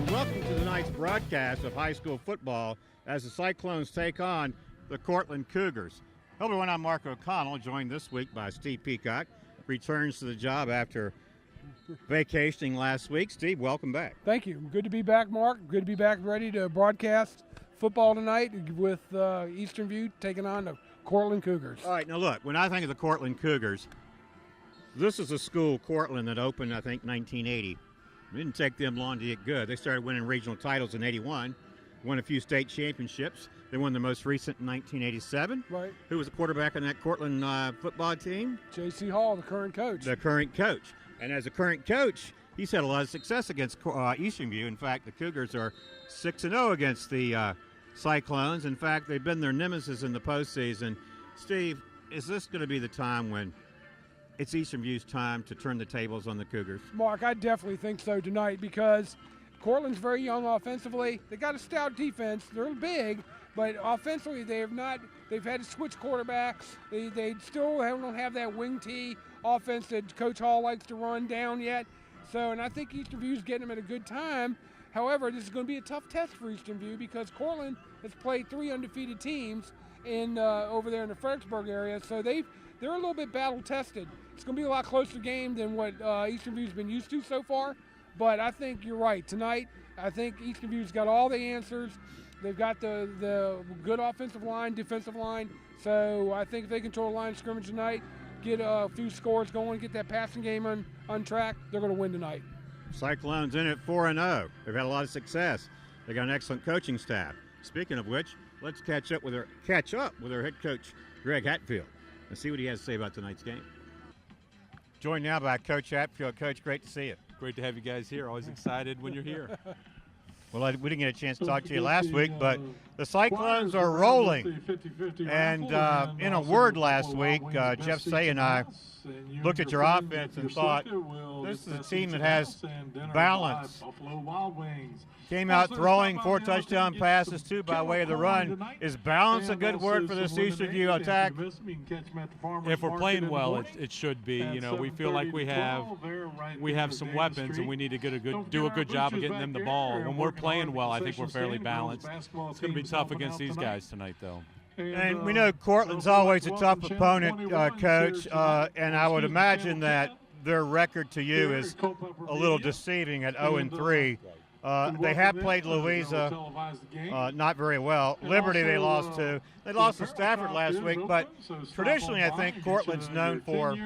and welcome to tonight's broadcast of high school football as the Cyclones take on the Courtland Cougars. Hello everyone, I'm Mark O'Connell, joined this week by Steve Peacock, returns to the job after vacationing last week. Steve, welcome back. Thank you. Good to be back, Mark. Good to be back ready to broadcast football tonight with Eastern View taking on the Courtland Cougars. All right, now look, when I think of the Courtland Cougars, this is a school, Courtland, that opened, I think, 1980. It didn't take them long to get good. They started winning regional titles in 81, won a few state championships. They won the most recent in 1987. Right. Who was the quarterback on that Courtland football team? J.C. Hall, the current coach. The current coach. And as a current coach, he's had a lot of success against Eastern View. In fact, the Cougars are 6-0 against the Cyclones. In fact, they've been their nemesis in the postseason. Steve, is this going to be the time when it's Eastern View's time to turn the tables on the Cougars? Mark, I definitely think so tonight because Courtland's very young offensively. They got a stout defense. They're big, but offensively they've had to switch quarterbacks. They still don't have that wing T offense that Coach Hall likes to run down yet. So, and I think Eastern View's getting them at a good time. However, this is going to be a tough test for Eastern View because Courtland has played 3 undefeated teams in over there in the Fredericksburg area. So they're a little bit battle tested. It's going to be a lot closer game than what Eastern View's been used to so far. But I think you're right. Tonight, I think Eastern View's got all the answers. They've got the good offensive line, defensive line. So I think if they control the line of scrimmage tonight, get a few scores going, get that passing game on track, they're going to win tonight. Cyclones in at 4-0. They've had a lot of success. They got an excellent coaching staff. Speaking of which, let's catch up with our head coach, Greg Hatfield, and see what he has to say about tonight's game. Joined now by Coach Hatfield. Coach, great to see you. Great to have you guys here. Always excited when you're here. Well, we didn't get a chance to talk to you last week, but the Cyclones are rolling. And in a word last week, Jeff Say and I looked at your offense and thought, this is a team that has balance. Came out throwing 4 touchdown passes, 2 by way of the run. Is balance a good word for this Eastern View attack? If we're playing well, it should be. You know, we feel like we have some weapons, and we need to do a good job of getting them the ball. When we're playing well, I think we're fairly balanced. It's going to be tough against these guys tonight, though. And we know Courtland's always a tough opponent, Coach, and I would imagine that their record to you is a little deceiving at 0-3. They have played Louisa not very well. Liberty they lost to. They lost to Stafford last week, but traditionally I think Courtland's known for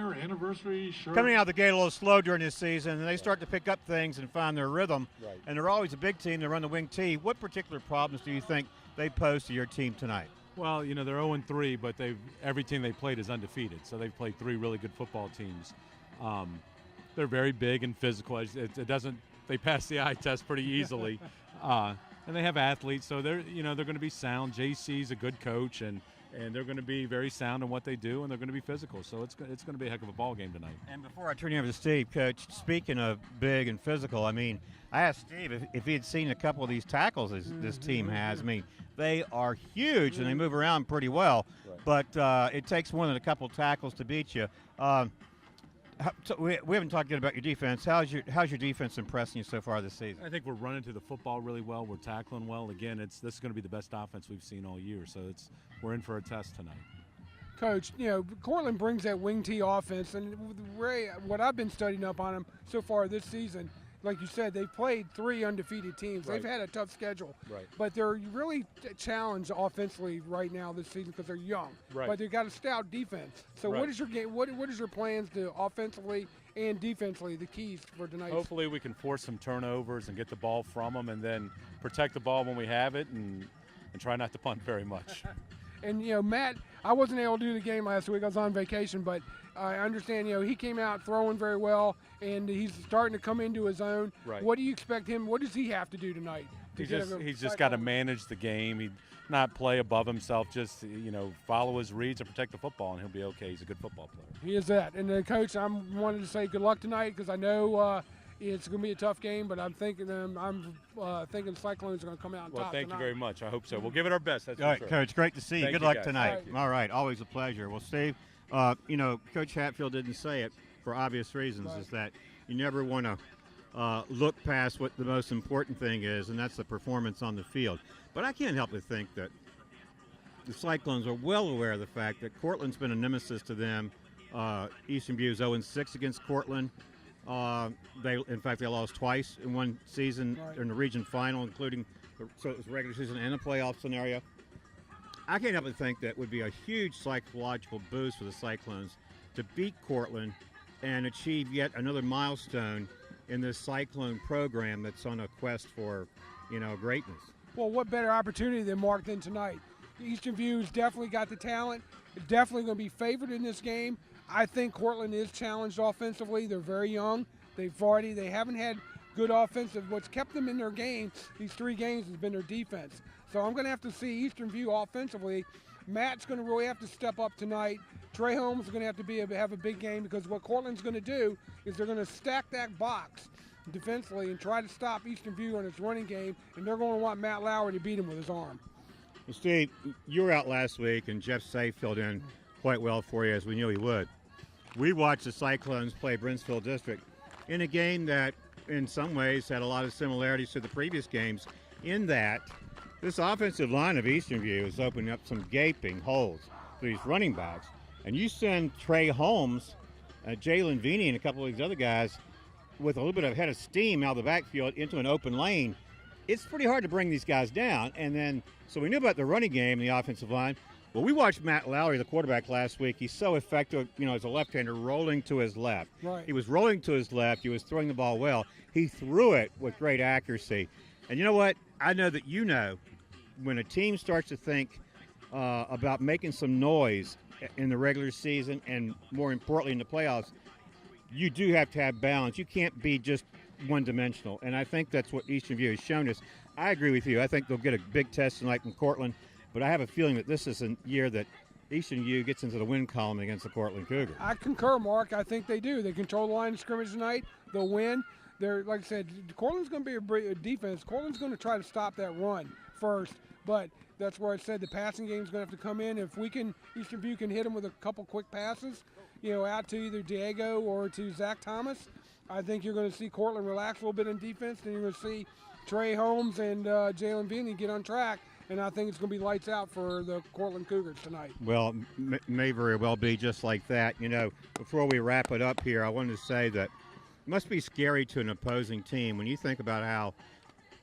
coming out of the gate a little slow during this season, and they start to pick up things and find their rhythm. Right. And they're always a big team. They run the wing T. What particular problems do you think they pose to your team tonight? Well, you know, they're 0-3, but every team they played is undefeated, so they've played 3 really good football teams. They're very big and physical. They pass the eye test pretty easily, and they have athletes, so they're going to be sound. JC's a good coach, and they're going to be very sound in what they do, and they're going to be physical. So it's going to be a heck of a ball game tonight. And before I turn you over to Steve, Coach, speaking of big and physical, I mean, I asked Steve if he had seen a couple of these tackles this team has. I mean, they are huge and they move around pretty well, but it takes more than a couple tackles to beat you. We haven't talked yet about your defense. How's your defense impressing you so far this season? I think we're running to the football really well. We're tackling well. Again, this is going to be the best offense we've seen all year, so we're in for a test tonight. Coach, you know, Courtland brings that wing T offense, and what I've been studying up on them so far this season, like you said, they've played 3 undefeated teams. Right. They've had a tough schedule, right, but they're really challenged offensively right now this season because they're young. Right. But they've got a stout defense. So right. What is your game? What is your plans to offensively and defensively, the keys for tonight? Hopefully we can force some turnovers and get the ball from them, and then protect the ball when we have it, and try not to punt very much. And, you know, Matt, I wasn't able to do the game last week. I was on vacation, but I understand, you know, he came out throwing very well, and he's starting to come into his own. Right. What do you expect him? What does he have to do tonight? He's just got to manage the game. He not play above himself. Just, you know, follow his reads and protect the football, and he'll be okay. He's a good football player. He is that. And Coach, I wanted to say good luck tonight because I know it's going to be a tough game, but I'm thinking the Cyclones are going to come out on top. Well, thank tonight. you very much. I hope so. We'll give it our best. That's all right, sure. Coach. Great to see you. Good luck guys. tonight. All right, always a pleasure. Well, Steve, you know, Coach Hatfield didn't say it for obvious reasons, is that you never want to look past what the most important thing is, and that's the performance on the field. But I can't help but think that the Cyclones are well aware of the fact that Courtland's been a nemesis to them. Eastern View is 0-6 against Courtland. In fact, they lost twice in one season in the region final, including so it was regular season and a playoff scenario. I can't help but think that would be a huge psychological boost for the Cyclones to beat Courtland and achieve yet another milestone in this Cyclone program that's on a quest for, greatness. Well, what better opportunity than Mark than tonight? Eastern View's definitely got the talent. Definitely going to be favored in this game. I think Courtland is challenged offensively. They're very young. They haven't had good offensive. What's kept them in their game these 3 games has been their defense. So I'm going to have to see Eastern View offensively. Matt's going to really have to step up tonight. Trey Holmes is going to have to have a big game, because what Courtland's going to do is they're going to stack that box defensively and try to stop Eastern View on its running game, and they're going to want Matt Lowry to beat him with his arm. Well, Steve, you were out last week, and Jeff Say filled in quite well for you, as we knew he would. We watched the Cyclones play Brentsville District in a game that, in some ways, had a lot of similarities to the previous games, in that this offensive line of Eastern View is opening up some gaping holes for these running backs. And you send Trey Holmes, Jalen Veeney, and a couple of these other guys with a little bit of head of steam out of the backfield into an open lane. It's pretty hard to bring these guys down. And then, so we knew about the running game and the offensive line. Well, we watched Matt Lowry, the quarterback, last week. He's so effective, as a left-hander, rolling to his left. Right. He was rolling to his left. He was throwing the ball well. He threw it with great accuracy. And you know what? I know that when a team starts to think about making some noise in the regular season and, more importantly, in the playoffs, you do have to have balance. You can't be just one-dimensional, and I think that's what Eastern View has shown us. I agree with you. I think they'll get a big test tonight from Courtland, but I have a feeling that this is a year that Eastern View gets into the win column against the Courtland Cougars. I concur, Mark. I think they do. They control the line of scrimmage tonight. They'll win. Like I said, Courtland's going to be a defense. Courtland's going to try to stop that run first, but that's where I said the passing game's going to have to come in. If Eastern View can hit them with a couple quick passes, out to either Diego or to Zach Thomas, I think you're going to see Courtland relax a little bit in defense. Then you're going to see Trey Holmes and Jalen Veeney get on track, and I think it's going to be lights out for the Courtland Cougars tonight. Well, may very well be just like that. Before we wrap it up here, I wanted to say that it must be scary to an opposing team when you think about how,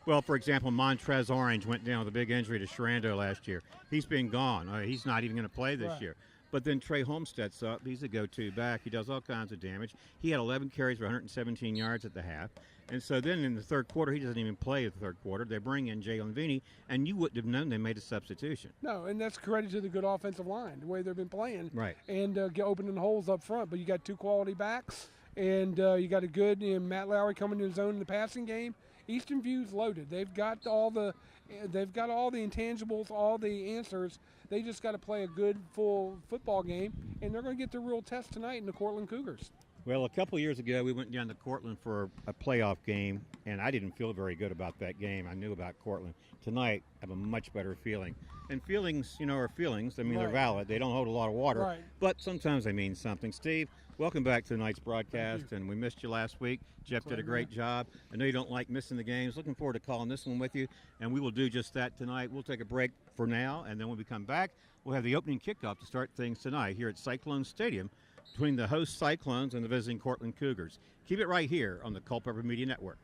well, for example, Montrez Orange went down with a big injury to Shrando last year. He's been gone. He's not even going to play this year. But then Trey Holmes steps up. He's a go-to back. He does all kinds of damage. He had 11 carries for 117 yards at the half. And so then in the third quarter, he doesn't even play the third quarter. They bring in Jalen Veeney, and you wouldn't have known they made a substitution. No, and that's credit to the good offensive line, the way they've been playing. Right. And opening holes up front. But you got 2 quality backs, and you got a good Matt Lowry coming to his own in the passing game. Eastern View's loaded. They've got all the intangibles, all the answers. They just got to play a good, full football game, and they're going to get their real test tonight in the Courtland Cougars. Well, a couple of years ago, we went down to Courtland for a playoff game, and I didn't feel very good about that game. I knew about Courtland. Tonight, I have a much better feeling. And feelings, are feelings. I mean, They're valid. They don't hold a lot of water, but sometimes they mean something. Steve, welcome back to tonight's broadcast, and we missed you last week. Jeff did a great job. I know you don't like missing the games. Looking forward to calling this one with you, and we will do just that tonight. We'll take a break for now, and then when we come back, we'll have the opening kickoff to start things tonight here at Cyclone Stadium between the host Cyclones and the visiting Courtland Cougars. Keep it right here on the Culpeper Media Network.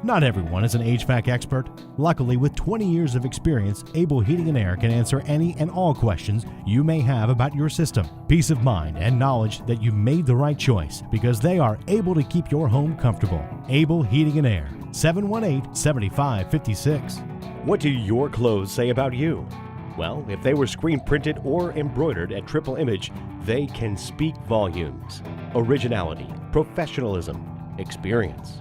Not everyone is an HVAC expert. Luckily, with 20 years of experience, Able Heating and Air can answer any and all questions you may have about your system. Peace of mind and knowledge that you made the right choice, because they are able to keep your home comfortable. Able Heating and Air, 718-7556. What do your clothes say about you? Well, if they were screen printed or embroidered at Triple Image, they can speak volumes. Originality, professionalism, experience.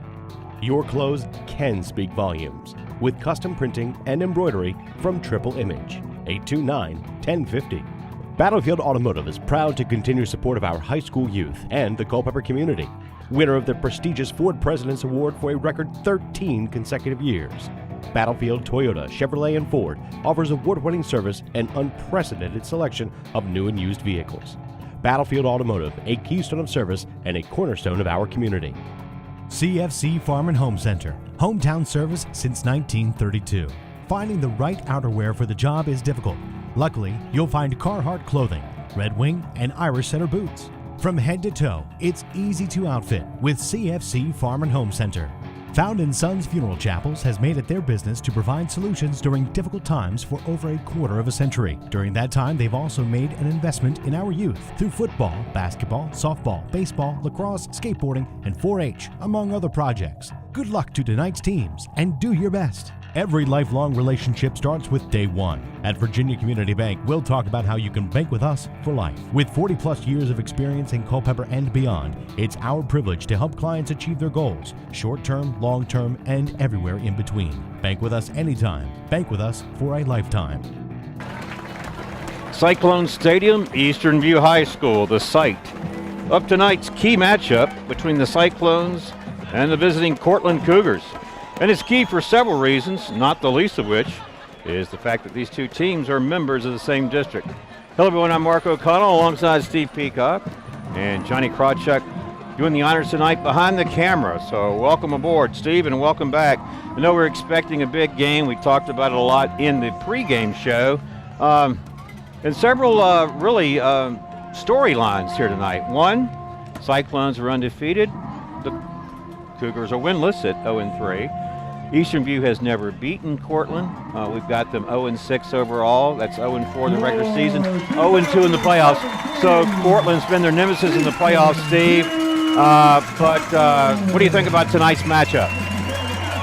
Your clothes can speak volumes with custom printing and embroidery from Triple Image. 829-1050. Battlefield Automotive is proud to continue support of our high school youth and the Culpeper community. Winner of the prestigious Ford President's Award for a record 13 consecutive years. Battlefield Toyota, Chevrolet, and Ford offers award-winning service and unprecedented selection of new and used vehicles. Battlefield Automotive, a keystone of service and a cornerstone of our community. CFC Farm and Home Center, hometown service since 1932. Finding the right outerwear for the job is difficult. Luckily, you'll find Carhartt clothing, Red Wing, and Irish Setter boots. From head to toe, it's easy to outfit with CFC Farm and Home Center. Found in Sons Funeral Chapels has made it their business to provide solutions during difficult times for over a quarter of a century. During that time, they've also made an investment in our youth through football, basketball, softball, baseball, lacrosse, skateboarding, and 4-H, among other projects. Good luck to tonight's teams and do your best. Every lifelong relationship starts with day one. At Virginia Community Bank, we'll talk about how you can bank with us for life. With 40-plus years of experience in Culpeper and beyond, it's our privilege to help clients achieve their goals, short-term, long-term, and everywhere in between. Bank with us anytime. Bank with us for a lifetime. Cyclone Stadium, Eastern View High School, the site of tonight's key matchup between the Cyclones and the visiting Courtland Cougars. And it's key for several reasons, not the least of which is the fact that these two teams are members of the same district. Hello everyone, I'm Mark O'Connell alongside Steve Peacock and Johnny Krawchuk doing the honors tonight behind the camera. So welcome aboard, Steve, and welcome back. I know we're expecting a big game. We talked about it a lot in the pregame show. And several storylines here tonight. One, Cyclones are undefeated. The Cougars are winless at 0-3. Eastern View has never beaten Courtland. We've got them 0-6 overall. That's 0-4 in the regular season, 0-2 in the playoffs. So Courtland's been their nemesis in the playoffs, Steve. But what do you think about tonight's matchup?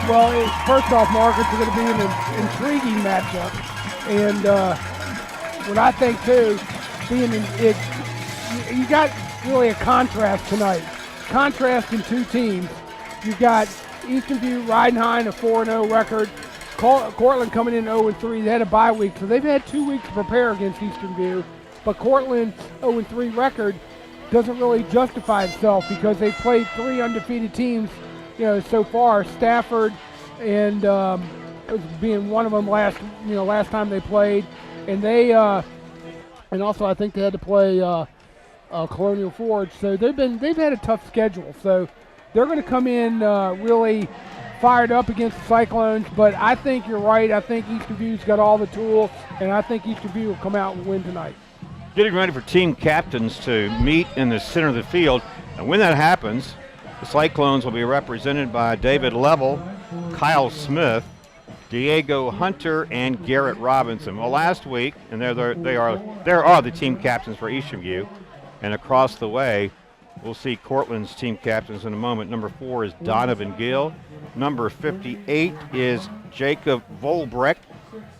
Well, first off, Mark, it's going to be an intriguing matchup. And what I think, too, you got really a contrast tonight. Contrast in two teams. You've got Eastern View riding high in a 4-0 record. Courtland coming in 0-3. They had a bye week, so they've had 2 weeks to prepare against Eastern View. But Courtland's 0-3 record doesn't really justify itself because they played 3 undefeated teams, so far. Stafford and being one of them last time they played, and they and also I think they had to play Colonial Forge. So they've had a tough schedule. So they're going to come in really fired up against the Cyclones, but I think you're right. I think Eastern View's got all the tools, and I think Eastern View will come out and win tonight. Getting ready for team captains to meet in the center of the field, and when that happens, the Cyclones will be represented by David Level, Kyle Smith, Diego Hunter, and Garrett Robinson. Well, last week, and there are the team captains for Eastern View, and across the way, we'll see Courtland's team captains in a moment. Number 4 is Donovan Gill. Number 58 is Jacob Volbrecht.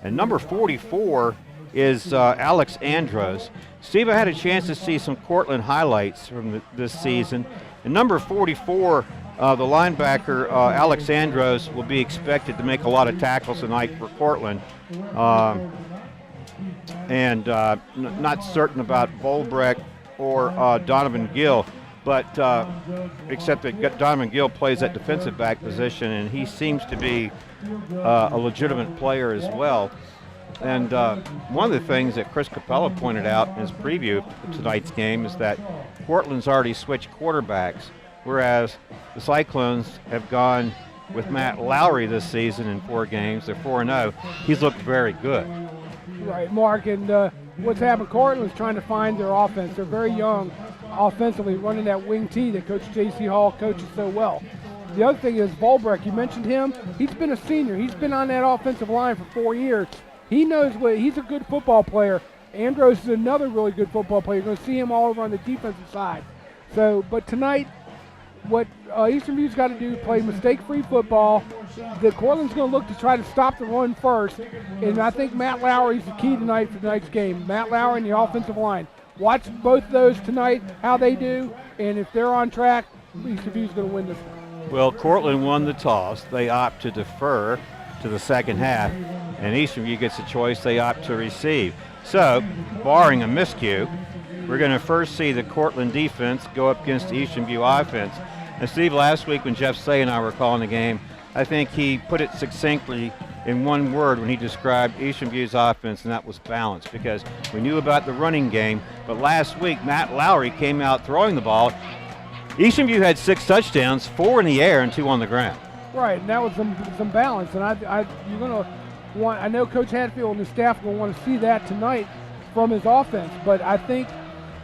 And number 44 is Alex Andros. Steve, I had a chance to see some Courtland highlights from this season. And number 44, the linebacker, Alex Andros, will be expected to make a lot of tackles tonight for Courtland. Not certain about Volbrecht or Donovan Gill. But except that Donovan Gill plays that defensive back position, and he seems to be a legitimate player as well. And one of the things that Chris Capella pointed out in his preview of tonight's game is that Courtland's already switched quarterbacks, whereas the Cyclones have gone with Matt Lowry this season in 4 games. They're 4-0. He's looked very good. Right, Mark, and what's happened, Courtland's trying to find their offense. They're very young offensively, running that wing T that Coach J.C. Hall coaches so well. The other thing is Volbrecht. You mentioned him. He's been a senior. He's been on that offensive line for 4 years. He knows he's a good football player. Andros is another really good football player. You're going to see him all over on the defensive side. So, but tonight, what Eastern View's got to do is play mistake-free football. The Courtland's going to look to try to stop the run first, and I think Matt Lowry's the key tonight for tonight's game. Matt Lowry and the offensive line. Watch both of those tonight, how they do, and if they're on track, Eastern View's going to win this one. Well, Courtland won the toss. They opt to defer to the second half, and Eastern View gets a choice. They opt to receive. So, barring a miscue, we're going to first see the Courtland defense go up against the Eastern View offense. And Steve, last week when Jeff Say and I were calling the game, I think he put it succinctly in one word when he described Eastern View's offense, and that was balance, because we knew about the running game, but last week Matt Lowry came out throwing the ball. Eastern View had 6 touchdowns, 4 in the air and 2 on the ground. Right, and that was some balance. And you're going to want. I know Coach Hatfield and his staff will want to see that tonight from his offense. But I think,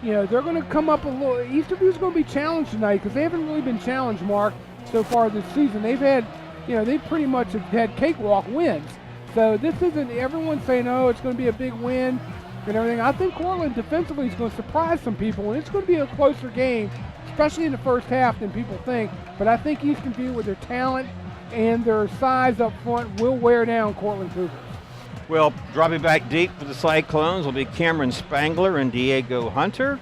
they're going to come up a little. Eastern View's going to be challenged tonight because they haven't really been challenged, Mark, so far this season. They've had, they pretty much have had cakewalk wins. So this isn't everyone saying, oh, it's going to be a big win and everything. I think Courtland defensively is going to surprise some people, and it's going to be a closer game, especially in the first half, than people think. But I think Eastern View, with their talent and their size up front, will wear down Courtland Cougars. Well, dropping back deep for the Cyclones will be Cameron Spangler and Diego Hunter.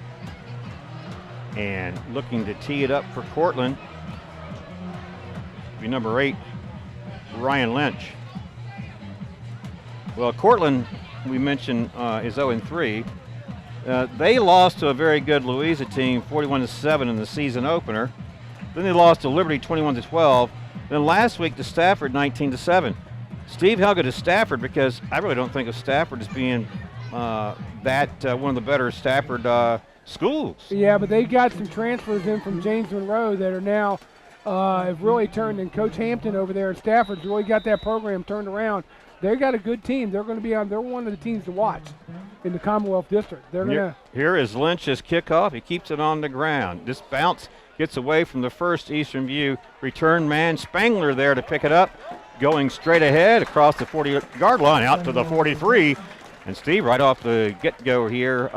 And looking to tee it up for Courtland will be number 8, Ryan Lynch. Well, Courtland, we mentioned, is 0-3. They lost to a very good Louisa team, 41-7 in the season opener. Then they lost to Liberty, 21-12. Then last week to Stafford, 19-7. Steve Helga to Stafford, because I really don't think of Stafford as being one of the better Stafford schools. Yeah, but they got some transfers in from James Monroe that are now have really turned, and Coach Hampton over there at Stafford's really got that program turned around. They got a good team. They're going to be on. They're one of the teams to watch in the Commonwealth District. They're going to. Here is Lynch's kickoff. He keeps it on the ground. This bounce gets away from the first Eastern View return man. Spangler there to pick it up, going straight ahead across the 40-yard line out to the 43. And Steve, right off the get-go here,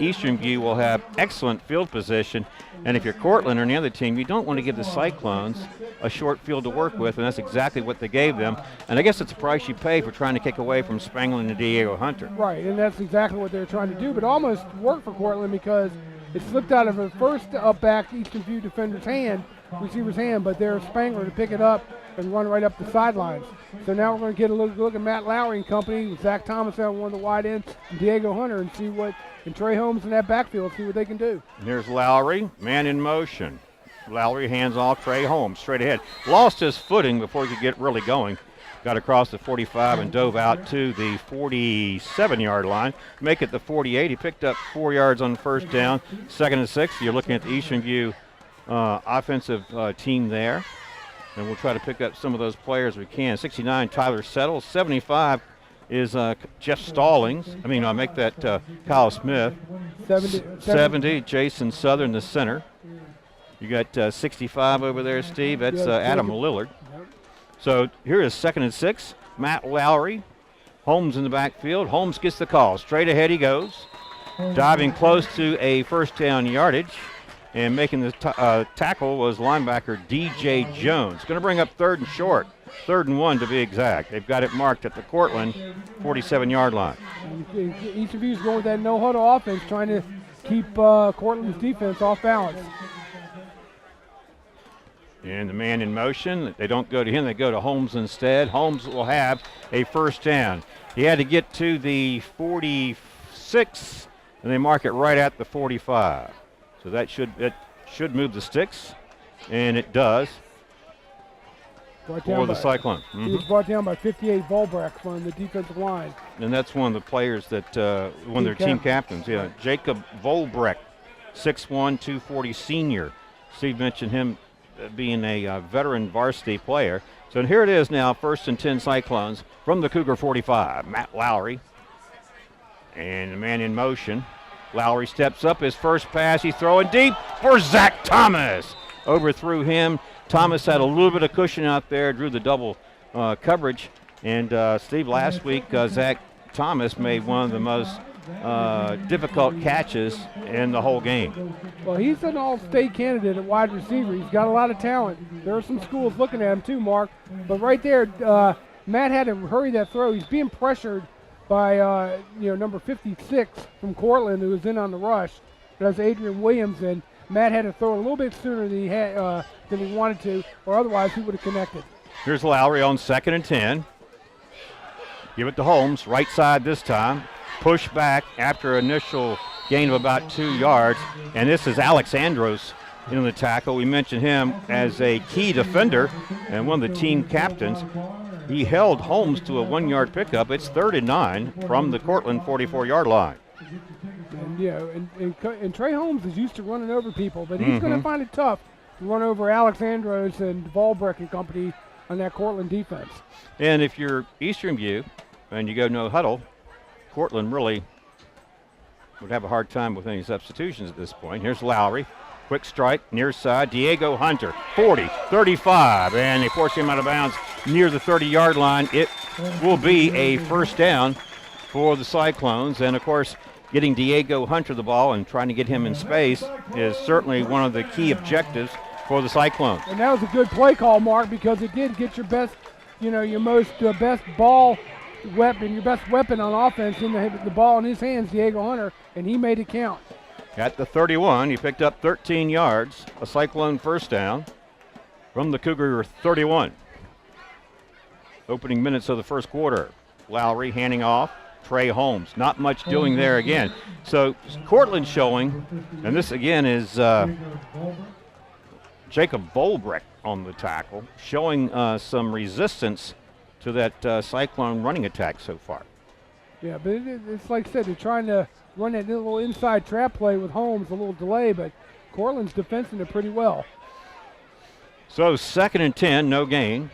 Eastern View will have excellent field position. And if you're Courtland or any other team, you don't want to give the Cyclones a short field to work with, and that's exactly what they gave them. And I guess it's the price you pay for trying to kick away from Spangler and Diego Hunter. Right, and that's exactly what they're trying to do, but almost worked for Courtland because it slipped out of a first up-back Eastern View defender's hand, receiver's hand, but there's Spangler to pick it up and run right up the sidelines. So now we're going to get a look at Matt Lowry and company, with Zach Thomas out on one of the wide ends, and Diego Hunter, and see what, and Trey Holmes in that backfield, see what they can do. And here's Lowry, man in motion. Lowry hands off Trey Holmes straight ahead. Lost his footing before he could get really going. Got across the 45 and dove out to the 47-yard line. Make it the 48. He picked up 4 yards on first down. 2nd and 6. You're looking at the Eastern View offensive team there. And we'll try to pick up some of those players we can. 69, Tyler Settles. 75 is Jeff Stallings. Make that Kyle Smith. 70, Jason Southern, the center. You got 65 over there, Steve. That's Adam Lillard. So here is 2nd and 6. Matt Lowry. Holmes in the backfield. Holmes gets the call. Straight ahead he goes. Diving close to a first down yardage. And making the tackle was linebacker D.J. Jones. Going to bring up 3rd and short. 3rd and 1 to be exact. They've got it marked at the Courtland 47-yard line. Eastern View's going with that no-huddle offense, trying to keep Courtland's defense off balance. And the man in motion, they don't go to him, they go to Holmes instead. Holmes will have a first down. He had to get to the 46, and they mark it right at the 45. So that should move the sticks, and it does for the Cyclones. He was brought down by 58 Volbrecht on the defensive line. And that's one of the players that, one of their team captains. Yeah, Jacob Volbrecht, 6'1", 240 senior. Steve mentioned him being a veteran varsity player. So here it is now, 1st and 10 Cyclones from the Cougar 45. Matt Lowry, and the man in motion. Lowry steps up, his first pass, he's throwing deep for Zach Thomas. Overthrew him. Thomas had a little bit of cushion out there, drew the double coverage. And Steve, last week, Zach Thomas made one of the most difficult catches in the whole game. Well, he's an all-state candidate at wide receiver. He's got a lot of talent. There are some schools looking at him too, Mark. But right there, Matt had to hurry that throw. He's being pressured by number 56 from Courtland, who was in on the rush. That's Adrian Williams, and Matt had to throw a little bit sooner than he wanted to, or otherwise he would have connected. Here's Lowry on 2nd and 10. Give it to Holmes, right side this time. Push back after initial gain of about 2 yards, and this is Alex Andros in the tackle. We mentioned him as a key defender and one of the team captains. He held Holmes to a 1-yard pickup. It's 3rd and 9 from the Courtland 44-yard line. And Trey Holmes is used to running over people, but he's going to find it tough run over Alexandros and Volbrecht and company on that Courtland defense. And if you're Eastern View and you go no huddle, Courtland really would have a hard time with any substitutions at this point. Here's Lowry. Quick strike, near side. Diego Hunter, 40, 35, and they force him out of bounds near the 30-yard line. It will be a first down for the Cyclones. And, of course, getting Diego Hunter the ball and trying to get him in space is certainly one of the key objectives for the Cyclones. And that was a good play call, Mark, because it did get your best, your most best ball weapon, your best weapon on offense in the ball in his hands, Diego Hunter, and he made it count. At the 31, he picked up 13 yards, a Cyclone first down from the Cougar 31. Opening minutes of the first quarter. Lowry handing off. Trey Holmes, not much doing there again. So Courtland showing, and this again is Jacob Volbrecht on the tackle, showing some resistance to that Cyclone running attack so far. Yeah, but it's like I said, they're trying to run that little inside trap play with Holmes, a little delay, but Courtland's defending it pretty well. So 2nd and 10, no gain.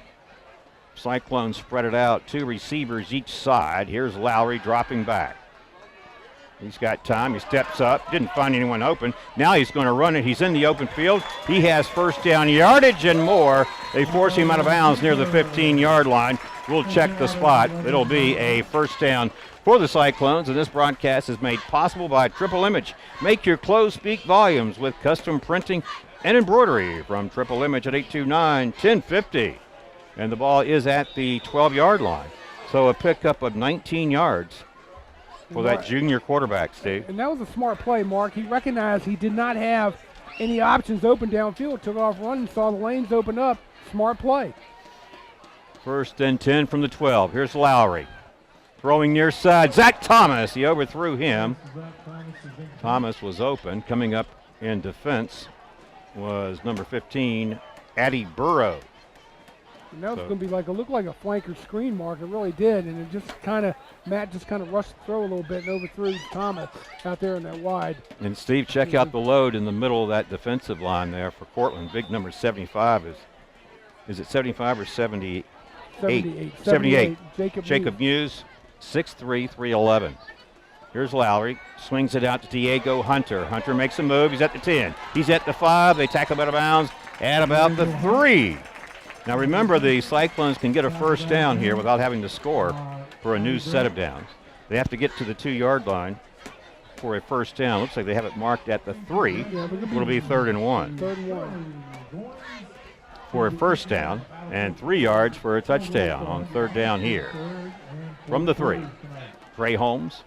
Cyclones spread it out, 2 receivers each side. Here's Lowry dropping back. He's got time, he steps up, didn't find anyone open. Now he's going to run it, he's in the open field. He has first down yardage and more. They force him out of bounds near the 15-yard line. We'll check the spot. It'll be a first down for the Cyclones, and this broadcast is made possible by Triple Image. Make your clothes speak volumes with custom printing and embroidery from Triple Image at 829-1050. And the ball is at the 12-yard line. So a pickup of 19 yards for that junior quarterback, Steve. And that was a smart play, Mark. He recognized he did not have any options open downfield, took off running, saw the lanes open up. Smart play. 1st and 10 from the 12. Here's Lowry. Throwing near side, Zach Thomas. He overthrew him. Thomas was open. Coming up in defense was number 15, Addy Burrow. And that was going to be look like a flanker screen, Mark. It really did. And it just Matt just kind of rushed the throw a little bit and overthrew Thomas out there in that wide. And Steve, check out the load in the middle of that defensive line there for Courtland. Big number 75 is it 75 or 78? 78. Jacob Muse, 6'3", 311. Here's Lowry, swings it out to Diego Hunter. Hunter makes a move, he's at the 10. He's at the 5, they tackle him out of bounds at about the 3. Now remember, the Cyclones can get a first down here without having to score for a new set of downs. They have to get to the 2-yard line for a first down. Looks like they have it marked at the 3. It'll be 3rd and 1. 3rd and 1. For a first down and 3 yards for a touchdown on 3rd down here. From the 3, Trey Holmes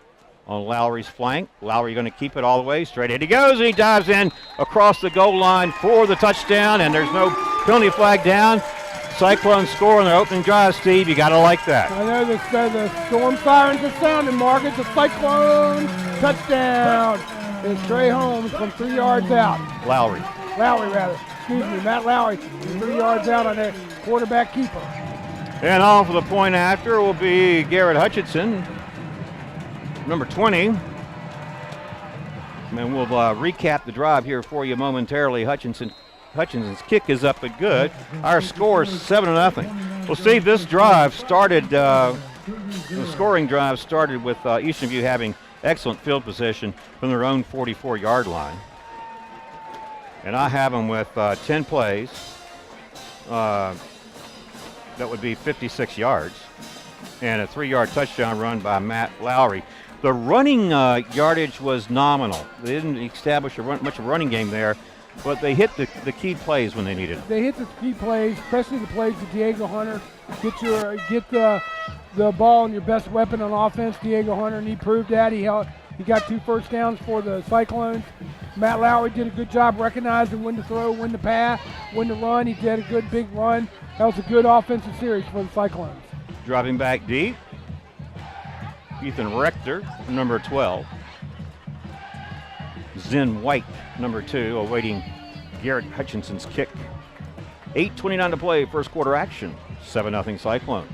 on Lowry's flank. Lowry going to keep it all the way straight. And he goes, and he dives in across the goal line for the touchdown, and there's no penalty flag down. Cyclones score on their opening drive, Steve. You got to like that. I know the storm sirens are sounding, Mark. It's a Cyclone touchdown. It's Trey Holmes from 3 yards out. Lowry, Excuse me, Matt Lowry, 3 yards out on that quarterback keeper. And on for the point after will be Garrett Hutchinson, number 20. And we'll recap the drive here for you momentarily. Hutchinson's kick is up and good. Our score is 7-0. Well, Steve, this drive started, the scoring drive started with Eastern View having excellent field position from their own 44-yard line. And I have them with 10 plays. That would be 56 yards. And a 3-yard touchdown run by Matt Lowry. The running yardage was nominal. They didn't establish much of a running game there, but they hit the key plays when they needed it. They hit the key plays, especially the plays to Diego Hunter. Get the ball and your best weapon on offense, Diego Hunter, and he proved that. He got 2 first downs for the Cyclones. Matt Lowry did a good job recognizing when to throw, when to pass, when to run. He did a good big run. That was a good offensive series for the Cyclones. Dropping back deep, Ethan Rector, number 12. Zen White, number 2, awaiting Garrett Hutchinson's kick. 8:29 to play, first quarter action. 7-0 Cyclones.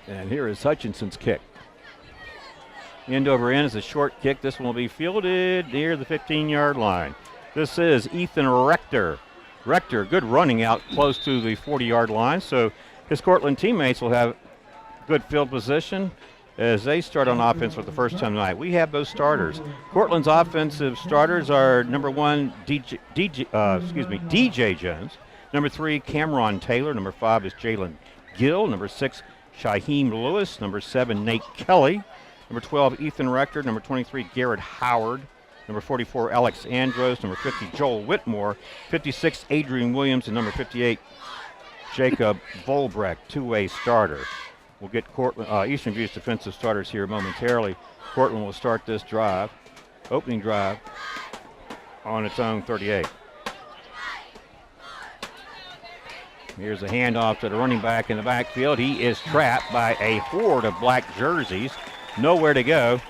And here is Hutchinson's kick. End over end is a short kick. This one will be fielded near the 15-yard line. This is Ethan Rector. Rector, good running out close to the 40-yard line, so his Courtland teammates will have good field position as they start on offense for the first time tonight. We have those starters. Courtland's offensive starters are number 1, DJ Jones. Number 3, Cameron Taylor. Number 5 is Jalen Gill. Number 6, Shaheem Lewis. Number 7, Nate Kelly. Number 12, Ethan Rector. Number 23, Garrett Howard. Number 44, Alex Andros. Number 50, Joel Whitmore. 56, Adrian Williams. And number 58, Jacob Volbrecht, two-way starter. We'll get Courtland, Eastern View's defensive starters here momentarily. Courtland will start this drive, opening drive, on its own 38. Here's a handoff to the running back in the backfield. He is trapped by a horde of black jerseys. Nowhere to go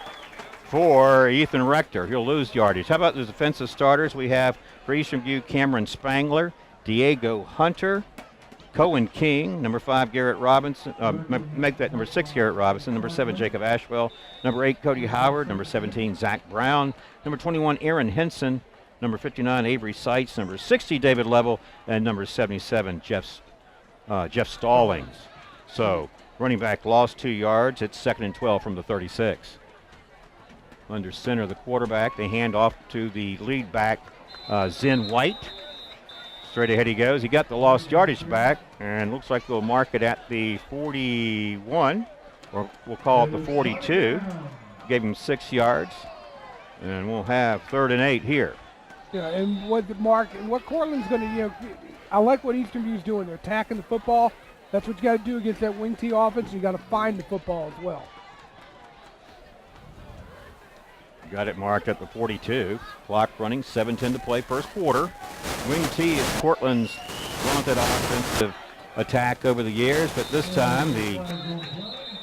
for Ethan Rector. He'll lose yardage. How about the defensive starters? We have for Eastern View, Cameron Spangler, Diego Hunter, Cohen King, number 5, Garrett Robinson, make that number 6, Garrett Robinson, number 7, Jacob Ashwell, number 8, Cody Howard, number 17, Zach Brown, number 21, Aaron Henson, number 59, Avery Seitz, number 60, David Level, and number 77, Jeff Stallings. So, running back lost 2 yards. It's 2nd and 12 from the 36. Under center, the quarterback. They hand off to the lead back, Zen White. Straight ahead he goes. He got the lost yardage back, and looks like they'll mark it at the 41, or we'll call it the 42. Gave him 6 yards, and we'll have 3rd and 8 here. Yeah, and what Courtland's going to, I like what Eastern View's doing. They're attacking the football. That's what you got to do against that wing T offense. You got to find the football as well. Got it marked at the 42. Clock running, 7:10 to play, first quarter. Wing T is Courtland's vaunted offensive attack over the years, but this time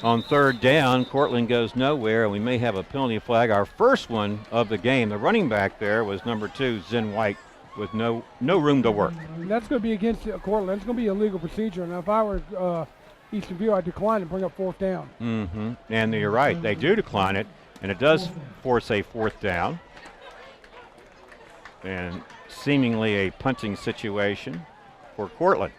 on 3rd down, Courtland goes nowhere, and we may have a penalty flag. Our first one of the game. The running back there was number 2, Zen White, with no room to work. And that's going to be against Courtland. That's going to be a legal procedure, and if I were Eastern View, I'd decline and bring up 4th down. Mm-hmm. And you're right, they do decline it. And it does force a 4th down. And seemingly a punting situation for Courtland.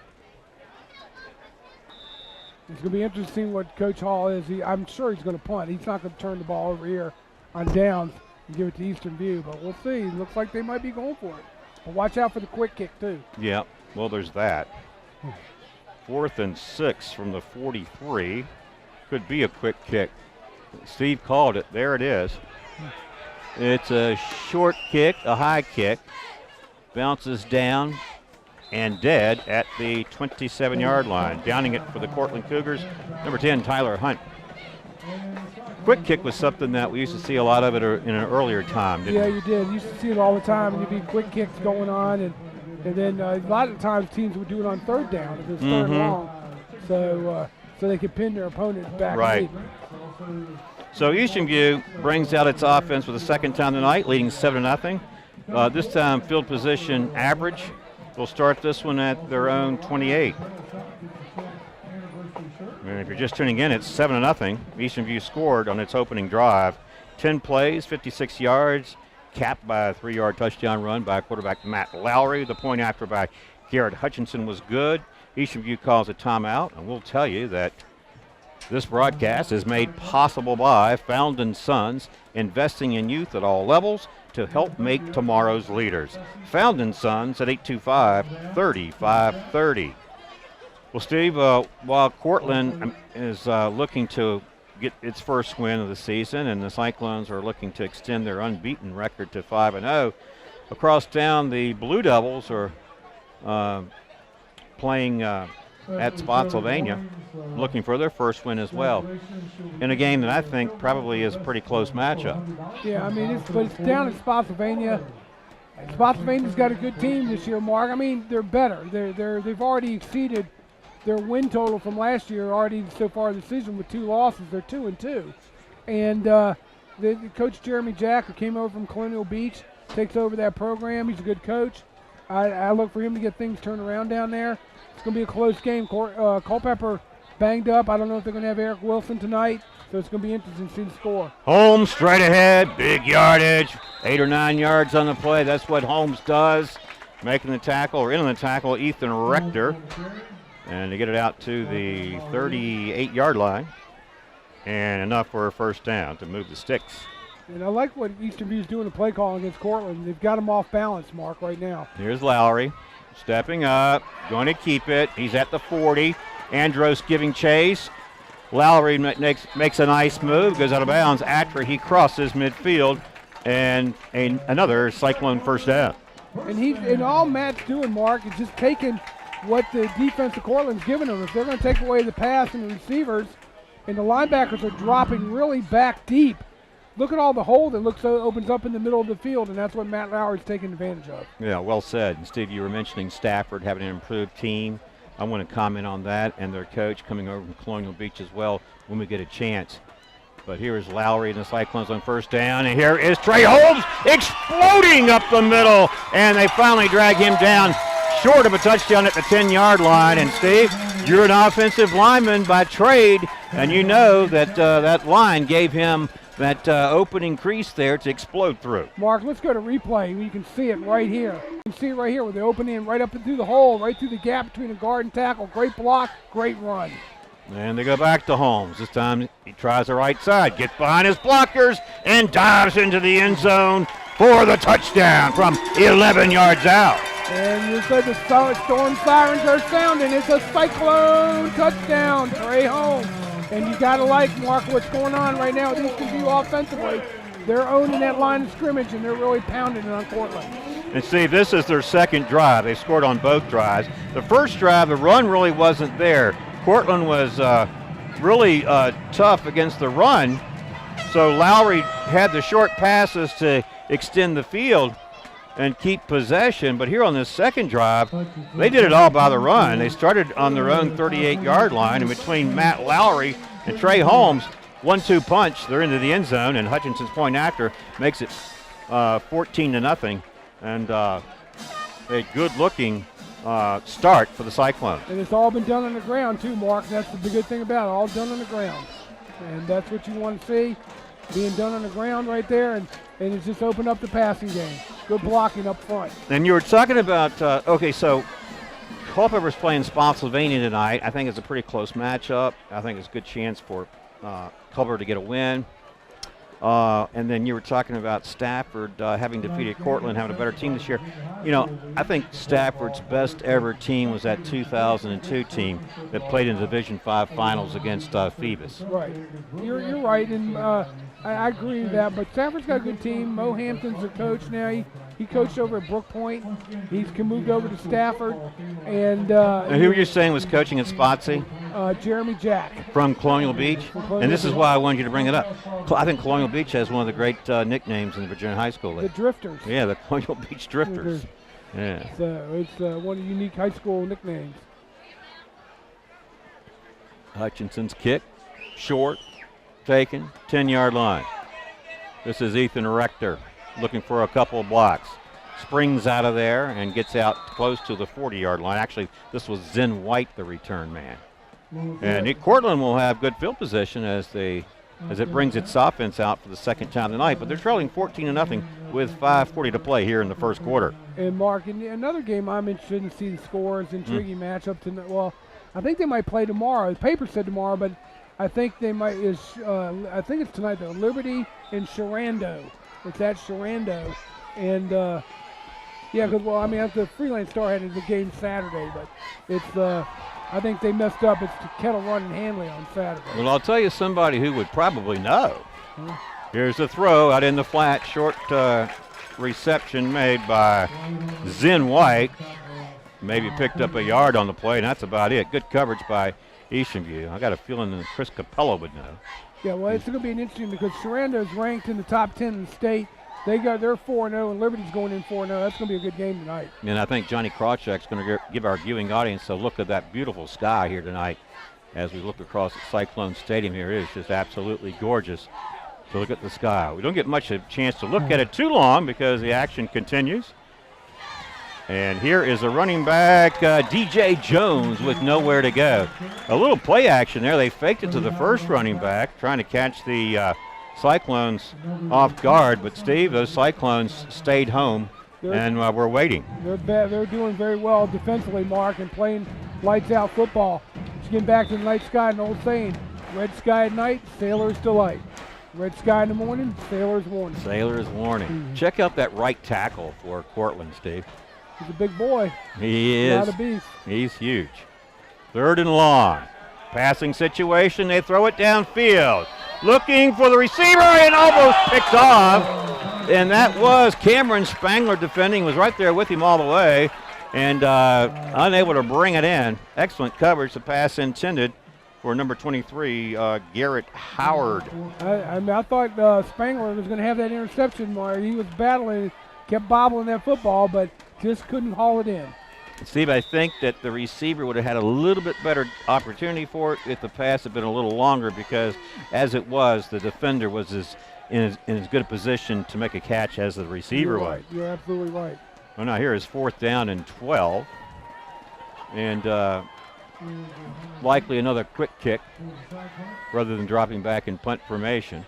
It's going to be interesting what Coach Hall is. I'm sure he's going to punt. He's not going to turn the ball over here on downs and give it to Eastern View. But we'll see. It looks like they might be going for it. But watch out for the quick kick, too. Yeah, well, there's that. 4th and 6 from the 43. Could be a quick kick. Steve called it. There it is. It's a short kick, a high kick. Bounces down and dead at the 27-yard line. Downing it for the Courtland Cougars, number 10, Tyler Hunt. Quick kick was something that we used to see a lot of it in an earlier time, didn't we? You did. You used to see it all the time, and there'd be quick kicks going on, and then a lot of times teams would do it on 3rd down if it was 3rd long, so they could pin their opponent back. Right. So Eastern View brings out its offense for the 2nd time tonight, leading 7-0. This time field position average. We'll start this one at their own 28. And if you're just tuning in, it's 7-0. Eastern View scored on its opening drive. 10 plays, 56 yards, capped by a 3-yard touchdown run by quarterback Matt Lowry. The point after by Garrett Hutchinson was good. Eastern View calls a timeout, and we'll tell you that this broadcast is made possible by Found & Sons, investing in youth at all levels to help make tomorrow's leaders. Found & Sons at 825-3530. Well, Steve, while Courtland is looking to get its first win of the season, and the Cyclones are looking to extend their unbeaten record to 5-0, across town the Blue Devils are playing at Spotsylvania, looking for their first win as well, in a game that I think probably is a pretty close matchup. Yeah, I mean, it's down at Spotsylvania. Spotsylvania's got a good team this year, Mark. I mean, they're better. They've already exceeded their win total from last year already so far this season with 2 losses. They're 2-2, and the coach Jeremy Jack, who came over from Colonial Beach, takes over that program. He's a good coach. I look for him to get things turned around down there. It's going to be a close game. Culpeper banged up. I don't know if they're going to have Eric Wilson tonight, so it's going to be interesting to see the score. Holmes straight ahead, big yardage, 8 or 9 yards on the play. That's what Holmes does, making the tackle, or in the tackle, Ethan Rector. And they get it out to the 38-yard line. And enough for a first down to move the sticks. And I like what Eastern View's doing to play calling against Courtland. They've got him off balance, Mark, right now. Here's Lowry, stepping up, going to keep it. He's at the 40. Andros giving chase. Lowry makes a nice move, goes out of bounds after he crosses midfield, and another Cyclone first down. And all Matt's doing, Mark, is just taking what the defense of Courtland's giving them. If they're going to take away the pass and the receivers, and the linebackers are dropping really back deep, look at all the hole that opens up in the middle of the field, and that's what Matt Lowry's taking advantage of. Yeah, well said. And Steve, you were mentioning Stafford having an improved team. I want to comment on that, and their coach coming over from Colonial Beach as well when we get a chance. But here is Lowry and the Cyclones on first down, and here is Trey Holmes exploding up the middle, and they finally drag him down short of a touchdown at the 10-yard line. And Steve, you're an offensive lineman by trade, and you know that that line gave him that opening crease there to explode through. Mark, let's go to replay. You can see it right here. You can see it right here with the opening right up through the hole, right through the gap between the guard and tackle. Great block, great run. And they go back to Holmes. This time he tries the right side, gets behind his blockers, and dives into the end zone for the touchdown from 11 yards out. And you said the storm sirens are sounding. It's a Cyclone touchdown, Trey Holmes. And you got to like, Mark, what's going on right now with Eastern View offensively. They're owning that line of scrimmage, and they're really pounding it on Courtland. And Steve, this is their second drive. They scored on both drives. The first drive, the run really wasn't there. Courtland was really tough against the run, so Lowry had the short passes to extend the field and keep possession. But here on this second drive, they did it all by the run. They started on their own 38-yard line, and between Matt Lowry and Trey Holmes, 1-2 punch, they're into the end zone, and Hutchinson's point after makes it 14-0, and a good-looking start for the Cyclones. And it's all been done on the ground too, Mark. That's the good thing about it, all done on the ground. And that's what you want to see, being done on the ground right there, and it's just opened up the passing game. Good blocking up front. And you were talking about, okay, so Culpeper's playing Spotsylvania tonight. I think it's a pretty close matchup. I think it's a good chance for Culpeper to get a win. And then you were talking about Stafford having defeated Courtland, having a better team this year. You know, I think Stafford's best ever team was that 2002 team that played in the Division V finals against Phoebus. Right. You're right, and I agree with that. But Stafford's got a good team. Mo Hampton's the coach now. He coached over at Brook Point. He's moved over to Stafford. And who were you saying was coaching at Spotsy? Jeremy Jack. From Colonial Beach? And this is why I wanted you to bring it up. I think Colonial Beach has one of the great nicknames in the Virginia High School League. The Drifters. Yeah, the Colonial Beach Drifters. Yeah. It's one of the unique high school nicknames. Hutchinson's kick, short, taken, 10-yard line. This is Ethan Rector looking for a couple of blocks. Springs out of there and gets out close to the 40-yard line. Actually, this was Zen White, the return man. And Courtland will have good field position as it brings its offense out for the second time tonight. But they're trailing 14-0 with 5:40 to play here in the first quarter. And Mark, in another game I'm interested in seeing the score. It's an intriguing matchup tonight. Well, I think they might play tomorrow. The paper said tomorrow, but I think they might. I think it's tonight though. Liberty and Sharando. It's at Sharando, and yeah, because the Freelance Star had the game Saturday, but it's. I think they messed up. It's Kettle Run and Hanley on Saturday. Well, I'll tell you somebody who would probably know. Here's the throw out in the flat, short reception made by Zen White. Maybe picked up a yard on the play, and that's about it. Good coverage by Eastern View. I got a feeling that Chris Capello would know. Yeah, well, it's going to be an interesting because Sharando's ranked in the top 10 in the state. They're 4-0, and Liberty's going in 4-0. That's going to be a good game tonight. And I think Johnny Krawczyk's going to give our viewing audience a look at that beautiful sky here tonight as we look across at Cyclone Stadium here. It is just absolutely gorgeous to look at the sky. We don't get much of a chance to look at it too long because the action continues. And here is a running back, DJ Jones, with nowhere to go. A little play action there. They faked it to the first running back, trying to catch the Cyclones off guard. But, Steve, those Cyclones stayed home, and we're waiting. They're doing very well defensively, Mark, and playing lights-out football. It's getting back to the night sky, an old saying. Red sky at night, sailor's delight. Red sky in the morning, sailor's warning. Sailor's warning. Check out that right tackle for Courtland, Steve. He's a big boy. He is. Not a beast. He's huge. 3rd and long. Passing situation. They throw it downfield. Looking for the receiver and almost picked off. And that was Cameron Spangler defending. Was right there with him all the way. And unable to bring it in. Excellent coverage. The pass intended for number 23, Garrett Howard. I thought Spangler was going to have that interception, Mark. He was battling, kept bobbling that football, but just couldn't haul it in. Steve, I think that the receiver would have had a little bit better opportunity for it if the pass had been a little longer, because as it was, the defender was in as good a position to make a catch as the receiver You're was. right. You're absolutely right. Well, now here is 4th down and 12. And likely another quick kick rather than dropping back in punt formation.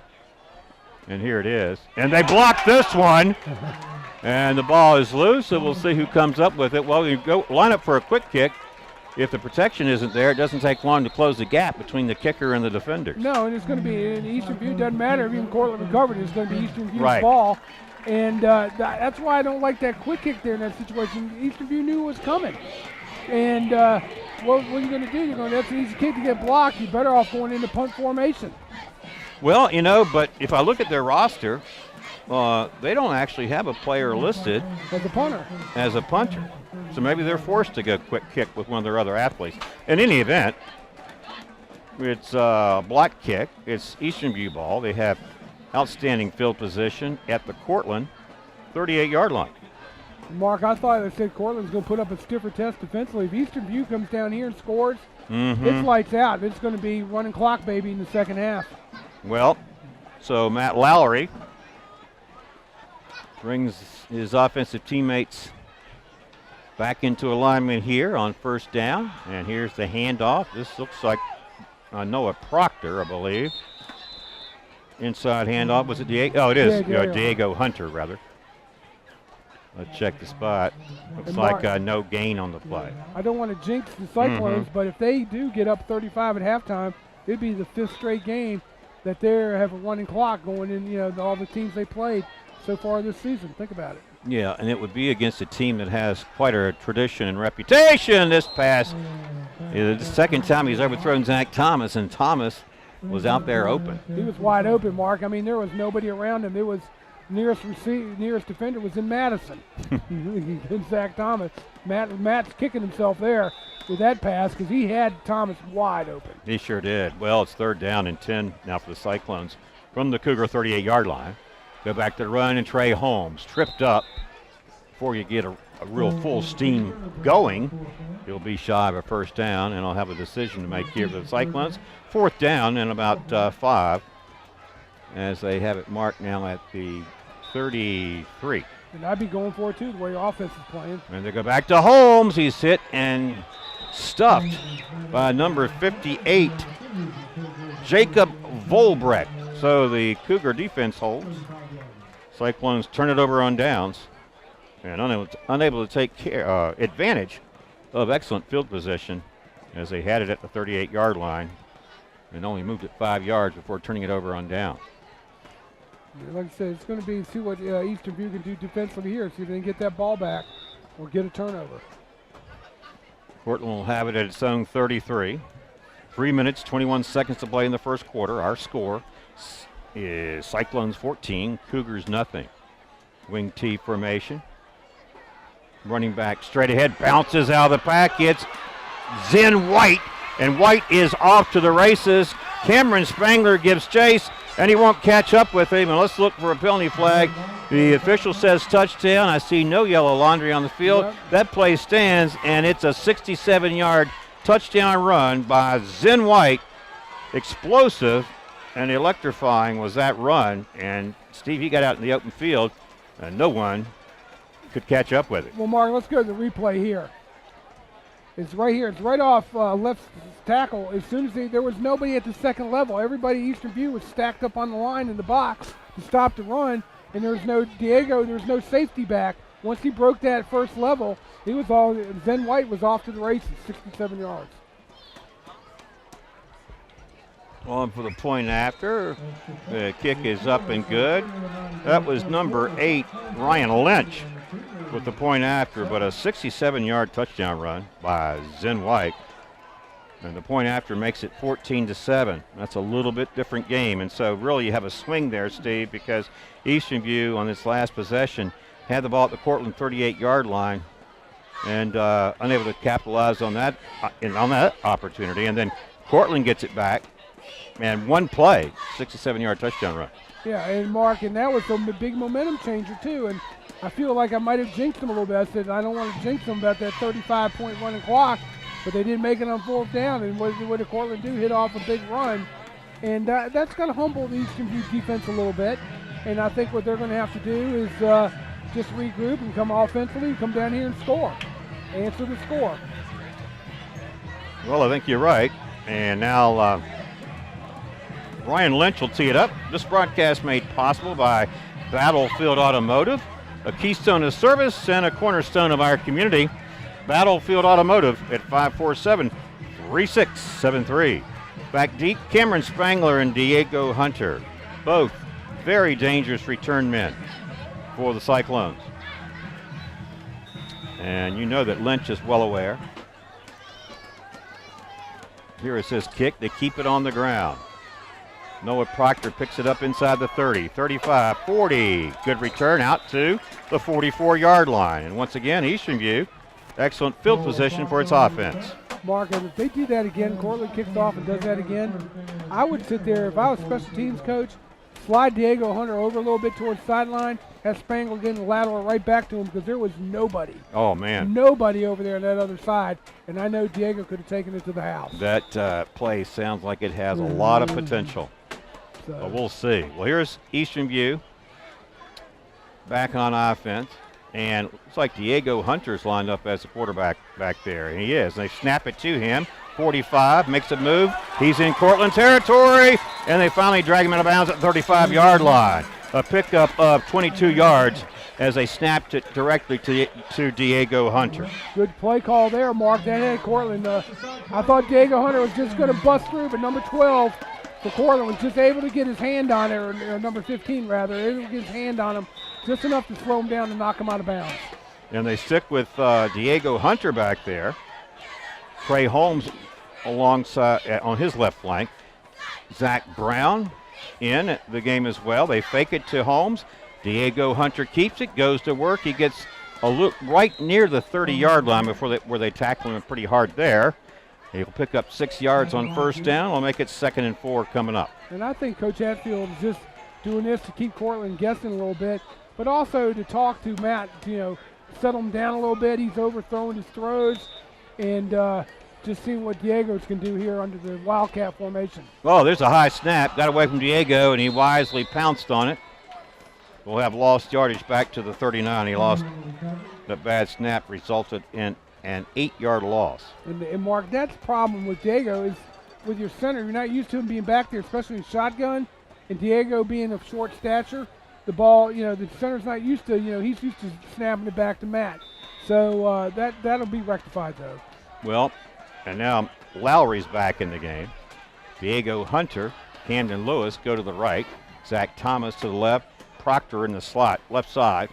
And here it is. And they blocked this one. And the ball is loose, so we'll see who comes up with it. Well, you go line up for a quick kick. If the protection isn't there, it doesn't take long to close the gap between the kicker and the defender. No, and it's going to be in Eastern View. Doesn't matter if even Courtland recovered. It's going to be Eastern View's Right. ball. And that's why I don't like that quick kick there in that situation. Eastern View knew it was coming. And what are you going to do? That's an easy kick to get blocked. You're better off going into punt formation. Well, but if I look at their roster, they don't actually have a player listed As a punter. So maybe they're forced to go quick kick with one of their other athletes. In any event, it's a block kick. It's Eastern View ball. They have outstanding field position at the Courtland 38-yard line. Mark, I thought they said Courtland's going to put up a stiffer test defensively. If Eastern View comes down here and scores, it's lights out. It's going to be running clock, baby, in the second half. Well, so Matt Lowry brings his offensive teammates back into alignment here on 1st down. And here's the handoff. This looks like Noah Proctor, I believe. Inside handoff. Was it Diego? Oh, it is. Diego Hunter, rather. Let's check the spot. Looks like no gain on the play. I don't want to jinx the Cyclones, but if they do get up 35 at halftime, it'd be the 5th straight game that they have a running clock going in, all the teams they played so far this season. Think about it. Yeah, and it would be against a team that has quite a tradition and reputation. This pass is the second time he's overthrown Zach Thomas, and Thomas was out there open. He was wide open, Mark. I mean, there was nobody around him. It was nearest defender was in Madison. Zach Thomas. Matt's kicking himself there with that pass because he had Thomas wide open. He sure did. Well, it's 3rd down and 10 now for the Cyclones from the Cougar 38-yard line. Go back to the run, and Trey Holmes tripped up before you get a real full steam going. He'll be shy of a 1st down, and I'll have a decision to make here for the Cyclones. 4th down and about 5 as they have it marked now at the 33. And I'd be going for it, too, the way your offense is playing. And they go back to Holmes. He's hit and stuffed by number 58, Jacob Volbrecht. So the Cougar defense holds. Cyclones turn it over on downs and unable to take advantage of excellent field position as they had it at the 38-yard line and only moved it 5 yards before turning it over on down. Like I said, it's going to be see what Eastern View can do defensively here, see if they can get that ball back or get a turnover. Courtland will have it at its own 33. 3 minutes, 21 seconds to play in the first quarter. Our score is Cyclones 14, Cougars nothing. Wing T formation. Running back straight ahead, bounces out of the pack. It's Zen White, and White is off to the races. Cameron Spangler gives chase, and he won't catch up with him. And let's look for a penalty flag. The official says touchdown. I see no yellow laundry on the field. Yep. That play stands, and it's a 67-yard touchdown run by Zen White. Explosive and electrifying was that run. And Steve, he got out in the open field, and no one could catch up with it. Well, Mark, let's go to the replay here. It's right here. It's right off left tackle. As soon as there was nobody at the second level, everybody Eastern View was stacked up on the line in the box to stop the run, and there was no Diego. There was no safety back. Once he broke that first level, he was all. Zen White was off to the races, 67 yards. On for the point after. The kick is up and good. That was number 8, Ryan Lynch, with the point after, but a 67-yard touchdown run by Zen White. And the point after makes it 14-7. That's a little bit different game. And so really you have a swing there, Steve, because Eastern View on this last possession had the ball at the Courtland 38-yard line and unable to capitalize on that opportunity. And then Courtland gets it back. And one play, 67-yard touchdown run. Yeah, and Mark, and that was a big momentum changer too. And I feel like I might have jinxed them a little bit. I said I don't want to jinx them about that 35-point running clock, but they didn't make it on fourth down. And what did Courtland do? Hit off a big run, and that's going to humble the Eastern View defense a little bit. And I think what they're going to have to do is just regroup and come offensively, come down here and score, answer the score. Well, I think you're right. And now Ryan Lynch will tee it up. This broadcast made possible by Battlefield Automotive, a keystone of service and a cornerstone of our community. Battlefield Automotive at 547-3673. Back deep, Cameron Spangler and Diego Hunter, both very dangerous return men for the Cyclones. And you know that Lynch is well aware. Here is his kick. They keep it on the ground. Noah Proctor picks it up inside the 30, 35, 40. Good return out to the 44-yard line. And once again, Eastern View, excellent field position for its offense. Mark, if they do that again, Courtland kicks off and does that again, I would sit there, if I was special teams coach, slide Diego Hunter over a little bit towards the sideline, have Spangler getting the lateral right back to him because there was nobody. Oh, man. Nobody over there on that other side, and I know Diego could have taken it to the house. That play sounds like it has a lot of potential. So. But we'll see. Well, here's Eastern View back on offense. And looks like Diego Hunter's lined up as a quarterback back there. And he is. They snap it to him. 45, makes a move. He's in Courtland territory. And they finally drag him out of bounds at the 35-yard line. A pickup of 22 yards as they snapped it directly to Diego Hunter. Good play call there, Mark. That had Courtland. I thought Diego Hunter was just going to bust through, but number 12 for Courtland was just able to get his hand on it, or number 15 rather, able to get his hand on him just enough to slow him down and knock him out of bounds. And they stick with Diego Hunter back there. Trey Holmes alongside on his left flank. Zach Brown in the game as well. They fake it to Holmes. Diego Hunter keeps it, goes to work. He gets a look right near the 30-yard line where they tackle him pretty hard there. He'll pick up 6 yards on first down. We'll make it 2nd and 4 coming up. And I think Coach Hatfield is just doing this to keep Courtland guessing a little bit, but also to talk to Matt, settle him down a little bit. He's overthrowing his throws, and just seeing what Diego's can do here under the Wildcat formation. Oh, there's a high snap. Got away from Diego, and he wisely pounced on it. We'll have lost yardage back to the 39. He lost the bad snap, resulted in an 8-yard loss. And Mark, that's the problem with Diego is with your center. You're not used to him being back there, especially in shotgun, and Diego being of short stature. The ball, the center's not used to, he's used to snapping it back to Matt. So that'll be rectified, though. Well, and now Lowry's back in the game. Diego Hunter, Camden Lewis go to the right. Zach Thomas to the left. Proctor in the slot, left side.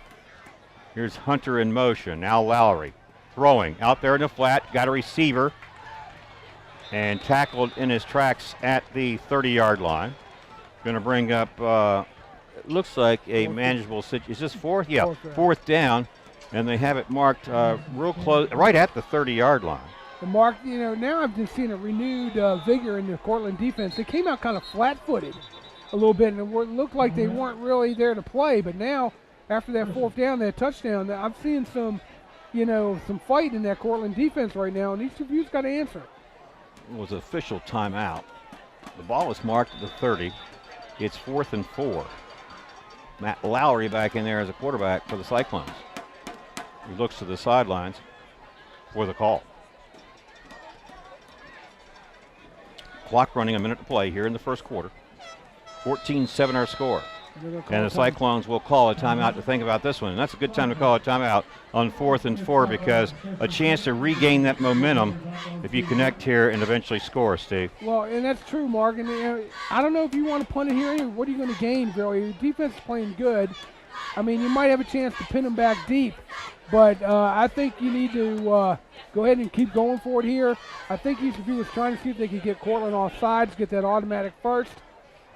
Here's Hunter in motion. Now Lowry throwing out there in the flat. Got a receiver and tackled in his tracks at the 30-yard line. Going to bring up, it looks like a manageable situation. Is this fourth? Yeah, fourth down. And they have it marked real close, right at the 30-yard line. And Mark, now I've been seeing a renewed vigor in the Courtland defense. They came out kind of flat-footed a little bit, and it looked like they weren't really there to play. But now, after that fourth down, that touchdown, I'm seeing some fight in that Courtland defense right now, and Eastern View's got to answer it. It was official timeout. The ball was marked at the 30. It's 4th and 4. Matt Lowry back in there as a quarterback for the Cyclones. He looks to the sidelines for the call. Clock running, a minute to play here in the first quarter. 14-7 our score. And the Cyclones will call a timeout to think about this one. And that's a good time to call a timeout on 4th and 4 because a chance to regain that momentum if you connect here and eventually score, Steve. Well, and that's true, Mark. And I don't know if you want to punt it here. What are you going to gain, really? Your defense is playing good. I mean, you might have a chance to pin them back deep. But I think you need to go ahead and keep going for it here. I think Eastview was trying to see if they could get Courtland off sides, get that automatic first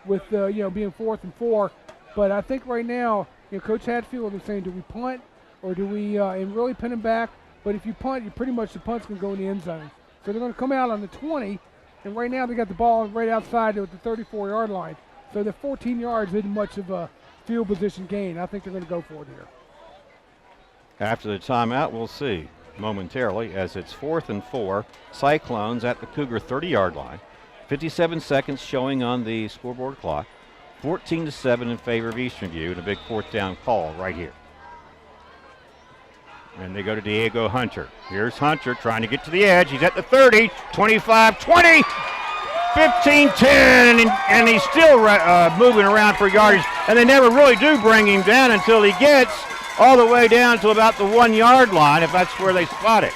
with, being 4th and 4. But I think right now, Coach Hatfield is saying, do we punt or do we and really pin him back? But if you punt, the punt's going to go in the end zone. So they're going to come out on the 20, and right now they got the ball right outside at the 34-yard line. So the 14 yards isn't much of a field position gain. I think they're going to go for it here. After the timeout, we'll see momentarily as it's 4th and 4. Cyclones at the Cougar 30-yard line. 57 seconds showing on the scoreboard clock. 14-7 in favor of Eastern View, and a big 4th down call right here. And they go to Diego Hunter. Here's Hunter trying to get to the edge. He's at the 30, 25, 20, 15, 10, and he's still moving around for yardage. And they never really do bring him down until he gets all the way down to about the 1-yard line, if that's where they spot it.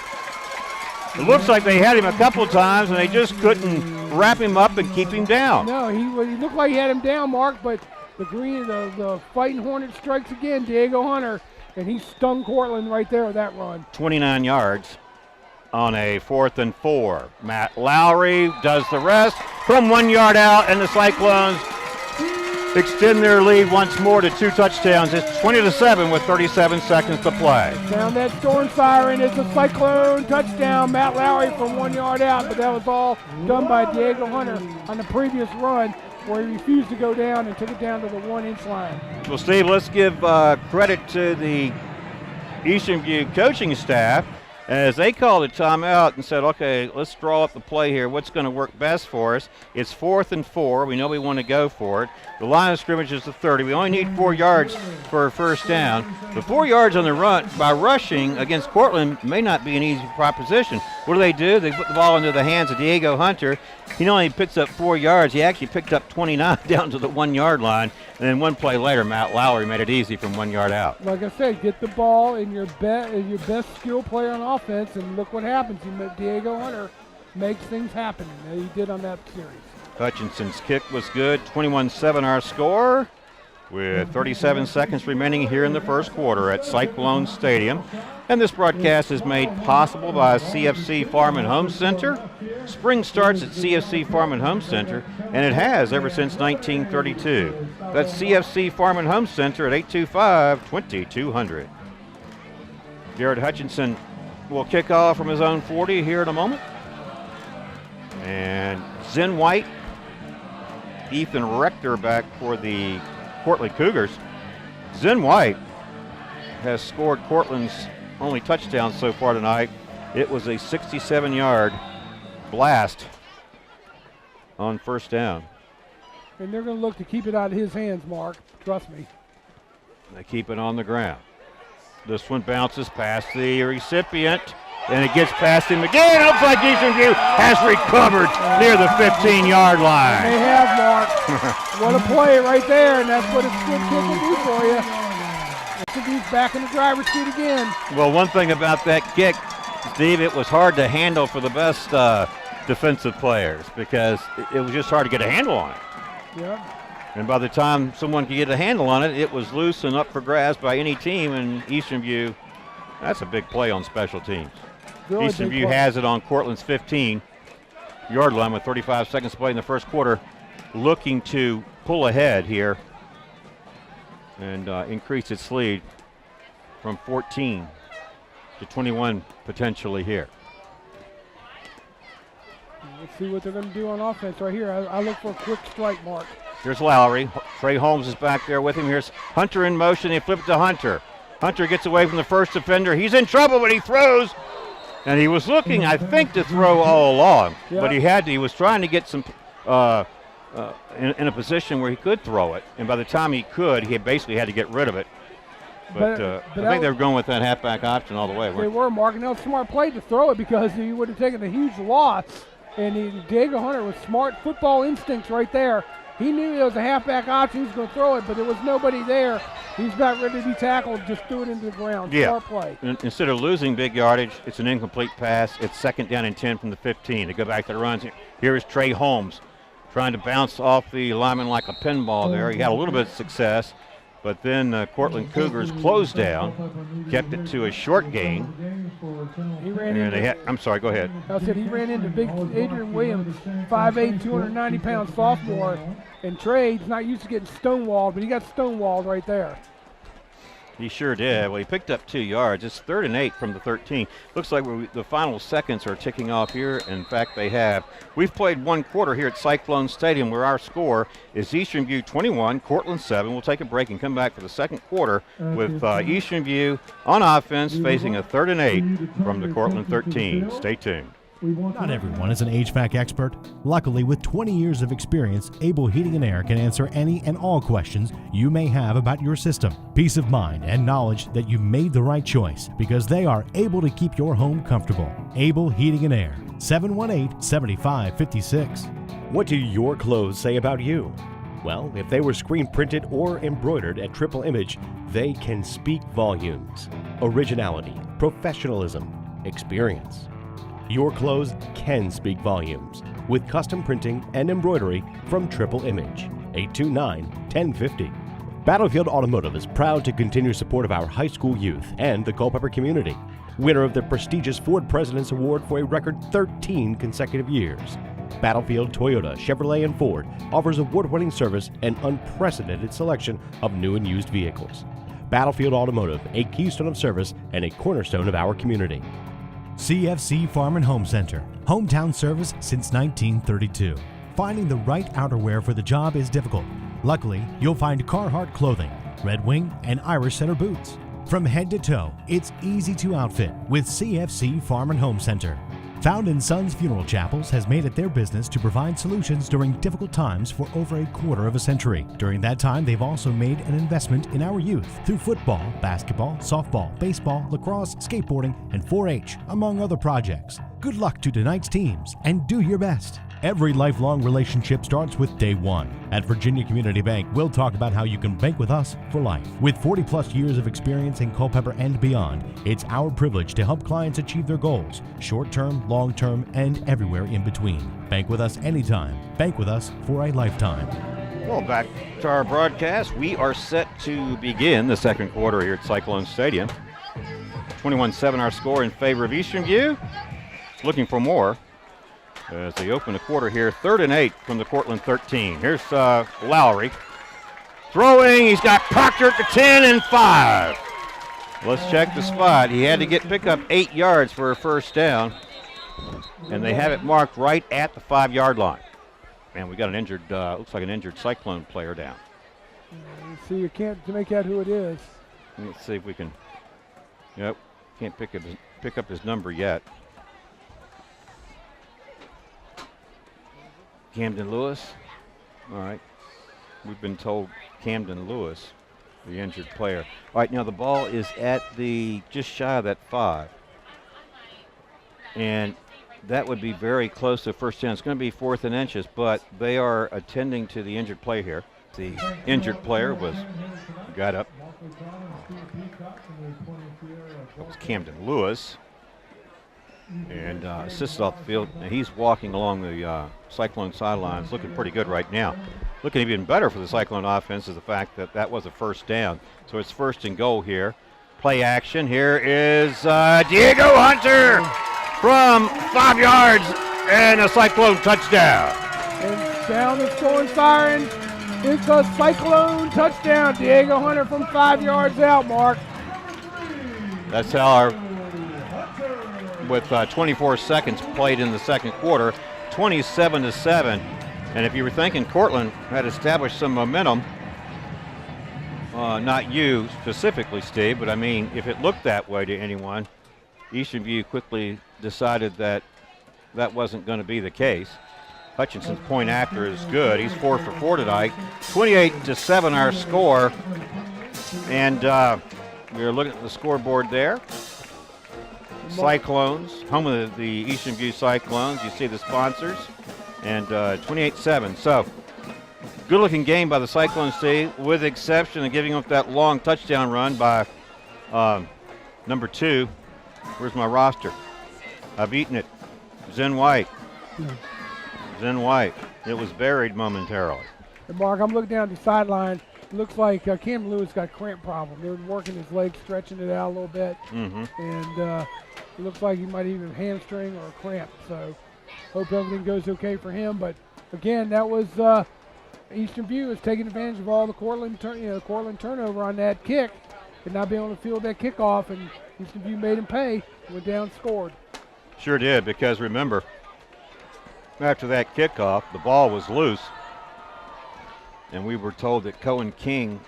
It looks like they had him a couple times, and they just couldn't wrap him up and keep him down. No, he looked like he had him down, Mark, but the Fighting Hornet strikes again, Diego Hunter, and he stung Courtland right there with that run. 29 yards on a 4th and 4. Matt Lowry does the rest from 1 yard out, and the Cyclones extend their lead once more to 2 touchdowns. It's 20-7 with 37 seconds to play. Sound that storm siren. It's a Cyclone touchdown. Matt Lowry from 1 yard out, but that was all done by Diego Hunter on the previous run where he refused to go down and took it down to the 1-inch line. Well, Steve, let's give credit to the Eastern View coaching staff as they called a timeout and said, okay, let's draw up the play here. What's going to work best for us? It's 4th and 4. We know we want to go for it. The line of scrimmage is the 30. We only need 4 yards for a first down. The 4 yards on the run by rushing against Courtland may not be an easy proposition. What do? They put the ball into the hands of Diego Hunter. He not only picks up 4 yards, he actually picked up 29 down to the 1 yard line. And then one play later, Matt Lowry made it easy from 1 yard out. Like I said, get the ball in your best skill player on offense, and look what happens. Diego Hunter makes things happen. And he did on that series. Hutchinson's kick was good. 21-7 our score with 37 seconds remaining here in the first quarter at Cyclone Stadium. And this broadcast is made possible by CFC Farm and Home Center. Spring starts at CFC Farm and Home Center, and it has ever since 1932. That's CFC Farm and Home Center at 825-2200. Garrett Hutchinson will kick off from his own 40 here in a moment. And Zen White, Ethan Rector back for the Courtland Cougars. Zen White has scored Courtland's only touchdown so far tonight. It was a 67-yard blast on first down. And they're going to look to keep it out of his hands, Mark. Trust me. They keep it on the ground. This one bounces past the recipient, and it gets past him again. Looks like Eastern View has recovered near the 15-yard line. They have, Mark. What a play right there, and that's what a good kick will do for you. Eastern View's back in the driver's seat again. Well, one thing about that kick, Steve, it was hard to handle for the best defensive players because it was just hard to get a handle on it. Yeah. And by the time someone could get a handle on it, it was loose and up for grabs by any team. And Eastern View, that's a big play on special teams. Really Eastern View has it on Courtland's 15-yard line with 35 seconds to play in the first quarter, looking to pull ahead here and increase its lead from 14 to 21 potentially here. Let's see what they're going to do on offense right here. I look for a quick strike, Mark. Here's Lowry. Trey Holmes is back there with him. Here's Hunter in motion. They flip it to Hunter. Hunter gets away from the first defender. He's in trouble, but he throws. And he was looking, I think, to throw all along. Yeah. But he was trying to get some in a position where he could throw it. And by the time he could, he basically had to get rid of it. But I think they were going with that halfback option all the way. They were, Mark, and that was a smart play to throw it because he would have taken a huge loss. And Diego Hunter with smart football instincts right there. He knew it was a halfback option. He was going to throw it, but there was nobody there. He's about ready to be tackled. Just threw it into the ground. Yeah. Smart play. Instead of losing big yardage, it's an incomplete pass. It's 2nd down and 10 from the 15. They go back to the runs. Here is Trey Holmes trying to bounce off the lineman like a pinball there. He had a little bit of success, but then Courtland Cougars closed down, kept it to a short gain. He ran into, I'm sorry, go ahead. I said he ran into big Adrian Williams, 5'8", 290-pound sophomore, and Trey's not used to getting stonewalled, but he got stonewalled right there. He sure did. Well, he picked up 2 yards. It's 3rd and 8 from the 13. Looks like the final seconds are ticking off here. In fact, they have. We've played 1 quarter here at Cyclone Stadium, where our score is Eastern View 21, Courtland 7. We'll take a break and come back for the 2nd quarter with Eastern View on offense facing a 3rd and 8 from the Courtland 13. Stay tuned. Not everyone is an HVAC expert. Luckily, with 20 years of experience, Able Heating and Air can answer any and all questions you may have about your system. Peace of mind and knowledge that you made the right choice because they are able to keep your home comfortable. Able Heating and Air, 718-7556. What do your clothes say about you? Well, if they were screen printed or embroidered at Triple Image, they can speak volumes. Originality, professionalism, experience. Your clothes can speak volumes with custom printing and embroidery from Triple Image. 829-1050. Battlefield Automotive is proud to continue support of our high school youth and the Culpeper community. Winner of the prestigious Ford President's Award for a record 13 consecutive years. Battlefield Toyota, Chevrolet, and Ford offers award-winning service and unprecedented selection of new and used vehicles. Battlefield Automotive, a keystone of service and a cornerstone of our community. CFC Farm and Home Center, hometown service since 1932. Finding the right outerwear for the job is difficult. Luckily, you'll find Carhartt clothing, Red Wing, and Irish Setter boots. From head to toe, it's easy to outfit with CFC Farm and Home Center. Found in Sons Funeral Chapels has made it their business to provide solutions during difficult times for over a quarter of a century. During that time, they've also made an investment in our youth through football, basketball, softball, baseball, lacrosse, skateboarding, and 4-H, among other projects. Good luck to tonight's teams and do your best. Every lifelong relationship starts with day one. At Virginia Community Bank, we'll talk about how you can bank with us for life. With 40-plus years of experience in Culpeper and beyond, it's our privilege to help clients achieve their goals, short-term, long-term, and everywhere in between. Bank with us anytime. Bank with us for a lifetime. Well, back to our broadcast. We are set to begin the 2nd quarter here at Cyclone Stadium. 21-7 our score in favor of Eastern View. Looking for more as they open the quarter here. 3rd and 8 from the Courtland 13. Here's Lowry throwing. He's got Proctor at the 10 and 5. Let's check the spot. He had to pick up 8 yards for a 1st down, and they have it marked right at the 5-yard line. Man, we got an injured, looks like an injured Cyclone player down. See, you can't make out who it is. Let's see if we can. Yep, can't pick up his number yet. Camden Lewis. All right. We've been told Camden Lewis, the injured player. All right, now the ball is at the just shy of that 5. And that would be very close to 1st down. It's going to be 4th and inches, but they are attending to the injured player here. The injured player got up. That was Camden Lewis. And assisted off the field. And he's walking along the Cyclone sidelines, looking pretty good right now. Looking even better for the Cyclone offense is the fact that that was a 1st down. So it's 1st and goal here. Play action. Here is Diego Hunter from 5 yards and a Cyclone touchdown. And down the scoring siren. It's a Cyclone touchdown. Diego Hunter from 5 yards out, Mark. That's how with 24 seconds played in the 2nd quarter, 27-7. And if you were thinking Courtland had established some momentum, not you specifically, Steve, but I mean, if it looked that way to anyone, Eastern View quickly decided that that wasn't going to be the case. Hutchinson's point after is good. He's 4 for 4 tonight. 28-7 our score. And we're looking at the scoreboard there. Cyclones, home of the Eastern View Cyclones. You see the sponsors. And 28-7. So, good-looking game by the Cyclones today, with the exception of giving up that long touchdown run by number 2. Where's my roster? I've eaten it. Zen White. Zen White. It was buried momentarily. And Mark, I'm looking down the sideline. It looks like Cam Lewis got a cramp problem. They're working his legs, stretching it out a little bit. And it looks like he might even have a hamstring or a cramp. So, hope everything goes okay for him. But again, that was Eastern View is taking advantage of all the Courtland turnover on that kick and not being able to field that kickoff. And Eastern View made him pay. Went down, scored. Sure did, because remember, after that kickoff, the ball was loose, and we were told that Cohen King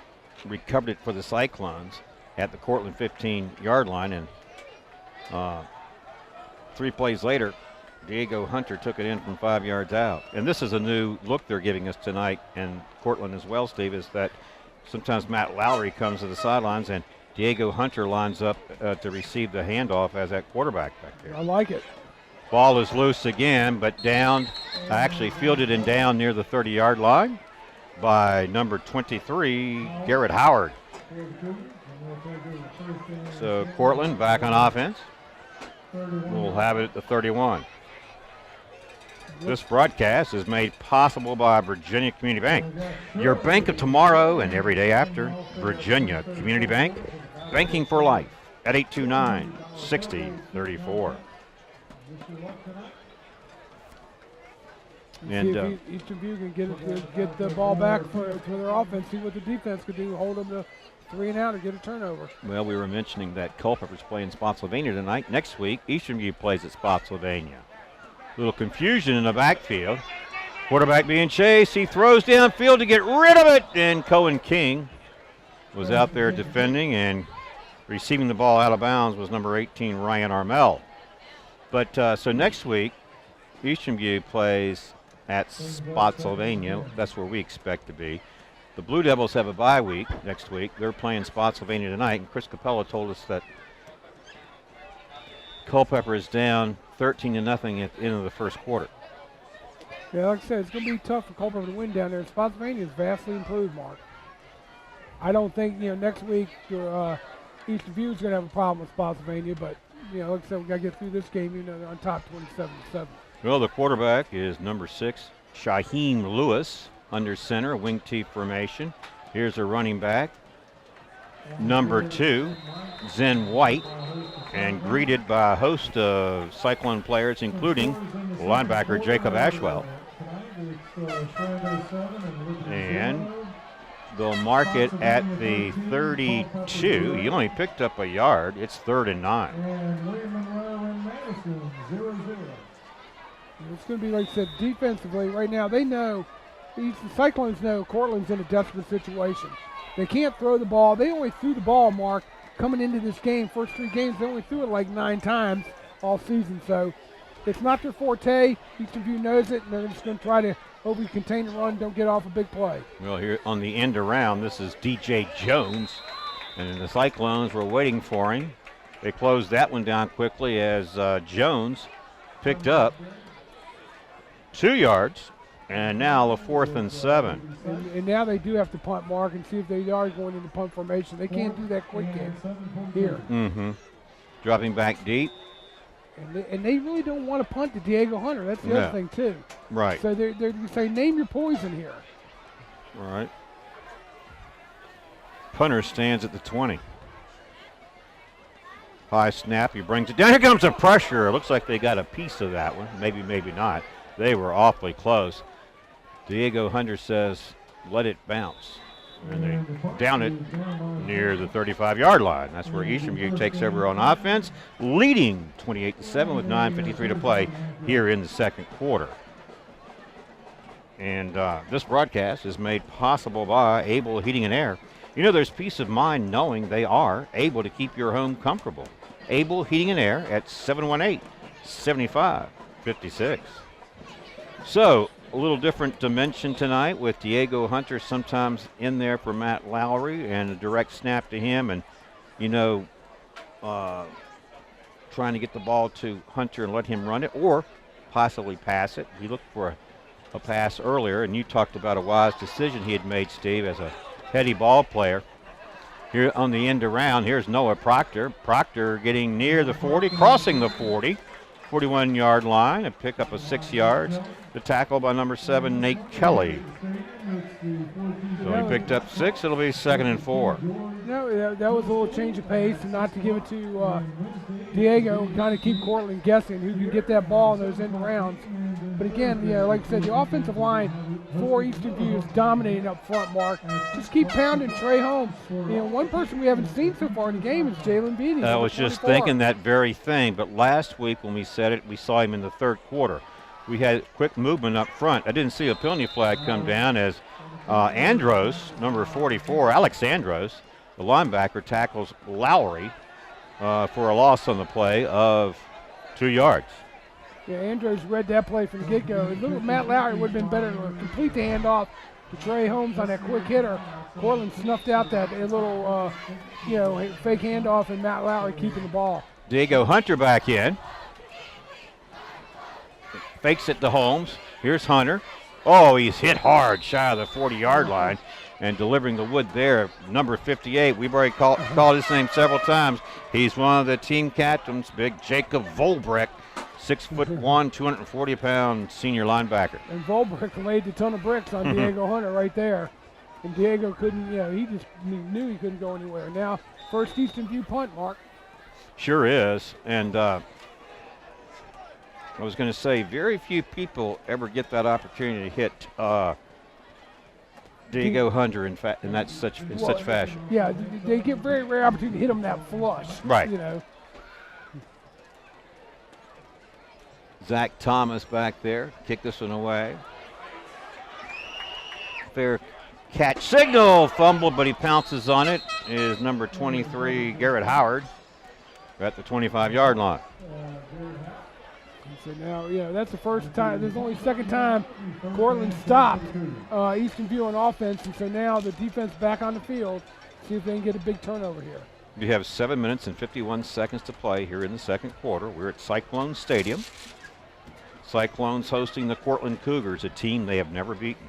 recovered it for the Cyclones at the Courtland 15-yard line, and 3 plays later, Diego Hunter took it in from 5 yards out. And this is a new look they're giving us tonight, and Courtland as well, Steve, is that sometimes Matt Lowry comes to the sidelines and Diego Hunter lines up to receive the handoff as that quarterback back there. I like it. Ball is loose again, but down, actually fielded and down near the 30-yard line by number 23, Garrett Howard. So Courtland back on offense. We'll have it at the 31. This broadcast is made possible by Virginia Community Bank. Your bank of tomorrow and every day after. Virginia Community Bank. Banking for life at 829-6034. And Eastern View can get the ball back for their offense, see what the defense could do, hold them to 3 and out or get a turnover. Well, we were mentioning that Culpeper's playing Spotsylvania tonight. Next week, Eastern View plays at Spotsylvania. Little confusion in the backfield. Quarterback being chased. He throws downfield to get rid of it. And Cohen King was out there defending, and receiving the ball out of bounds was number 18, Ryan Armel. But so next week, Eastern View plays at Spotsylvania. That's where we expect to be. The Blue Devils have a bye week next week. They're playing Spotsylvania tonight, and Chris Capella told us that Culpeper is down 13-0 at the end of the first quarter. Yeah, like I said, it's going to be tough for Culpeper to win down there. Spotsylvania is vastly improved, Mark. I don't think, next week Eastern View is going to have a problem with Spotsylvania, but, like I said, we got to get through this game, they're on top 27-7. Well, the quarterback is number 6, Shaheem Lewis, under center, wing T formation. Here's a running back, number 2, Zen White, and greeted by a host of Cyclone players, including linebacker Jacob Ashwell. And they'll mark it at the 32. He only picked up a yard. It's 3rd and 9. It's going to be, like I said, defensively right now. They know, the Cyclones know Courtland's in a desperate situation. They can't throw the ball. They only threw the ball, Mark, coming into this game. First 3 games, they only threw it like 9 times all season. So it's not their forte. Eastern View knows it, and they're just going to try to hopefully contain the run, don't get off a big play. Well, here on the end around, this is DJ Jones, and the Cyclones were waiting for him. They closed that one down quickly as Jones picked up 2 yards, and now a 4th and 7. And now they do have to punt, Mark, and see if they are going into punt formation. They can't do that quick game here. Dropping back deep. And they really don't want to punt to Diego Hunter. That's the other thing, too. Right. So they're saying, name your poison here. All right. Punter stands at the 20. High snap. He brings it down. Here comes the pressure. It looks like they got a piece of that one. Maybe, maybe not. They were awfully close. Diego Hunter says, let it bounce. And they down it near the 35-yard line. That's where Eastern View takes over on offense, leading 28-7 with 9:53 to play here in the second quarter. And this broadcast is made possible by Able Heating and Air. There's peace of mind knowing they are able to keep your home comfortable. Able Heating and Air at 718-7556. So, a little different dimension tonight with Diego Hunter sometimes in there for Matt Lowry, and a direct snap to him, and trying to get the ball to Hunter and let him run it, or possibly pass it. He looked for a pass earlier, and you talked about a wise decision he had made, Steve, as a heady ball player. Here on the end around, here's Noah Proctor. Proctor getting near the 40, crossing the 41-yard line, and pick up a 6 yards. The tackle by number 7, Nate Kelly. So he picked up 6. It'll be 2nd and 4. No, that was a little change of pace, and not to give it to Diego, kind of keep Courtland guessing who can get that ball in those end rounds. But again, like I said, the offensive line for Eastern View is dominating up front, Mark. Just keep pounding Trey Holmes. One person we haven't seen so far in the game is Jalen Beatty. I was just thinking that very thing, but last week when we said it, we saw him in the third quarter. We had quick movement up front. I didn't see a penalty flag come down as Andros, number 44, Alex Andros, the linebacker, tackles Lowry for a loss on the play of 2 yards. Yeah, Andros read that play from the get-go. Matt Lowry would have been better to complete the handoff to Trey Holmes on that quick hitter. Courtland snuffed out that little, fake handoff, and Matt Lowry keeping the ball. Diego Hunter back in. Fakes it to Holmes. Here's Hunter. Oh, he's hit hard, shy of the 40-yard line, and delivering the wood there. Number 58. We've already called his name several times. He's one of the team captains, big Jacob Volbrecht, 6'1", 240-pound senior linebacker. And Volbrecht laid a ton of bricks on Diego Hunter right there. And Diego couldn't, he just knew he couldn't go anywhere. Now, first Eastern View punt, Mark. Sure is. And I was going to say, very few people ever get that opportunity to hit Diego Hunter in such fashion. Yeah, they get very rare opportunity to hit him that flush. Right. Zach Thomas back there, kick this one away. Fair catch signal, fumbled, but he pounces on it. Is number 23, Garrett Howard, at the 25-yard line. So now, that's the first time. This is only the second time Courtland stopped Eastern View on offense, and so now the defense back on the field. See if they can get a big turnover here. You have 7 minutes and 51 seconds to play here in the second quarter. We're at Cyclone Stadium. Cyclones hosting the Courtland Cougars, a team they have never beaten.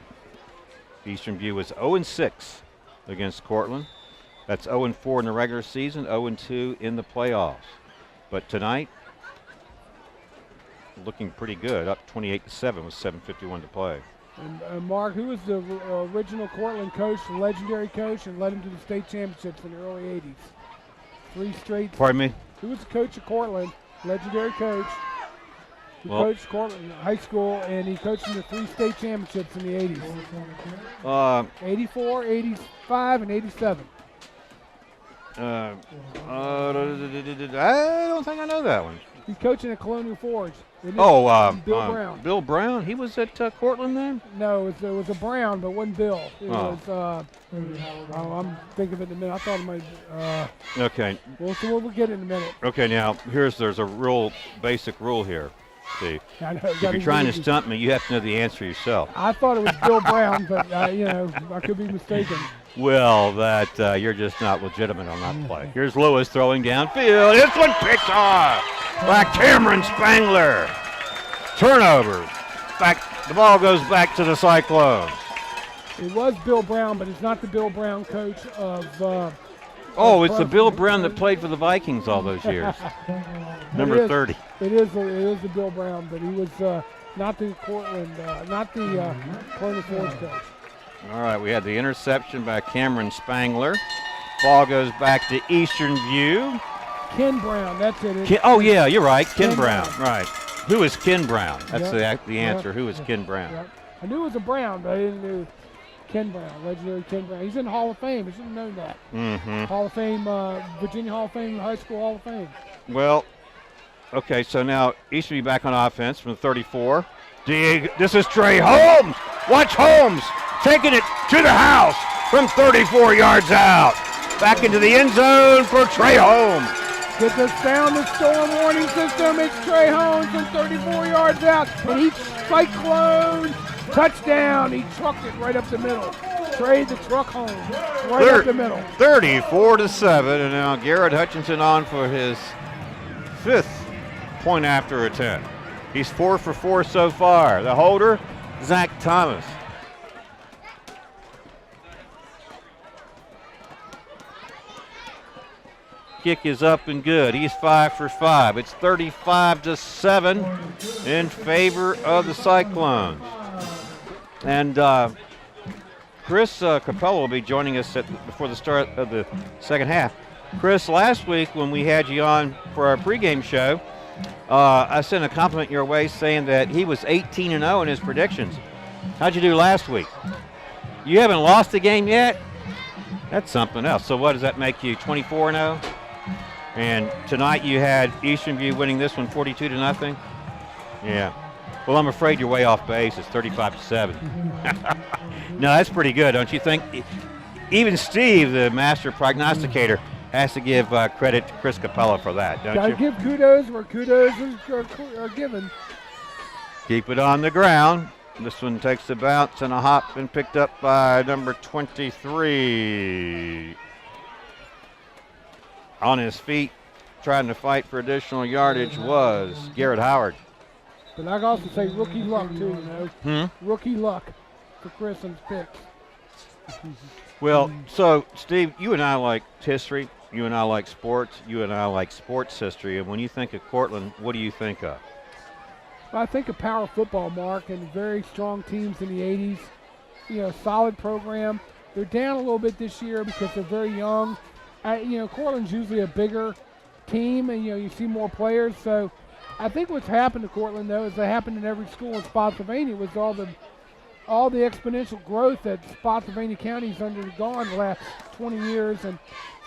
Eastern View is 0-6 against Courtland. That's 0-4 in the regular season, 0-2 in the playoffs. But tonight, looking pretty good, up 28-7 with 7:51 to play. And Mark, who was the original Courtland coach, the legendary coach, and led him to the state championships in the early 80s? 3 straight. Pardon me? Who was the coach of Courtland, legendary coach? He coached Courtland High School, and he coached in the 3 state championships in the 80s. 84, 85, and 87. I don't think I know that one. He's coaching at Colonial Forge. Bill Brown. Bill Brown. He was at Courtland then? No, it was a Brown, but wasn't Bill. It was. I'm thinking of it in a minute. I thought it might. Okay. We'll get it in a minute. Okay, now there's a real basic rule here, Steve. I know, if you're trying to stump me, you have to know the answer yourself. I thought it was Bill Brown, but I could be mistaken. Well, you're just not legitimate on that play. Here's Lewis throwing downfield. This one picked off by Cameron Spangler. Turnover. The ball goes back to the Cyclones. It was Bill Brown, but it's not the Bill Brown coach of. It's the Bill Brown that played for the Vikings all those years. Number 30. It is the Bill Brown, but he was not the Courtland, not the Colonial Forge coach. All right, we had the interception by Cameron Spangler. Ball goes back to Eastern View. Ken Brown, that's it. Yeah, you're right, Ken Brown. Right. Who is Ken Brown? That's the answer. Who is Ken Brown? Yep. I knew it was a Brown, but I didn't know Ken Brown, legendary Ken Brown. He's in the Hall of Fame. I should have known that. Mm-hmm. Hall of Fame, Virginia Hall of Fame, High School Hall of Fame. Well, okay, so now Eastern View back on offense from 34. This is Trey Holmes. Watch Holmes taking it to the house from 34 yards out. Back into the end zone for Trey Holmes. Get the sound of storm warning system. It's Trey Holmes from 34 yards out. And each Cyclone touchdown. He trucked it right up the middle. trade the truck home right up the middle. 34-7, and now Garrett Hutchinson on for his 5th point after attempt. He's 4 for 4 so far. The holder, Zach Thomas. Kick is up and good. He's 5 for 5. It's 35-7 in favor of the Cyclones. And Chris Capello will be joining us before the start of the second half. Chris, last week when we had you on for our pregame show, I sent a compliment your way saying that he was 18-0 in his predictions. How'd you do last week? You haven't lost a game yet? That's something else. So what does that make you, 24-0? And tonight you had Eastern View winning this one 42-0? Yeah. Well, I'm afraid you're way off base. It's 35-7. No, that's pretty good, don't you think? Even Steve, the master prognosticator, has to give credit to Chris Capella for that, don't you? Gotta give kudos where kudos are given. Keep it on the ground. This one takes a bounce and a hop and picked up by number 23. On his feet, trying to fight for additional yardage was Garrett Howard. But I can also say rookie luck, too, you know. Rookie luck for Chris and his picks. Well, so, Steve, you and I like history. You and I like sports. You and I like sports history. And when you think of Courtland, what do you think of? Well, I think of power football, Mark, and very strong teams in the 80s. You know, solid program. They're down a little bit this year because they're very young. You know, Courtland's usually a bigger team, and, you know, you see more players. So I think what's happened to Courtland, though, is that happened in every school in Spotsylvania was all the exponential growth that Spotsylvania County's undergone the last 20 years and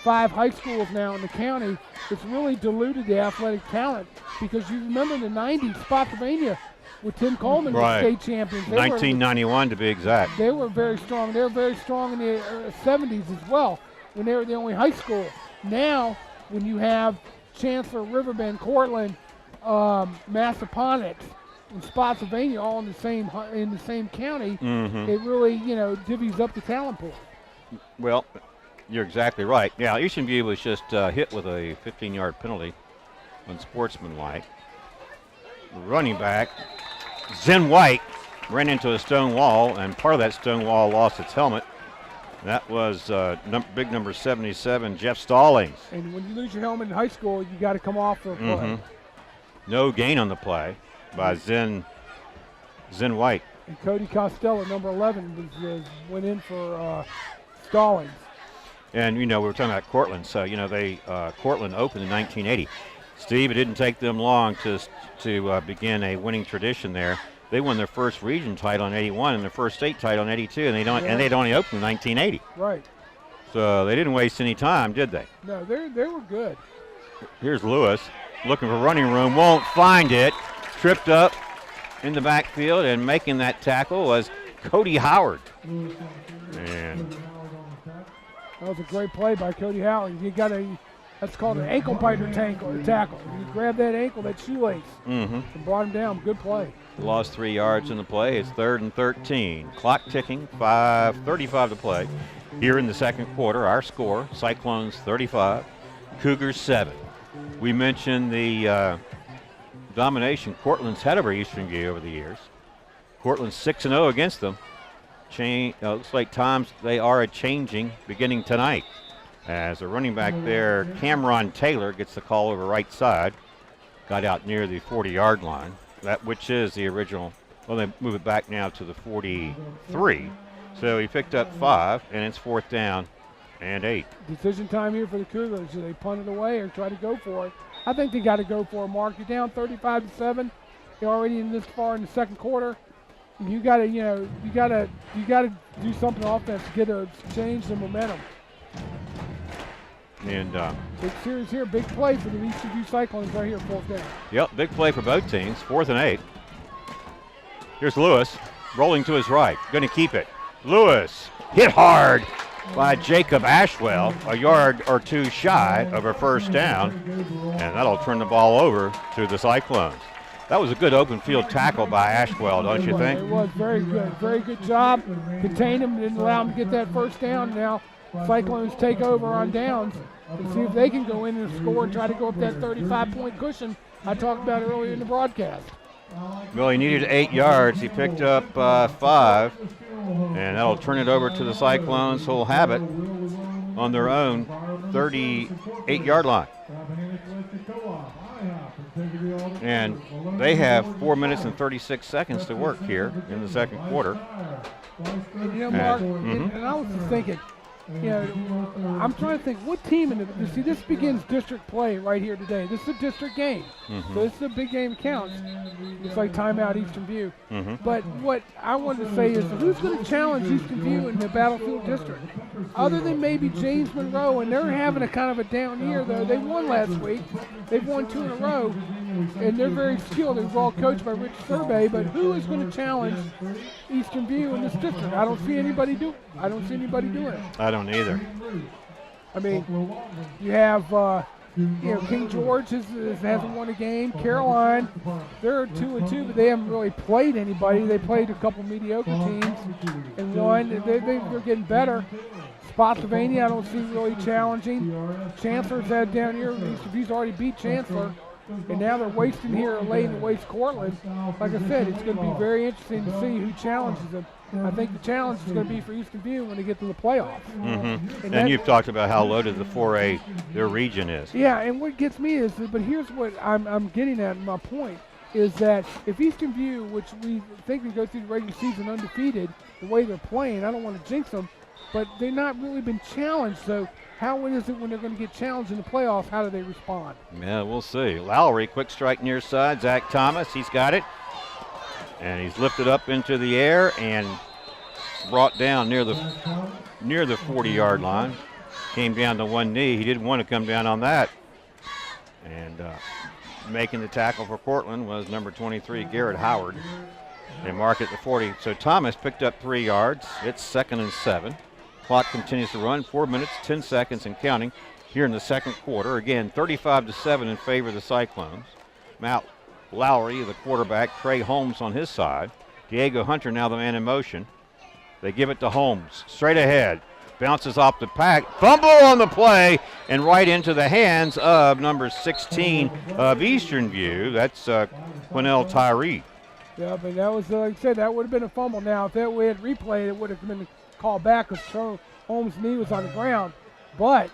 5 high schools now in the county. It's really diluted the athletic talent because you remember in the 90s, Spotsylvania with Tim Coleman was state champions. 1991 to be exact. They were very strong. They were very strong in the 70s as well when they were the only high school. Now, when you have Chancellor, Riverbend, Courtland, Massaponax, and Spotsylvania all in the same county, it really, you know, divvies up the talent pool. Well, you're exactly right. Yeah, Eastern View was just hit with a 15-yard penalty unsportsmanlike. Running back, Zen White, ran into a stone wall, and part of that stone wall lost its helmet. That was big number 77, Jeff Stallings. And when you lose your helmet in high school, you got to come off for a play. No gain on the play by Zen White. And Cody Costello, number 11, went in for Stallings. And, you know, we were talking about Courtland. So, you know, Courtland opened in 1980. Steve, it didn't take them long to begin a winning tradition there. They won their first region title in 81 and their first state title in 82, and they'd only opened in 1980. Right. So they didn't waste any time, did they? No, they were good. Here's Lewis looking for running room, won't find it. Tripped up in the backfield, and making that tackle was Cody Howard. And that was a great play by Cody Howard. That's called an ankle biter tackle. You grab that ankle, that shoelace, and brought him down. Good play. Lost 3 yards in the play. It's 3rd and 13. Clock ticking, 5:35 to play. Here in the second quarter, our score, Cyclones 35, Cougars 7. We mentioned the domination Courtland's had over Eastern View over the years. Courtland's 6-0 against them. Looks like times they are changing beginning tonight. As a running back there, Cameron Taylor gets the call over right side. Got out near the 40-yard line. That which is the original. Well, they move it back now to the 43. So he picked up 5, and it's 4th down and 8. Decision time here for the Cougars. Do they punt it away or try to go for it? I think they got to go for it, Mark. You're down 35-7. You're already in this far in the second quarter. You got to do something offense to change the momentum. And big series here, big play for the Eastern View Cyclones right here, 4th down. Yep, big play for both teams, 4th and 8. Here's Lewis, rolling to his right, going to keep it. Lewis hit hard by Jacob Ashwell, a yard or 2 shy of a 1st down, and that'll turn the ball over to the Cyclones. That was a good open field tackle by Ashwell, don't you think? It was very good job. Contained him, didn't allow him to get that first down. Now Cyclones take over on downs and see if they can go in and score and try to go up that 35-point cushion I talked about earlier in the broadcast. Well, he needed 8 yards. He picked up 5, and that'll turn it over to the Cyclones, who'll have it on their own 38-yard line. And they have 4 minutes and 36 seconds to work here in the second quarter. And, Mark, and I was just thinking, I'm trying to think what team see, this begins district play right here today. This is a district game, so this is a big game that counts. It's like timeout Eastern View. But what I wanted to say is, who's going to challenge Eastern View in the Battlefield District? Other than maybe James Monroe, and they're having a kind of a down year, though. They won last week. They've won 2 in a row, and they're very skilled. They're all coached by Rich Survey, but who is going to challenge Eastern View in this district? I don't see anybody doing it. I don't either. I mean, you have, King George hasn't won a game. Caroline, they're 2-2, but they haven't really played anybody. They played a couple mediocre teams and won. They're getting better. Spotsylvania, I don't see really challenging. Chancellor's had down here. He's already beat Chancellor. And now they're wasting here late in waste Courtland. Like I said, it's going to be very interesting to see who challenges them. I think the challenge is going to be for Eastern View when they get to the playoffs. And you've talked about how loaded the 4A, their region is. Yeah, and what gets me is, but here's what I'm getting at, my point, is that if Eastern View, which we think we go through the regular season undefeated, the way they're playing, I don't want to jinx them, but they've not really been challenged. So how is it when they're going to get challenged in the playoffs? How do they respond? Yeah, we'll see. Lowry, quick strike near side. Zach Thomas, he's got it. And he's lifted up into the air and brought down near the 40-yard line. Came down to one knee. He didn't want to come down on that. And making the tackle for Courtland was number 23, Garrett Howard. They mark it to 40. So Thomas picked up 3 yards. It's 2nd and 7. Clock continues to run. 4 minutes, 10 seconds and counting here in the second quarter. Again, 35-7 in favor of the Cyclones. Matt Lowry, the quarterback. Trey Holmes on his side. Diego Hunter now the man in motion. They give it to Holmes. Straight ahead. Bounces off the pack. Fumble on the play and right into the hands of number 16 of Eastern View. That's Quinnell Tyree. Yeah, but that was, like I said, that would have been a fumble. Now, if that we had replayed, it would have been called back because Holmes' knee was on the ground. But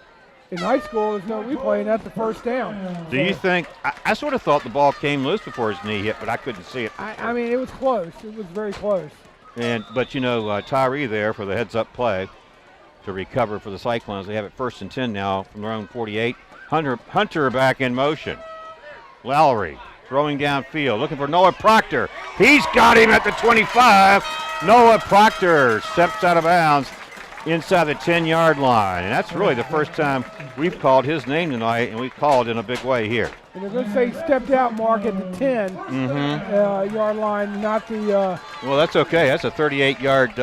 in high school, there's no replay, and that's the first down. Do you think – I sort of thought the ball came loose before his knee hit, but I couldn't see it. I mean, it was close. It was very close. But, Tyree there for the heads-up play to recover for the Cyclones. They have it 1st and 10 now from their own 48. Hunter back in motion. Lowry throwing downfield, looking for Noah Proctor. He's got him at the 25. Noah Proctor steps out of bounds inside the 10-yard line. And that's really the first time we've called his name tonight, and we called in a big way here. And they're going to say he stepped out, Mark, at the 10-yard line, not the Well, that's okay. That's a 38-yard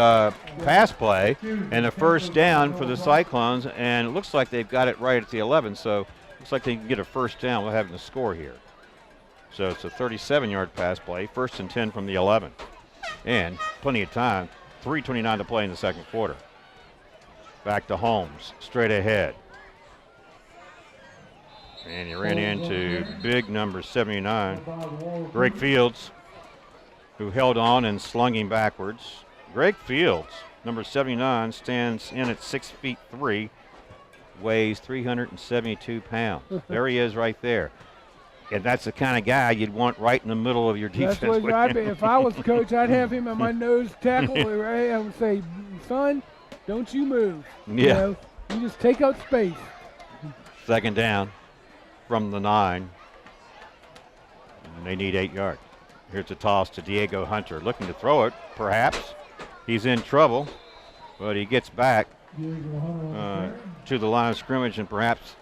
pass play and a first down for the Cyclones, and it looks like they've got it right at the 11, so it looks like they can get a first down without having to score here. So it's a 37-yard pass play, 1st and 10 from the 11. And plenty of time, 3:29 to play in the second quarter. Back to Holmes, straight ahead. And he ran into big number 79, Greg Fields, who held on and slung him backwards. Greg Fields, number 79, stands in at 6'3", weighs 372 pounds. There he is right there. And that's the kind of guy you'd want right in the middle of your defense. That's what I'd be. If I was coach, I'd have him on my nose tackle. Right? I would say, son, don't you move. Yeah. You just take out space. 2nd down from the 9. And they need 8 yards. Here's a toss to Diego Hunter, looking to throw it, perhaps. He's in trouble, but he gets back to the line of scrimmage and perhaps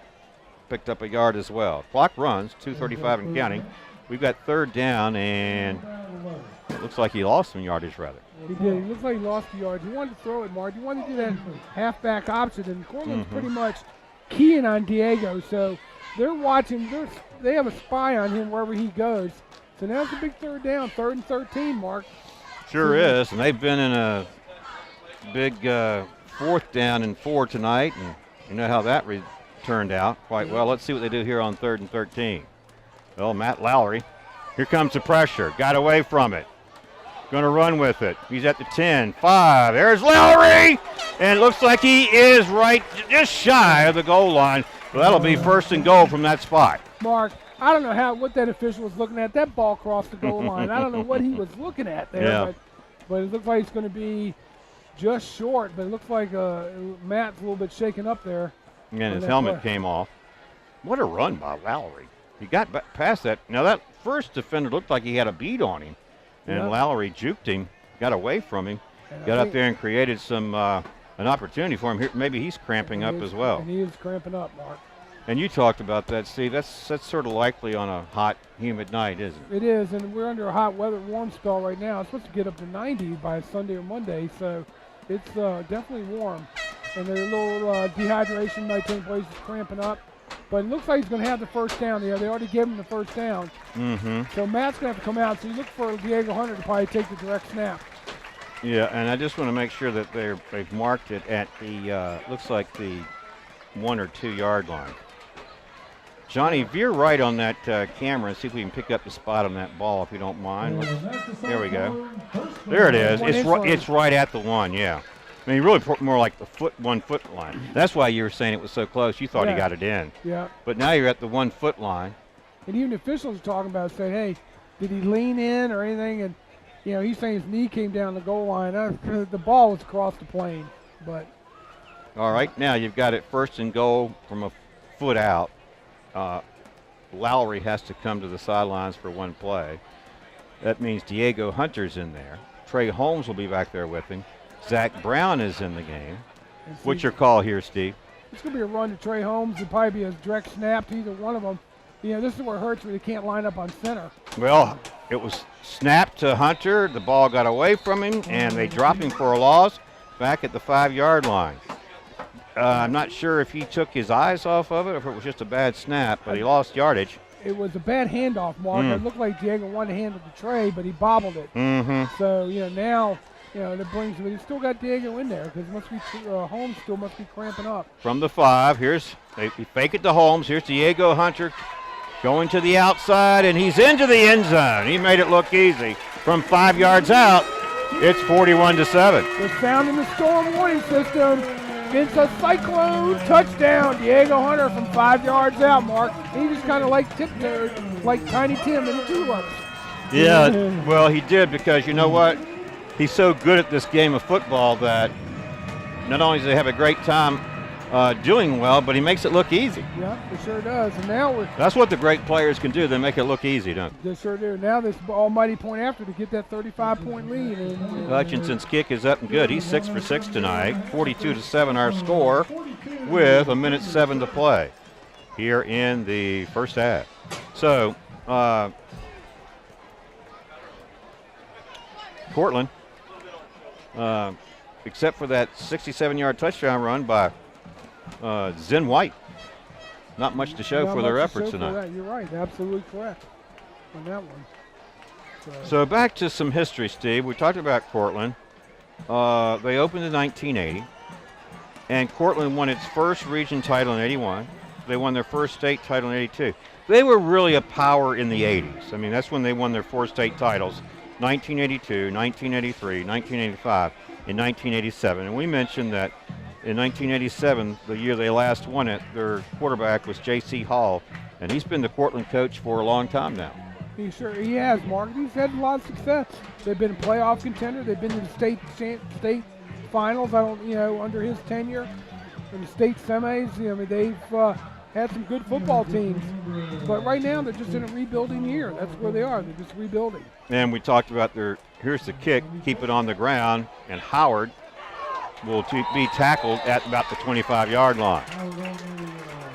picked up a yard as well. Clock runs, 2:35 and counting. We've got 3rd down, and it looks like he lost some yardage, rather. He did. He looks like he lost the yards. He wanted to throw it, Mark. He wanted to do that halfback option, and Courtland's pretty much keying on Diego. So they're watching. They have a spy on him wherever he goes. So now it's a big third down, 3rd and 13, Mark. Sure is, and they've been in a big 4th down and 4 tonight, and you know how that turned out quite well. Let's see what they do here on 3rd and 13. Well, Matt Lowry, here comes the pressure, got away from it. Going to run with it. He's at the 10, 5. There's Lowry, and it looks like he is right just shy of the goal line. Well, that'll be 1st and goal from that spot. Mark, I don't know what that official was looking at. That ball crossed the goal line. I don't know what he was looking at there, Yeah. but it looks like it's going to be just short. But it looks like Matt's a little bit shaken up there. And his helmet came off. What a run by Lowry. He got past that. Now, that first defender looked like he had a bead on him, and Lowry juked him, got away from him, got up there and created some an opportunity for him. Here, maybe he's cramping up as well. And he is cramping up, Mark. And you talked about that, Steve. That's sort of likely on a hot, humid night, isn't it? It is, and we're under a hot weather warm spell right now. It's supposed to get up to 90 by Sunday or Monday, so it's definitely warm. And there's a little dehydration might take place. He's cramping up. But it looks like he's going to have the first down there. They already gave him the first down. Mm-hmm. So Matt's going to have to come out. So you look for Diego Hunter to probably take the direct snap. Yeah, and I just want to make sure that they've marked it at the, looks like the 1 or 2 yard line. Johnny, veer right on that camera and see if we can pick up the spot on that ball, if you don't mind. There we go. There it is. It's right at the 1, yeah. I mean, really more like the 1 foot line. That's why you were saying it was so close. You thought he got it in. Yeah. But now you're at the 1 foot line. And even officials are talking about saying, hey, did he lean in or anything? And, you know, he's saying his knee came down the goal line. The ball was across the plane. But all right, now you've got it 1st and goal from a foot out. Lowry has to come to the sidelines for 1 play. That means Diego Hunter's in there. Trey Holmes will be back there with him. Zach Brown is in the game. What's your call here, Steve? It's going to be a run to Trey Holmes. It'll probably be a direct snap to either one of them. You know, this is where it hurts when they can't line up on center. Well, it was snapped to Hunter. The ball got away from him, and they dropped him for a loss back at the 5 yard line. I'm not sure if he took his eyes off of it or if it was just a bad snap, but he lost yardage. It was a bad handoff, Mark. It looked like Diego wanted to hand it to Trey, but he bobbled it. Mm-hmm. So, you know, now, you know, that brings him. He's still got Diego in there because Holmes still must be cramping up. From the 5, they fake it to Holmes. Here's Diego Hunter going to the outside, and he's into the end zone. He made it look easy. From 5 yards out, it's 41-7. The sound in the storm warning system. It's a cyclone touchdown. Diego Hunter from 5 yards out, Mark. He just kind of like tiptoed like Tiny Tim in the tulips. Yeah, well, he did because you know what? He's so good at this game of football that not only does he have a great time doing well, but he makes it look easy. Yeah, it sure does. And now that's what the great players can do. They make it look easy, don't they? They sure do. Now this almighty point after to get that 35-point lead. Hutchinson's kick is up and good. He's 6 for 6 tonight. 42-7 our score with 1:07 to play here in the first half. So, Courtland, except for that 67-yard touchdown run by Zen White, not much to show for their efforts tonight. You're right, absolutely correct on that one. So back to some history, Steve. We talked about Courtland. They opened in 1980, and Courtland won its first region title in 81. They won their first state title in 82. They were really a power in the 80s. I mean, that's when they won their 4 state titles, 1982, 1983, 1985, and 1987. And we mentioned that in 1987, the year they last won it, their quarterback was J.C. Hall, and he's been the Courtland coach for a long time now. He has, Mark. He's had a lot of success. They've been a playoff contender. They've been in the state finals. Under his tenure, in the state semis. They've had some good football teams, but right now they're just in a rebuilding year. That's where they are. They're just rebuilding. And we talked about here's the kick, keep it on the ground, and Howard will be tackled at about the 25-yard line.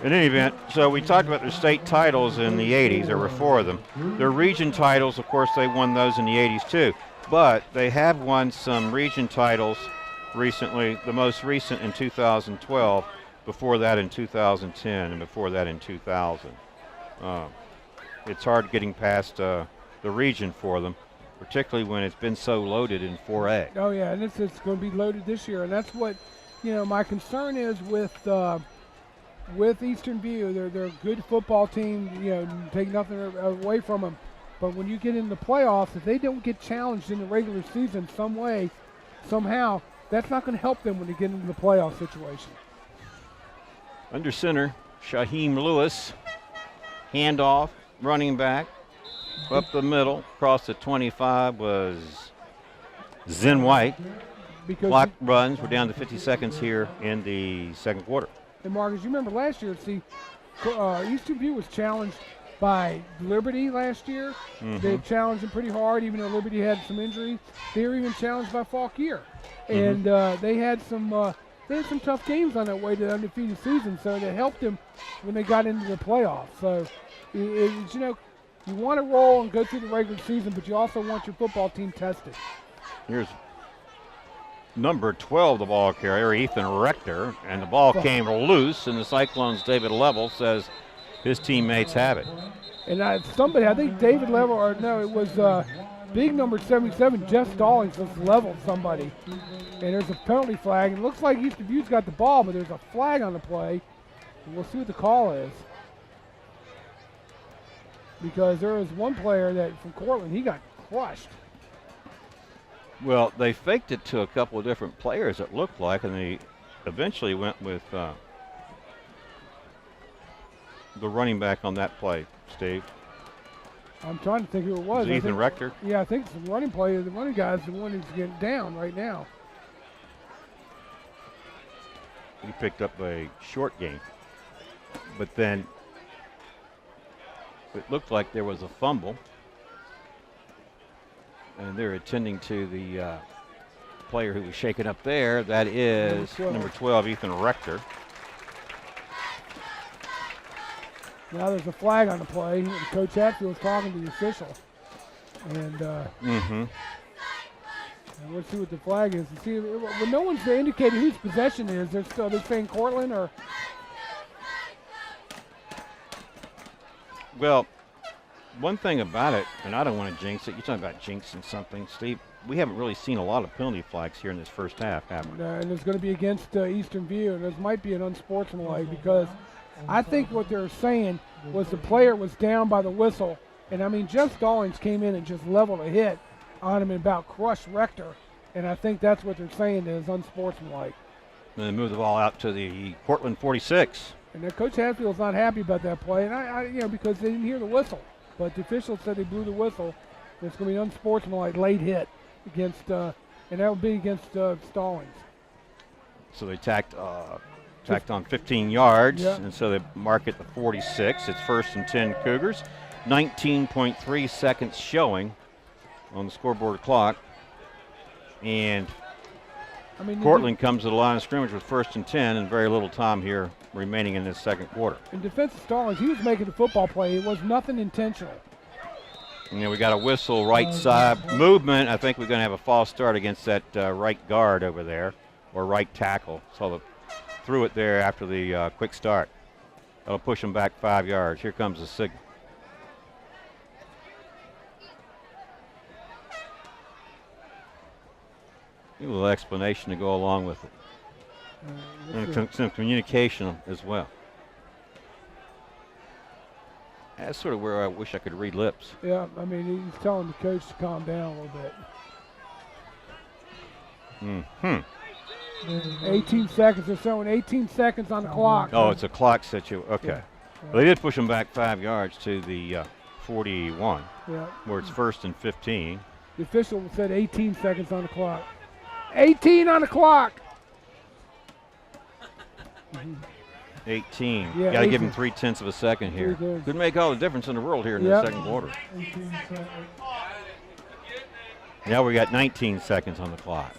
In any event, so we talked about their state titles in the 80s. There were 4 of them. Their region titles, of course, they won those in the 80s too. But they have won some region titles recently, the most recent in 2012, before that in 2010, and before that in 2000. It's hard getting past the region for them, particularly when it's been so loaded in 4A. Oh yeah, and it's going to be loaded this year, and that's what, my concern is with Eastern View. They're a good football team. Take nothing away from them, but when you get in the playoffs, if they don't get challenged in the regular season some way, somehow, that's not going to help them when they get into the playoff situation. Under center, Shaheem Lewis, handoff, running back, up the middle, across the 25 was Zen White. Clock runs. We're down to 50 seconds here in the second quarter. And Marcus, you remember last year, Eastern View was challenged by Liberty last year. Mm-hmm. They challenged them pretty hard, even though Liberty had some injuries. They were even challenged by Fauquier. And they had some tough games on that way to the undefeated season, so that helped them when they got into the playoffs. So, you want to roll and go through the regular season, but you also want your football team tested. Here's number 12, the ball carrier, Ethan Rector, and the ball came loose, and the Cyclones' David Level says his teammates have it. And I think David Level, it was big number 77, Jeff Stallings, just leveled somebody. And there's a penalty flag. It looks like Eastern View's got the ball, but there's a flag on the play. And we'll see what the call is. Because there was one player from Courtland, he got crushed. Well, they faked it to a couple of different players, it looked like, and they eventually went with the running back on that play, Steve. I'm trying to think who it was. Ethan Rector? Yeah, I think it's the running player. The running guy's the one who's getting down right now. He picked up a short gain. But then it looked like there was a fumble. And they're attending to the player who was shaken up there. That is number 12, Ethan Rector. Now there's a flag on the play, and Coach Hatfield's talking to the official. And let's see what the flag is. See, well, no one's indicated whose possession is. They're saying Courtland or. Well, one thing about it, and I don't want to jinx it. You're talking about jinxing something, Steve. We haven't really seen a lot of penalty flags here in this first half, have we? And it's going to be against Eastern View, and this might be an unsportsmanlike because I think what they're saying was the player was down by the whistle. And, I mean, Jeff Stallings came in and just leveled a hit on him and about crushed Rector. And I think that's what they're saying is unsportsmanlike. And they move the ball out to the Courtland 46. And Coach Hatfield's not happy about that play, and I because they didn't hear the whistle. But the officials said they blew the whistle. It's going to be an unsportsmanlike late hit against, and that would be against Stallings. So they tacked on 15 yards, and so they mark it the 46. It's 1st and 10 Cougars. 19.3 seconds showing on the scoreboard clock. And Courtland comes to the line of scrimmage with 1st and 10 and very little time here remaining in this second quarter. In defense of Stallings, he was making the football play. It was nothing intentional. And we got a whistle right side movement. I think we're going to have a false start against that right guard over there, or right tackle. So threw it there after the quick start. That'll push them back 5 yards. Here comes the signal. A little explanation to go along with it. And some communication as well. That's sort of where I wish I could read lips. Yeah, I mean, he's telling the coach to calm down a little bit. 18 seconds or so, and 18 seconds on the clock. Oh, it's a clock situation. Okay. Yeah. Well, they did push them back 5 yards to the 41, where it's 1st and 15. The official said 18 seconds on the clock. 18 on the clock. 18. Yeah, got to give him 3/10 of a second here. Could make all the difference in the world here in the second quarter. Now we got 19 seconds on the clock.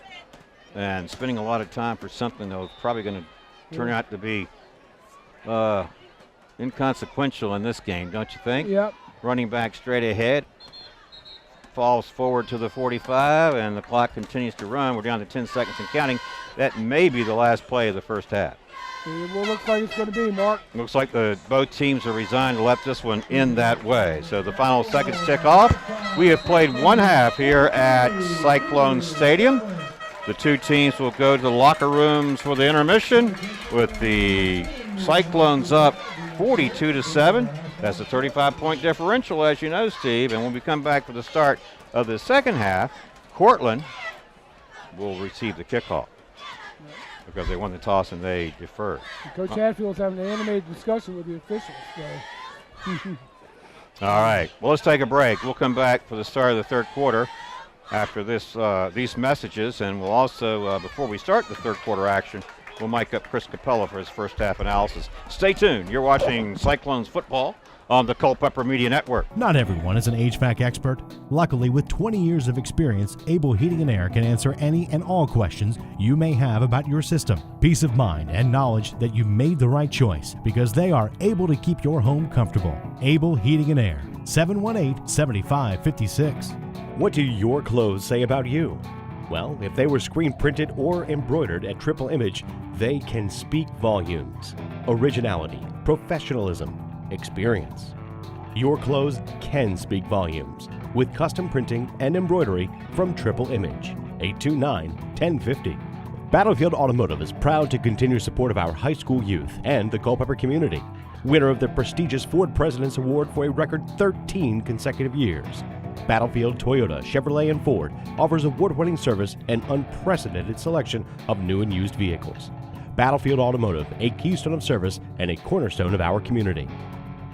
And spending a lot of time for something that was probably going to turn out to be inconsequential in this game, don't you think? Yep. Running back straight ahead. Falls forward to the 45, and the clock continues to run. We're down to 10 seconds and counting. That may be the last play of the first half. It will look like it's going to be, Mark. Looks like both teams are resigned to let this one end that way. So the final seconds tick off. We have played one half here at Cyclone Stadium. The two teams will go to the locker rooms for the intermission with the Cyclones up 42-7. That's a 35-point differential, as you know, Steve. And when we come back for the start of the second half, Courtland will receive the kickoff because they won the toss and they deferred. Coach Hadfield's having an animated discussion with the officials. So. All right. Well, let's take a break. We'll come back for the start of the third quarter after these messages, and we'll also, before we start the third quarter action, we'll mic up Chris Capella for his first half analysis. Stay tuned. You're watching Cyclones football on the Culpeper Media Network. Not everyone is an HVAC expert. Luckily, with 20 years of experience, Able Heating and Air can answer any and all questions you may have about your system. Peace of mind and knowledge that you made the right choice because they are able to keep your home comfortable. Able Heating and Air, 718-7556. What do your clothes say about you? Well, if they were screen printed or embroidered at Triple Image, they can speak volumes. Originality, professionalism, experience. Your clothes can speak volumes with custom printing and embroidery from Triple Image. 829-1050. Battlefield Automotive is proud to continue support of our high school youth and the Culpeper community. Winner of the prestigious Ford President's Award for a record 13 consecutive years. Battlefield, Toyota, Chevrolet, and Ford offers award-winning service and unprecedented selection of new and used vehicles. Battlefield Automotive, a keystone of service and a cornerstone of our community.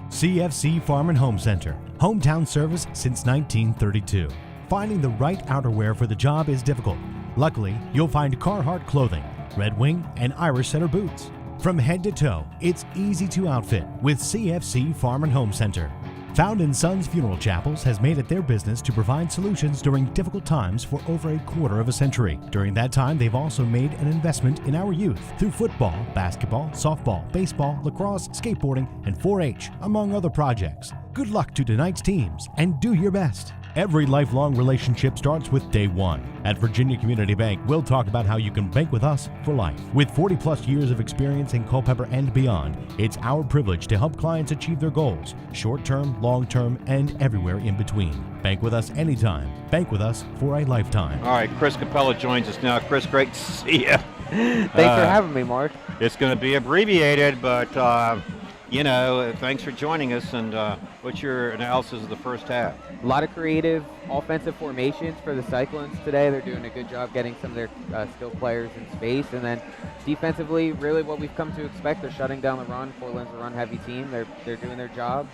CFC Farm and Home Center, hometown service since 1932. Finding the right outerwear for the job is difficult. Luckily, you'll find Carhartt clothing, Red Wing, and Irish Setter boots. From head to toe, it's easy to outfit with CFC Farm and Home Center. Found in Sons Funeral Chapels has made it their business to provide solutions during difficult times for over a quarter of a century. During that time, they've also made an investment in our youth through football, basketball, softball, baseball, lacrosse, skateboarding, and 4-H, among other projects. Good luck to tonight's teams and do your best. Every lifelong relationship starts with day one. At Virginia Community Bank, we'll talk about how you can bank with us for life. With 40-plus years of experience in Culpeper and beyond, it's our privilege to help clients achieve their goals, short-term, long-term, and everywhere in between. Bank with us anytime. Bank with us for a lifetime. All right, Chris Capella joins us now. Chris, great to see you. Thanks for having me, Mark. It's going to be abbreviated, but, thanks for joining us. And what's your analysis of the first half? A lot of creative offensive formations for the Cyclones today. They're doing a good job getting some of their skilled players in space. And then defensively, really what we've come to expect. They're shutting down the run. Portland's a run-heavy team. They're doing their job.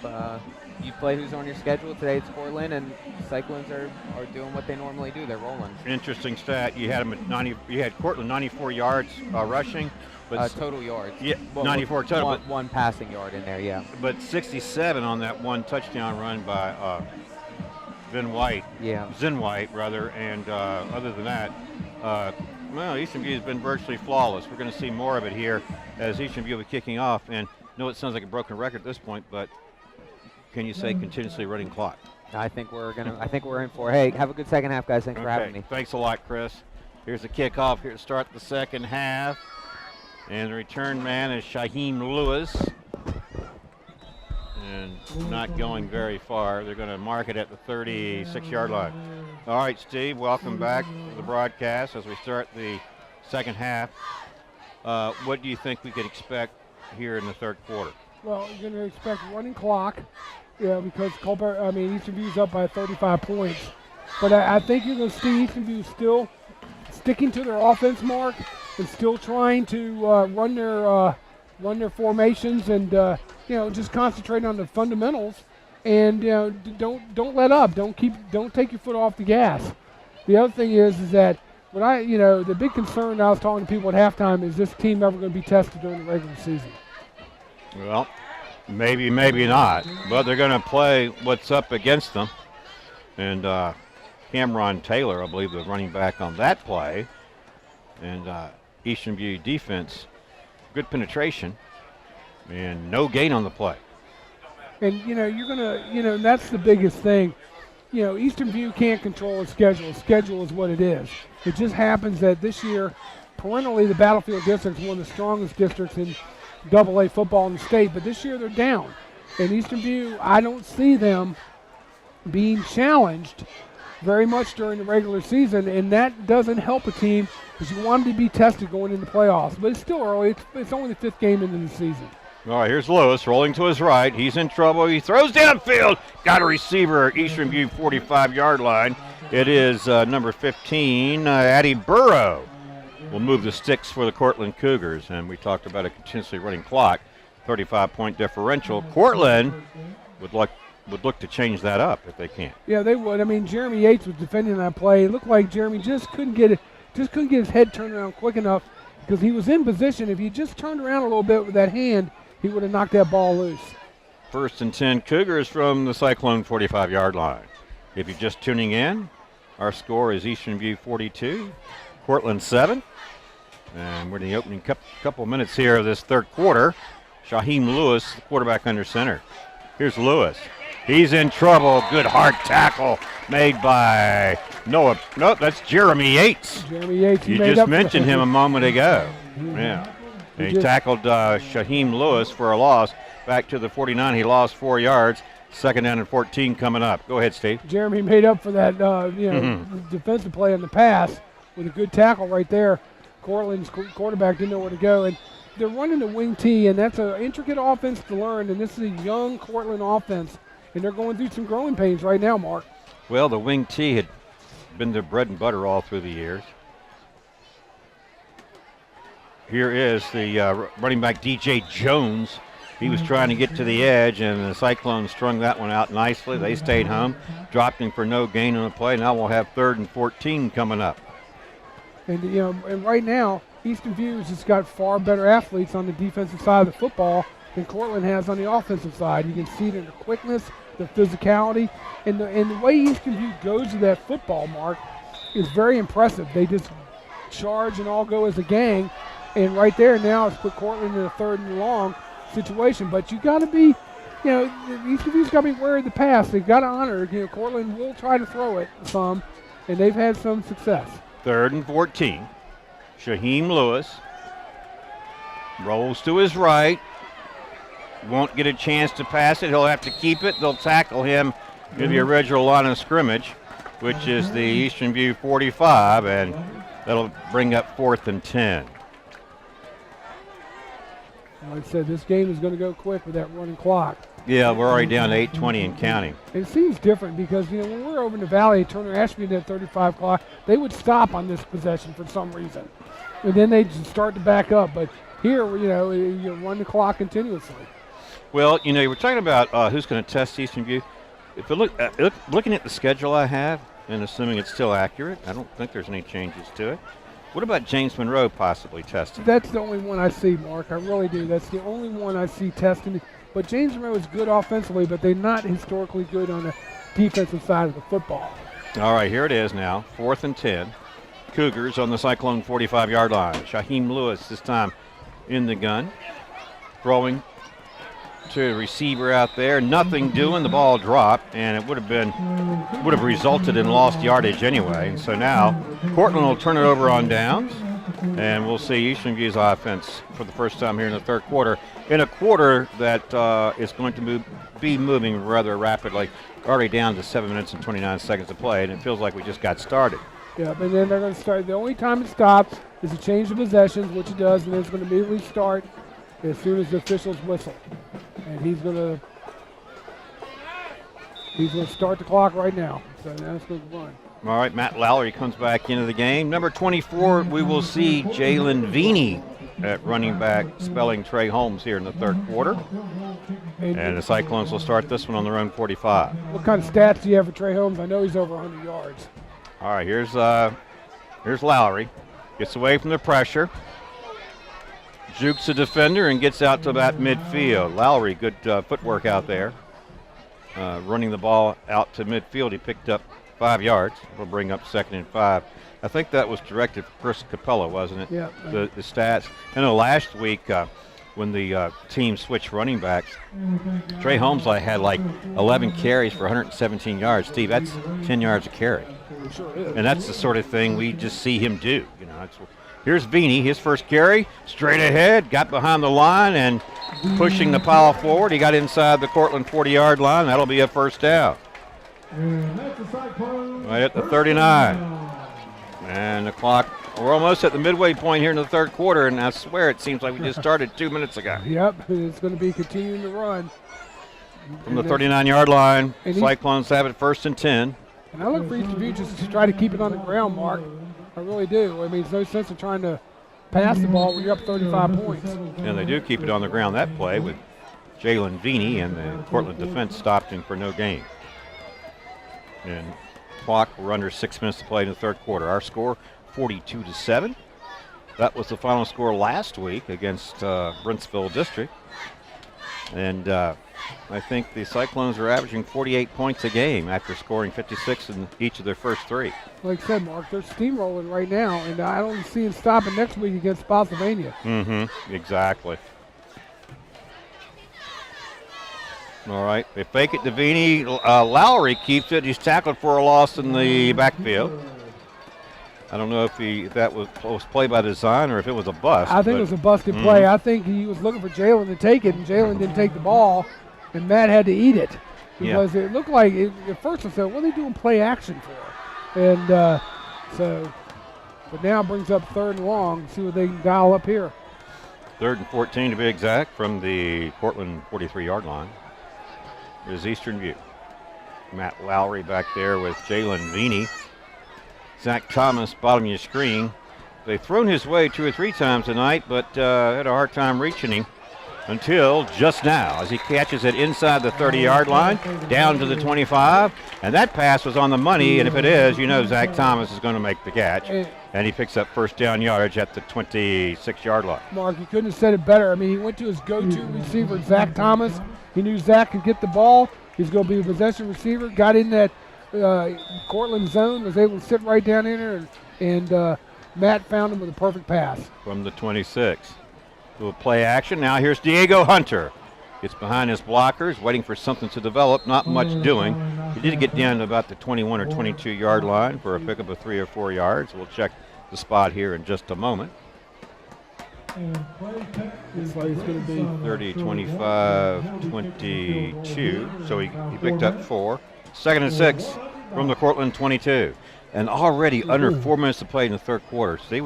You play who's on your schedule. Today it's Courtland, and Cyclones are doing what they normally do. They're rolling. Interesting stat. You had them at 90. You had Courtland 94 yards rushing. But total yards. Yeah, well, 94 total. One passing yard in there, yeah. But 67 on that one touchdown run by Zen White, rather. And other than that, Eastern View has been virtually flawless. We're going to see more of it here as Eastern View will be kicking off. And I know it sounds like a broken record at this point, but can you say continuously running clock? I think we're in for. Hey, have a good second half, guys. Thanks for having me. Thanks a lot, Chris. Here's the kickoff here to start the second half. And the return man is Shaheem Lewis. And not going very far. They're going to mark it at the 36-yard line. All right, Steve, welcome back to the broadcast as we start the second half. What do you think we could expect here in the third quarter? Well, you're going to expect running clock, because Eastern View's up by 35 points. But I think you're going to see Eastern View still sticking to their offense mark and still trying to run their formations and just concentrate on the fundamentals and don't let up. Don't take your foot off the gas. The other thing is that the big concern I was talking to people at halftime is this team ever going to be tested during the regular season? Well, maybe not, but they're going to play what's up against them. And Cameron Taylor, I believe, the running back on that play. And Eastern View defense, good penetration, and no gain on the play. And, you're going to, that's the biggest thing. Eastern View can't control its schedule. Its schedule is what it is. It just happens that this year perennially the Battlefield District is one of the strongest districts in AA football in the state, but this year they're down. In Eastern View, I don't see them being challenged very much during the regular season, and that doesn't help a team because you want them to be tested going into playoffs. But it's still early. It's only the 5th game into the season. All right, here's Lewis rolling to his right. He's in trouble. He throws downfield. Got a receiver at Eastern View 45-yard line. It is number 15, Addie Burrow. Will move the sticks for the Courtland Cougars, and we talked about a continuously running clock, 35-point differential. Courtland would look to change that up if they can. Yeah, they would. I mean, Jeremy Yates was defending that play. It looked like Jeremy just couldn't get his head turned around quick enough because he was in position. If he just turned around a little bit with that hand, he would have knocked that ball loose. 1st and 10 Cougars from the Cyclone 45-yard line. If you're just tuning in, our score is Eastern View 42, Courtland 7. And we're in the opening couple minutes here of this 3rd quarter. Shaheem Lewis, the quarterback under center. Here's Lewis. He's in trouble. Good hard tackle made by Noah. No, that's Jeremy Yates. Jeremy Yates. You just mentioned him a moment ago. Yeah. And he tackled Shaheem Lewis for a loss. Back to the 49. He lost 4 yards. 2nd down and 14 coming up. Go ahead, Steve. Jeremy made up for that defensive play on the pass with a good tackle right there. Courtland's quarterback didn't know where to go. And they're running the wing T, and that's an intricate offense to learn. And this is a young Courtland offense. And they're going through some growing pains right now, Mark. Well, the wing T had been their bread and butter all through the years. Here is the running back, DJ Jones. He was trying to get to the edge, and the Cyclones strung that one out nicely. They stayed home, dropped him for no gain on the play. Now we'll have 3rd and 14 coming up. And, and right now, Eastern View has just got far better athletes on the defensive side of the football than Courtland has on the offensive side. You can see it in the quickness, the physicality, and the way Eastern View goes to that football, Mark, is very impressive. They just charge and all go as a gang, and right there now it's put Courtland in a 3rd and long situation. But you got to be, Eastern View's got to be wary of the pass. They've got to honor. Courtland will try to throw it some, and they've had some success. 3rd and 14. Shaheem Lewis rolls to his right. Won't get a chance to pass it. He'll have to keep it. They'll tackle him to the original line of scrimmage, which is the Eastern View 45, and that'll bring up 4th and 10. Like I said, this game is going to go quick with that running clock. Yeah, we're already down to 8:20 and counting. It seems different because, when we're over in the Valley, Turner Ashby at 35 clock, they would stop on this possession for some reason. And then they just start to back up. But here, you run the clock continuously. Well, we're talking about who's going to test Eastern View. If you looking at the schedule I have, and assuming it's still accurate, I don't think there's any changes to it. What about James Monroe possibly testing? That's the only one I see, Mark. I really do. That's the only one I see testing. But James Monroe is good offensively, but they're not historically good on the defensive side of the football. All right, here it is now, 4th and 10. Cougars on the Cyclone 45-yard line. Shaheem Lewis this time in the gun. Throwing to a receiver out there. Nothing doing. The ball dropped, and it would have resulted in lost yardage anyway. And so now Courtland will turn it over on downs, and we'll see Eastern View's offense for the first time here in the 3rd quarter, in a quarter that is going to be moving rather rapidly. Already down to 7 minutes and 29 seconds to play, and it feels like we just got started. Yeah, and then they're going to start. The only time it stops is to change the possessions, which it does, and then it's going to immediately start as soon as the officials whistle. And he's going to start the clock right now. So now it's going to run. All right, Matt Lowry comes back into the game. Number 24, we will see Jalen Veeney at running back, spelling Trey Holmes here in the 3rd quarter. And the Cyclones will start this one on their own 45. What kind of stats do you have for Trey Holmes? I know he's over 100 yards. All right, here's Lowry. Gets away from the pressure. Jukes the defender and gets out to about midfield. Lowry, good footwork out there. Running the ball out to midfield. He picked up 5 yards. We'll bring up 2nd and 5. I think that was directed for Chris Capella, wasn't it? Yeah. The stats. I know last week when the team switched running backs, Trey Holmes had like 11 carries for 117 yards. Steve, that's 10 yards a carry. It sure is. And that's the sort of thing we just see him do. Here's Vini, his first carry, straight ahead, got behind the line and pushing the pile forward. He got inside the Courtland 40-yard line. That'll be a first down. Right at the 39. And the clock, we're almost at the midway point here in the third quarter, and I swear it seems like we just started 2 minutes ago. Yep, it's going to be continuing to run. From the 39-yard line, Cyclones have it 1st and 10. And I look for Eastern View just to try to keep it on the ground, Mark. I really do. I mean, there's no sense of trying to pass the ball when you're up 35 points. And they do keep it on the ground that play with Jalen Vini, and the Courtland defense stopped him for no gain. And clock, we're under 6 minutes to play in the third quarter. Our score, 42-7. That was the final score last week against Brentsville District. And I think the Cyclones are averaging 48 points a game after scoring 56 in each of their first 3. Like I said, Mark, they're steamrolling right now, and I don't see them stopping next week against Spotsylvania. Exactly. All right, they fake it to Vini. Lowry keeps it. He's tackled for a loss in the backfield. I don't know if that was play by design or if it was a bust. I think it was a busted play. I think he was looking for Jalen to take it, and Jalen didn't take the ball, and Matt had to eat it. Because it looked like, at first I said, what are they doing play action for? And but now it brings up 3rd and long. See what they can dial up here. 3rd and 14 to be exact from the Courtland 43-yard line. Is Eastern View. Matt Lowry back there with Jalen Vini. Zach Thomas, bottom of your screen. They've thrown his way 2 or 3 times tonight, but had a hard time reaching him until just now as he catches it inside the 30-yard line, down to the 25. And that pass was on the money, and if it is, you know Zach Thomas is going to make the catch. And he picks up first down yardage at the 26-yard line. Mark, he couldn't have said it better. I mean, he went to his go-to receiver, Zach Thomas. He knew Zach could get the ball. He's going to be a possession receiver. Got in that Courtland zone, was able to sit right down in there, and Matt found him with a perfect pass. From the 26. Little play action. Now here's Diego Hunter. Gets behind his blockers, waiting for something to develop. Not much doing. He did get down to about the 21 or 22-yard line for a pickup of 3 or 4 yards. We'll check the spot here in just a moment. It's going to be 30, 25, 22. So he picked up 4. 2nd and 6 from the Courtland 22. And already under 4 minutes to play in the third quarter. See,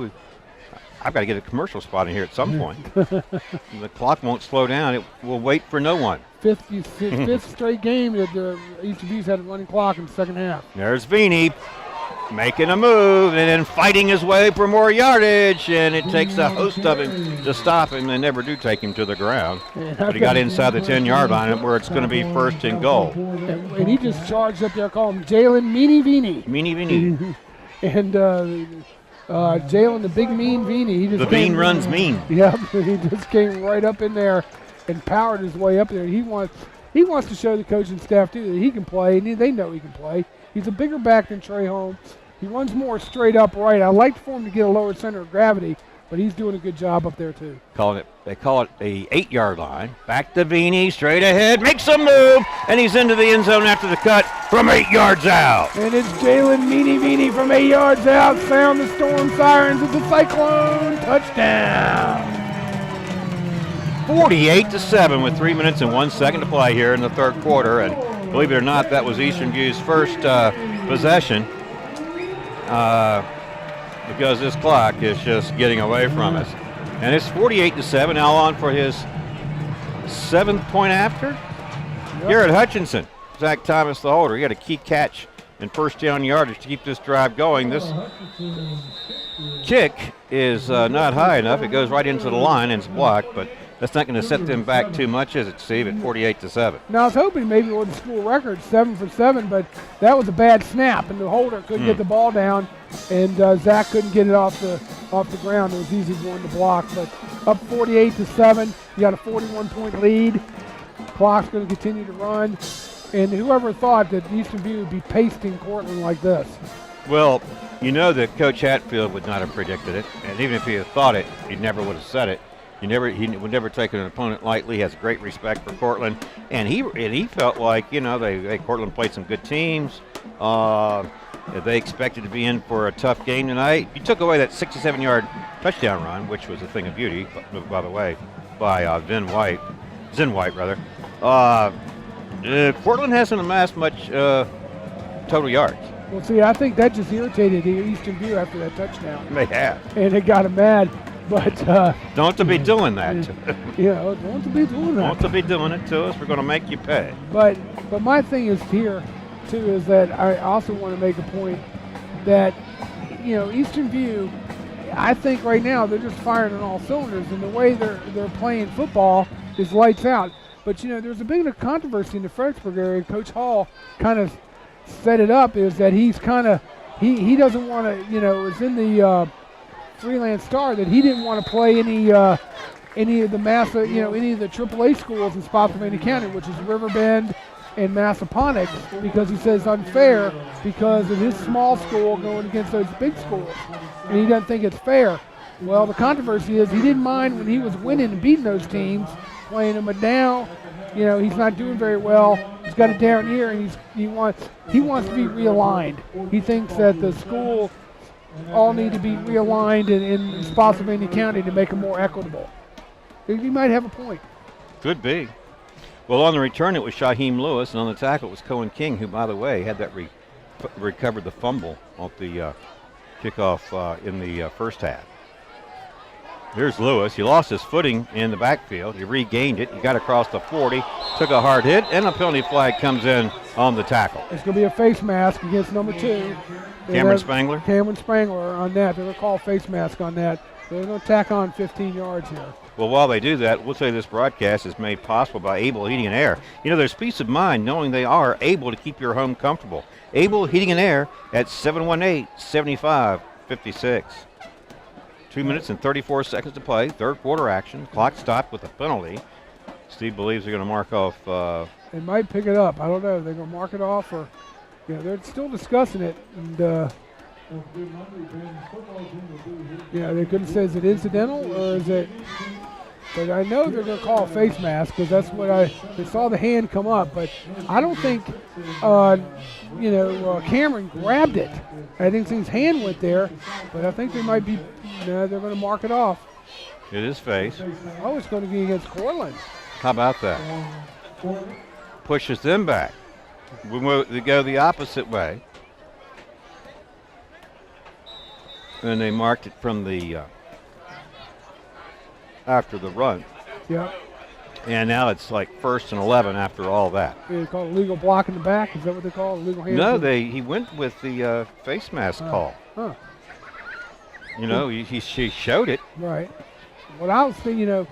I've got to get a commercial spot in here at some point. The clock won't slow down. It will wait for no one. Fifth straight game that Eastern View's had a running clock in the second half. There's Vini making a move and then fighting his way for more yardage, and it takes a host of him to stop him. They never do take him to the ground. But he got inside the 10-yard line where it's going to be 1st and goal. And he just charged up there, calling him Jalen Meanie Vini. Meanie Vini. And Jalen, the big mean Vini. He just the bean runs mean. Yep, he just came right up in there and powered his way up there. He wants to show the coaching staff, too, that he can play, and they know he can play. He's a bigger back than Trey Holmes. He runs more straight up right. I like for him to get a lower center of gravity, but he's doing a good job up there, too. They call it a 8-yard line. Back to Vini, straight ahead, makes a move, and he's into the end zone after the cut from 8 yards out. And it's Jalen Meanie Vini from 8 yards out. Sound the storm sirens. It's a Cyclone touchdown. 48-7 with 3 minutes and 1 second to play here in the third quarter. And believe it or not, that was Eastern View's first possession because this clock is just getting away from us. And it's 48-7. Now on for his 7th point after. Yep. Garrett Hutchinson, Zach Thomas the holder. He got a key catch and first down yardage to keep this drive going. This kick is not high enough. It goes right into the line and it's blocked, but that's not going to set them back too much, is it, Steve, at 48-7? Now, I was hoping maybe it was the school record, 7 for 7, but that was a bad snap, and the holder couldn't get the ball down, and Zach couldn't get it off the ground. It was easy one to block, but up 48-7. You got a 41-point lead. Clock's going to continue to run, and whoever thought that Eastern View would be pasting Courtland like this? Well, you know that Coach Hatfield would not have predicted it, and even if he had thought it, he never would have said it. He would never take an opponent lightly. He has great respect for Courtland, and he felt like, you know, Courtland played some good teams. They expected to be in for a tough game tonight. You took away that 67-yard touchdown run, which was a thing of beauty, by the way, by Zen White. Courtland hasn't amassed much total yards. Well, see, I think that just irritated the Eastern View after that touchdown. They have. And it got him mad. But don't to be doing that. Don't to be doing that. Don't to be doing it to us. We're going to make you pay. But my thing is here, too, is that I also want to make a point that, Eastern View, I think right now they're just firing on all cylinders, and the way they're playing football is lights out. But, there's a bit of controversy in the Fredericksburg area. Coach Hall kind of set it up is that he's kind of, he doesn't want to, it's in the Freelance Star that he didn't want to play any of the any of the AAA schools in Spotsylvania County, which is Riverbend and Massaponax, because he says unfair because of his small school going against those big schools, and he doesn't think it's fair. Well, the controversy is he didn't mind when he was winning and beating those teams, playing them, but now, he's not doing very well. He's got it down here, and he wants to be realigned. He thinks that the school all need to be realigned in Spotsylvania County to make them more equitable. He might have a point. Could be. Well, on the return, it was Shaheem Lewis, and on the tackle, it was Cohen King, who, by the way, had that recovered the fumble off the kickoff in the first half. Here's Lewis. He lost his footing in the backfield. He regained it. He got across the 40, took a hard hit, and a penalty flag comes in on the tackle. It's going to be a face mask against number 2. Cameron Spangler? Cameron Spangler on that. They're going to call face mask on that. They're going to tack on 15 yards here. Well, while they do that, we'll say this broadcast is made possible by Able Heating and Air. There's peace of mind knowing they are able to keep your home comfortable. Able Heating and Air at 718-7556. 2 minutes and 34 seconds to play. Third quarter action. Clock stopped with a penalty. Steve believes they're going to mark off. They might pick it up. I don't know. They're going to mark it off, or they're still discussing it. And they couldn't say is it incidental or is it. But I know they're going to call a face mask because that's what they saw the hand come up. But I don't think, Cameron grabbed it. I didn't think his hand went there, but I think they might be. They're going to mark it off. It is face. Oh, it's going to be against Courtland. How about that? Pushes them back. They go the opposite way. And they marked it from the after the run. Yep. And now it's like 1st and 11 after all that. They call it legal block in the back. Is that what they call it? Legal hand? No, he went with the face mask call. Huh. She showed it. Right. What I was thinking, the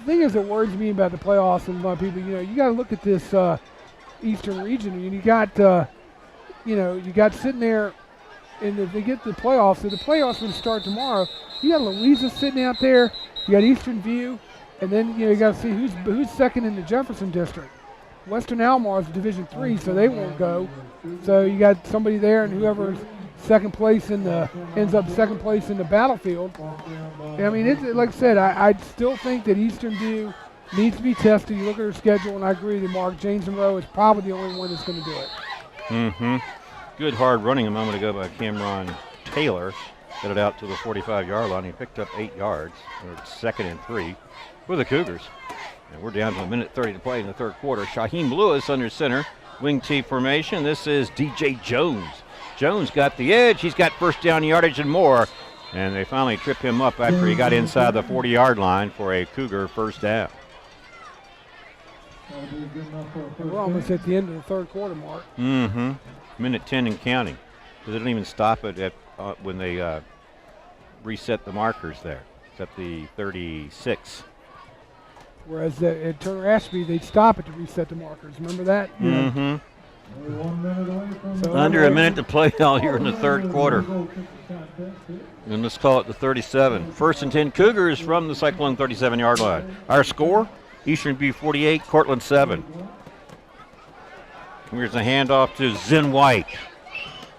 thing is that worries me about the playoffs and a lot of people, you got to look at this Eastern region, and you got sitting there, and if they get the playoffs, so the playoffs will start tomorrow. You got Louisa sitting out there. You got Eastern View, and then you got to see who's second in the Jefferson district. Western Almar is Division III, so they won't go. So you got somebody there, and whoever's ends up second place in the battlefield. I mean, it's like I said, I still think that Eastern View needs to be tested. You look at their schedule, and I agree that Mark James Monroe is probably the only one that's going to do it. Mm-hmm. Good hard running a moment ago by Cameron Taylor. Got it out to the 45-yard line. He picked up 8 yards. It's 2nd and 3 for the Cougars. And we're down to 1:30 to play in the third quarter. Shaheem Lewis under center. Wing T formation. This is DJ Jones. Jones got the edge. He's got first down yardage and more. And they finally trip him up after he got inside the 40-yard line for a Cougar first down. We're almost at the end of the third quarter, Mark. Mm-hmm. 1:10 and counting. They didn't even stop it at when they reset the markers there. It's at the 36. Whereas at Turner Ashby, they'd stop it to reset the markers. Remember that? Mm-hmm. So under a minute to play out here in the third quarter. And let's call it the 37. 1st and 10 Cougars from the Cyclone 37-yard line. Our score, Eastern View 48, Courtland 7. Here's a handoff to Zen White.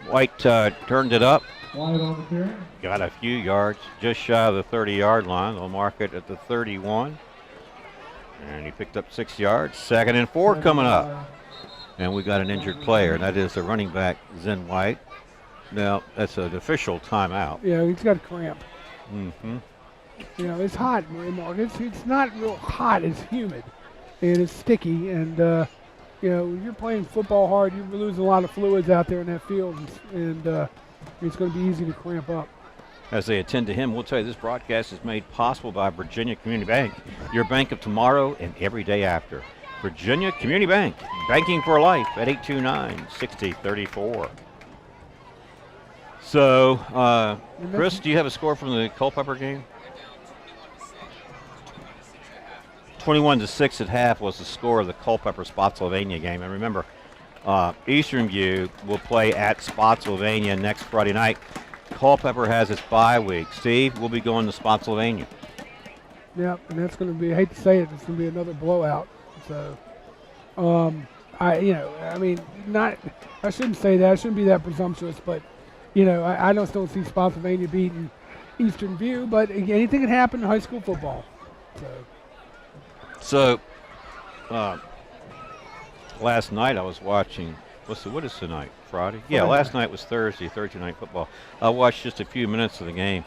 White turned it up. Got a few yards, just shy of the 30-yard line. They'll mark it at the 31. And he picked up 6 yards. 2nd and 4 coming up. And we got an injured player, and that is the running back, Zen White. Now, that's an official timeout. Yeah, he's got a cramp. Mm-hmm. You know, it's hot, Mark. It's not real hot. It's humid, and it's sticky. And you know, you're playing football hard. You're losing a lot of fluids out there in that field, and it's going to be easy to cramp up. As they attend to him, we'll tell you this broadcast is made possible by Virginia Community Bank, your bank of tomorrow and every day after. Virginia Community Bank, banking for life at 829-6034. So, Chris, do you have a score from the Culpeper game? 21-6 at half was the score of the Culpeper-Spotsylvania game. And remember, Eastern View will play at Spotsylvania next Friday night. Culpeper has its bye week. Steve, we'll be going to Spotsylvania. Yep, and that's going to be, I hate to say it, it's going to be another blowout. So, I shouldn't say that. I shouldn't be that presumptuous, but, you know, I just don't see Spotsylvania beating Eastern View, but anything can happen in high school football. So, last night I was watching, what is tonight? Friday? Yeah, last night was Thursday night football. I watched just a few minutes of the game.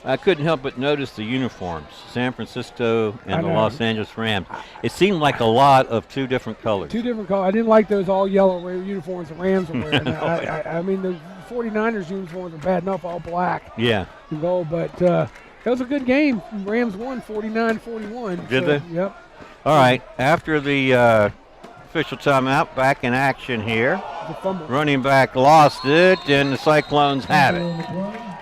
I couldn't help but notice the uniforms, San Francisco and the Los Angeles Rams. It seemed like a lot of two different colors. Two different colors. I didn't like those all yellow uniforms the Rams were wearing. I mean, the 49ers uniforms are bad enough, all black. Yeah. And gold, but it was a good game. Rams won 49-41. Did they? Yep. All right, after the official timeout, back in action here. Running back lost it, and the Cyclones have it.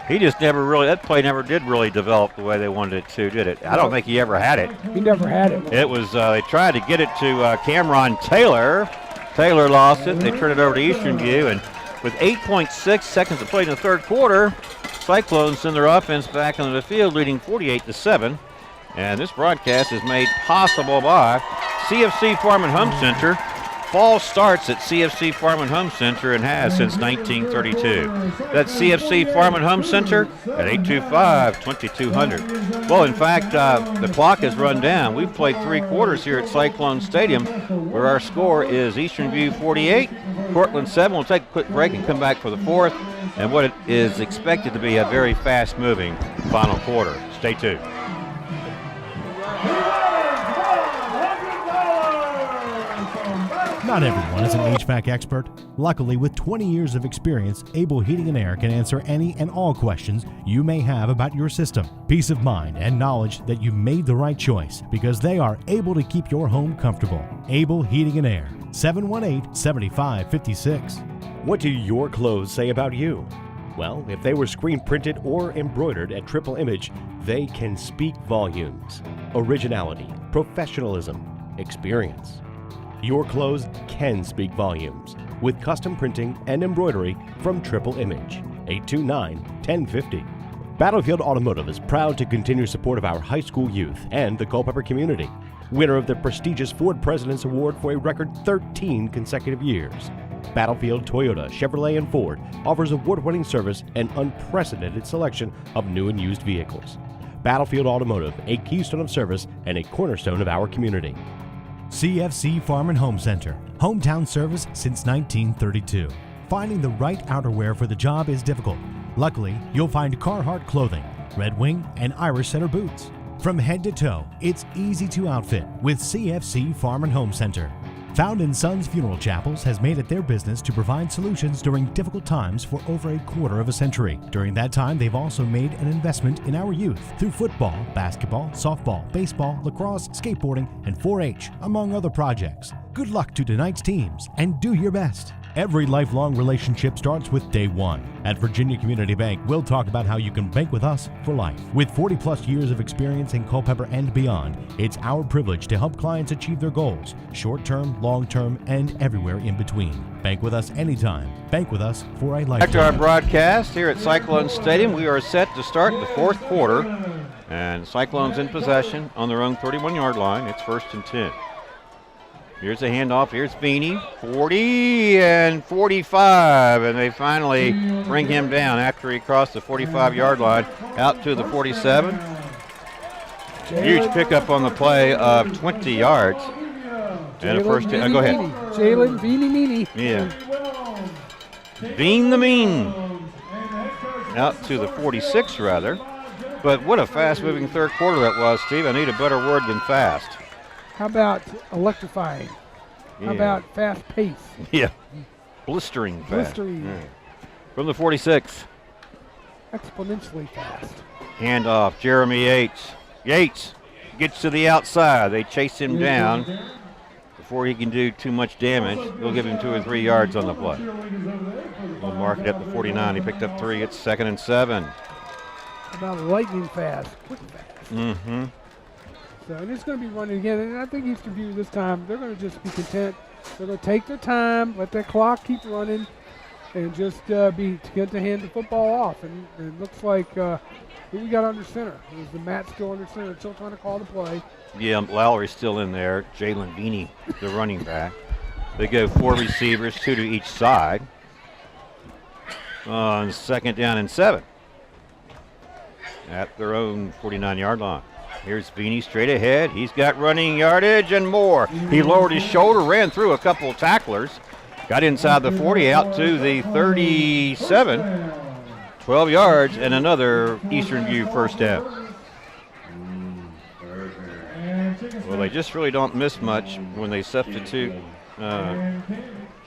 He just that play never did really develop the way they wanted it to, did it? I don't think he ever had it. He never had it. It was, they tried to get it to Cameron Taylor. Taylor lost it. They turned it over to Eastern View, and with 8.6 seconds to play in the third quarter, Cyclones send their offense back onto the field, leading 48-7. And this broadcast is made possible by CFC Farm and Home Center. Fall starts at CFC Farm and Home Center and has since 1932. That's CFC Farm and Home Center at 825-2200. Well, in fact, the clock has run down. We've played 3 quarters here at Cyclone Stadium, where our score is Eastern View 48, Courtland 7. We'll take a quick break and come back for the 4th, and what it is expected to be a very fast-moving final quarter. Stay tuned. Not everyone is an HVAC expert. Luckily, with 20 years of experience, Able Heating and Air can answer any and all questions you may have about your system. Peace of mind and knowledge that you made the right choice because they are able to keep your home comfortable. Able Heating and Air, 718-7556. What do your clothes say about you? Well, if they were screen printed or embroidered at Triple Image, they can speak volumes. Originality, professionalism, experience. Your clothes can speak volumes with custom printing and embroidery from Triple Image. 829-1050. Battlefield Automotive is proud to continue support of our high school youth and the Culpeper community. Winner of the prestigious Ford President's Award for a record 13 consecutive years. Battlefield Toyota, Chevrolet, and Ford offers award-winning service and unprecedented selection of new and used vehicles. Battlefield Automotive, a keystone of service and a cornerstone of our community. CFC Farm and Home Center, hometown service since 1932. Finding the right outerwear for the job is difficult. Luckily, you'll find Carhartt clothing, Red Wing, and Irish Setter boots. From head to toe, it's easy to outfit with CFC Farm and Home Center. Found in Sons Funeral Chapels has made it their business to provide solutions during difficult times for over a quarter of a century. During that time, they've also made an investment in our youth through football, basketball, softball, baseball, lacrosse, skateboarding, and 4-H, among other projects. Good luck to tonight's teams, and do your best. Every lifelong relationship starts with day one. At Virginia Community Bank, we'll talk about how you can bank with us for life. With 40-plus years of experience in Culpeper and beyond, it's our privilege to help clients achieve their goals, short-term, long-term, and everywhere in between. Bank with us anytime. Bank with us for a lifetime. Back to our broadcast here at Cyclone Stadium. We are set to start the 4th quarter, and Cyclones in possession on their own 31-yard line. It's 1st and 10. Here's a handoff. Here's Feeney. 40 and 45. And they finally bring him down after he crossed the 45-yard line out to the 47. Huge pickup on the play of 20 yards. And a first down. Go ahead. Jalen Beanie Meanie. Yeah. Bean the Mean. out to the 46 rather. But what a fast-moving third quarter that was, Steve. I need a better word than fast. How about electrifying? Yeah. How about fast pace? Yeah, blistering fast. Blistering. Yeah. From the 46. Exponentially fast. Hand off, Jeremy Yates. Yates gets to the outside. They chase him down. Before he can do too much damage, they'll give him 2 or 3 yards on the play. We'll mark it at the 49. He picked up 3. It's 2nd and 7. How about lightning fast, quick fast. Mm-hmm. So, and it's going to be running again. And I think Eastern View this time, they're going to just be content. They're going to take their time, let that clock keep running, and just get to hand the football off. And it looks like who we got under center? Is the Matt still under center? Still trying to call the play. Yeah, Lowry's still in there. Jalen Veeney, the running back. They go 4 receivers, 2 to each side. On 2nd down and 7. At their own 49-yard line. Here's Veeney straight ahead. He's got running yardage and more. He lowered his shoulder, ran through a couple of tacklers, got inside the 40, out to the 37. 12 yards and another Eastern View first down. Well, they just really don't miss much when they substitute Jalen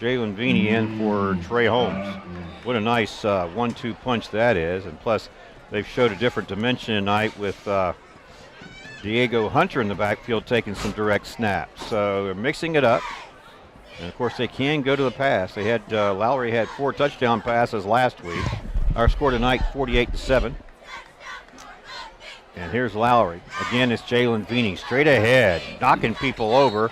Veeney in for Trey Holmes. What a nice 1-2 punch that is. And plus, they've showed a different dimension tonight with Diego Hunter in the backfield taking some direct snaps. So they're mixing it up. And, of course, they can go to the pass. They had Lowry had 4 touchdown passes last week. Our score tonight, 48-7. And here's Lowry. Again, it's Jalen Veeney straight ahead, knocking people over.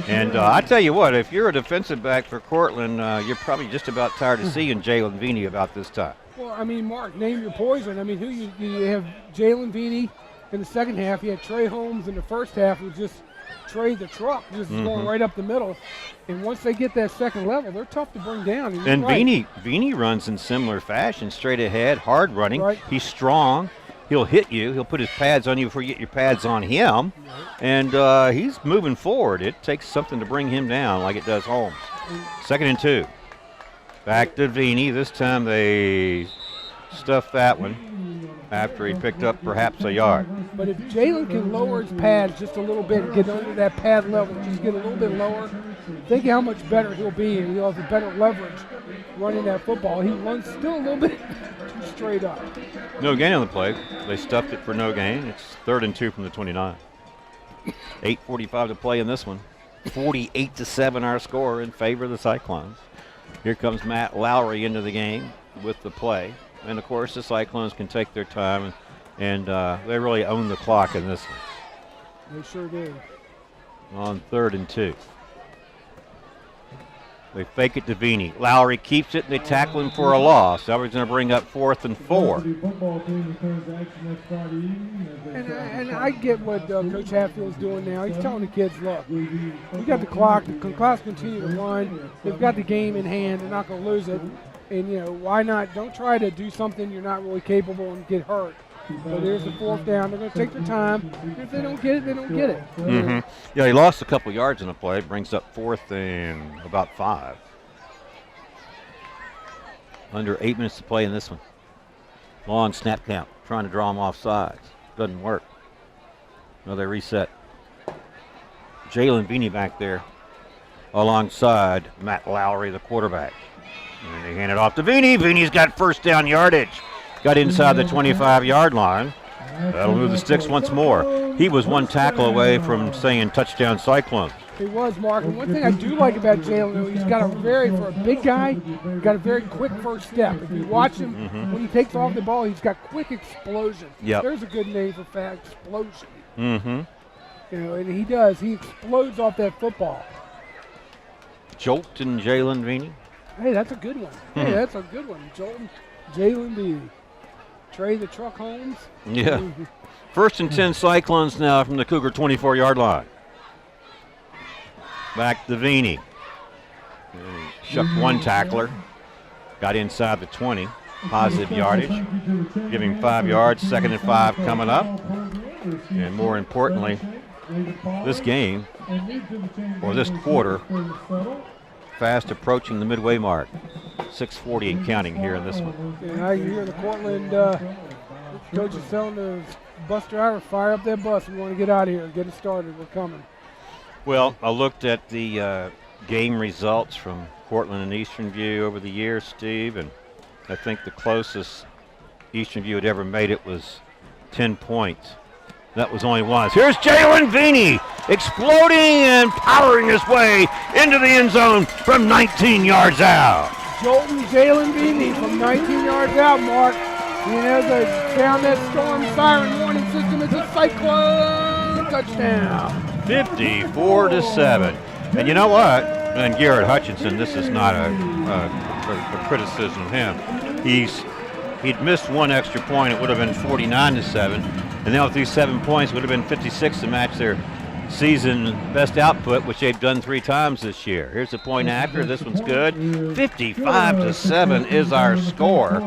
And I tell you what, if you're a defensive back for Courtland, you're probably just about tired of seeing Jalen Veeney about this time. Well, I mean, Mark, name your poison. I mean, who you have Jalen Veeney in the second half. You had Trey Holmes in the first half, who just Trey the truck, just going right up the middle. And once they get that second level, they're tough to bring down. And Veeney runs in similar fashion, straight ahead, hard running. Right. He's strong. He'll hit you. He'll put his pads on you before you get your pads on him. And he's moving forward. It takes something to bring him down like it does Holmes. 2nd and 2. Back to Veeney. This time they stuffed that one after he picked up perhaps a yard. But if Jalen can lower his pads just a little bit, get under that pad level, just get a little bit lower, think how much better he'll be, and he'll have a better leverage running that football. He runs still a little bit too straight up. No gain on the play. They stuffed it for no gain. It's 3rd and 2 from the 29. 8:45 to play in this one. 48-7 our score in favor of the Cyclones. Here comes Matt Lowry into the game with the play. And, of course, the Cyclones can take their time, and they really own the clock in this one. They sure do. On 3rd and 2. They fake it to Veeney. Lowry keeps it, and they tackle him for a loss. That was going to bring up 4th and 4. And I get what Coach Hatfield's doing now. He's telling the kids, look, we got the clock. The clock's continue to run. They've got the game in hand. They're not going to lose it. And, you know, why not? Don't try to do something you're not really capable and get hurt. So there's the 4th down. They're going to take their time. If they don't get it, they don't get it. Yeah, he lost a couple yards in the play. Brings up 4th and about 5. Under 8 minutes to play in this one. Long snap count. Trying to draw him off sides. Doesn't work. No, they reset. Jalen Veeney back there alongside Matt Lowry, the quarterback. And they hand it off to Veeney. Veeney's got first down yardage. Got inside the 25-yard line. That'll move the sticks once more. He was 1 tackle away from saying touchdown Cyclones. He was, Mark. And one thing I do like about Jalen, he's got for a big guy, he's got a very quick first step. If you watch him, when he takes off the ball, he's got quick explosion. Yep. There's a good name for fast explosion. Mm-hmm. You know, and he does. He explodes off that football. Jolt and Jalen Veeney. Hey, that's a good one. Hey, that's a good one. Jalen Veeney. Trey the truck Holmes. Yeah. 1st and 10 Cyclones now from the Cougar 24-yard line. Back to Veeney. Shucked 1 tackler. Got inside the 20. Positive yardage. Giving 5 yards. 2nd and 5 coming up. And more importantly, this game, or this quarter, fast approaching the midway mark. 6:40 and counting here in this one. And I hear the Courtland coach is telling the bus driver, fire up that bus. We want to get out of here and get it started. We're coming. Well, I looked at the game results from Courtland and Eastern View over the years, Steve, and I think the closest Eastern View had ever made it was 10 points. That was only once. Here's Jalen Veeney exploding and powering his way into the end zone from 19 yards out. Jolting Jalen Veeney from 19 yards out, Mark. You know, the sound that storm siren warning system is a cyclone touchdown. 54-7. And you know what? And Garrett Hutchinson, this is not a criticism of him. He'd missed one extra point. It would have been 49-7. And now with these 7 points, it would have been 56 to match their season best output, which they've done 3 times this year. Here's the point after. This one's good. 55-7 is our score.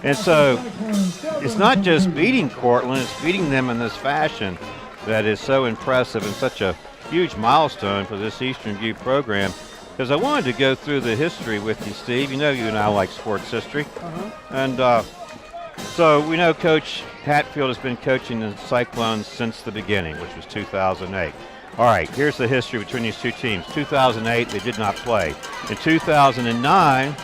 And so it's not just beating Courtland, it's beating them in this fashion that is so impressive and such a huge milestone for this Eastern View program. Because I wanted to go through the history with you, Steve. You know you and I like sports history. And so we know Coach Hatfield has been coaching the Cyclones since the beginning, which was 2008. All right, here's the history between these two teams. 2008, they did not play. In 2009,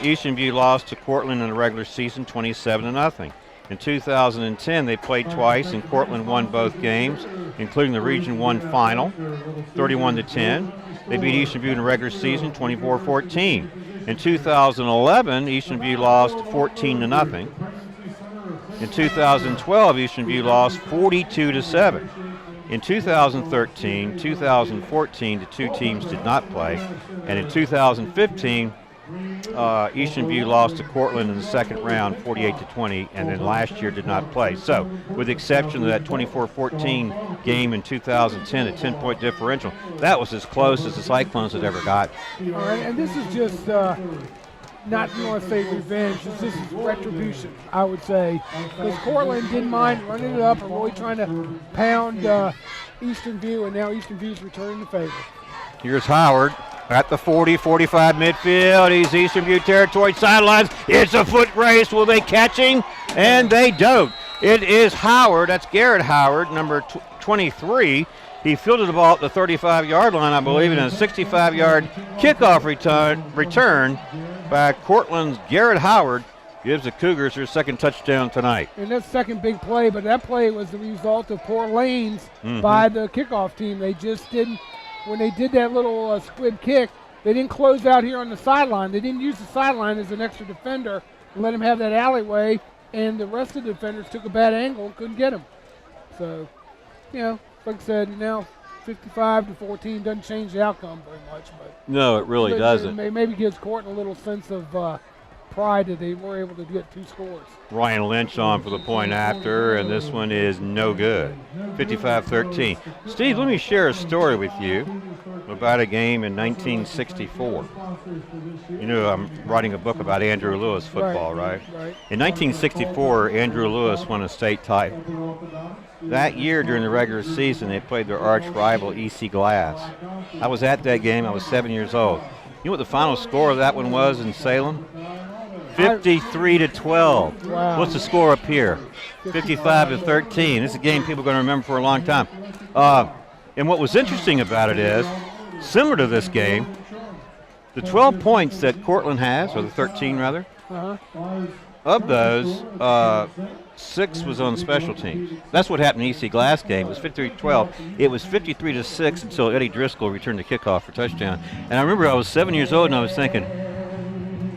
Eastern View lost to Courtland in the regular season, 27-0. In 2010, they played twice, and Courtland won both games, including the Region 1 final, 31-10. They beat Eastern View in the regular season, 24-14. In 2011, Eastern View lost 14-0. In 2012, Eastern View lost 42-7. In 2013, 2014, the two teams did not play. And in 2015, Eastern View lost to Courtland in the second round, 48-20, and then last year did not play. So, with the exception of that 24-14 game in 2010, a 10-point differential, that was as close as the Cyclones had ever got. All right, and this is just not want to say revenge. This is retribution, I would say, because Courtland didn't mind running it up and really trying to pound Eastern View, and now Eastern View's returning the favor. Here's Howard at the 40-45 midfield. He's Eastern View territory sidelines. It's a foot race. Will they catch him? And they don't. It is Howard. That's Garrett Howard, number 23. He fielded the ball at the 35-yard line, I believe, and a 65-yard kickoff return by Courtland's Garrett Howard gives the Cougars their second touchdown tonight. And that's second big play, but that play was the result of poor lanes by the kickoff team. They just didn't. When they did that little squib kick, they didn't close out here on the sideline. They didn't use the sideline as an extra defender and let him have that alleyway, and the rest of the defenders took a bad angle and couldn't get him. So, you know, like I said, now 55-14 doesn't change the outcome very much. But no, it really doesn't. It maybe gives Courtland a little sense of pride that they were able to get 2 scores. Ryan Lynch on for the point after, and this one is no good. 55-13. Steve, let me share a story with you about a game in 1964. You know, I'm writing a book about Andrew Lewis football, right? In 1964, Andrew Lewis won a state title. That year during the regular season, they played their arch rival, EC Glass. I was at that game. I was 7 years old. You know what the final score of that one was in Salem? 53-12. Wow. What's the score up here? 55-13. This is a game people are going to remember for a long time. And what was interesting about it is, similar to this game, the 12 points that Courtland has, or the 13 rather, of those, 6 was on special teams. That's what happened in the EC Glass game. It was 53-12. It was 53-6 until Eddie Driscoll returned the kickoff for touchdown. And I remember I was 7 years old and I was thinking,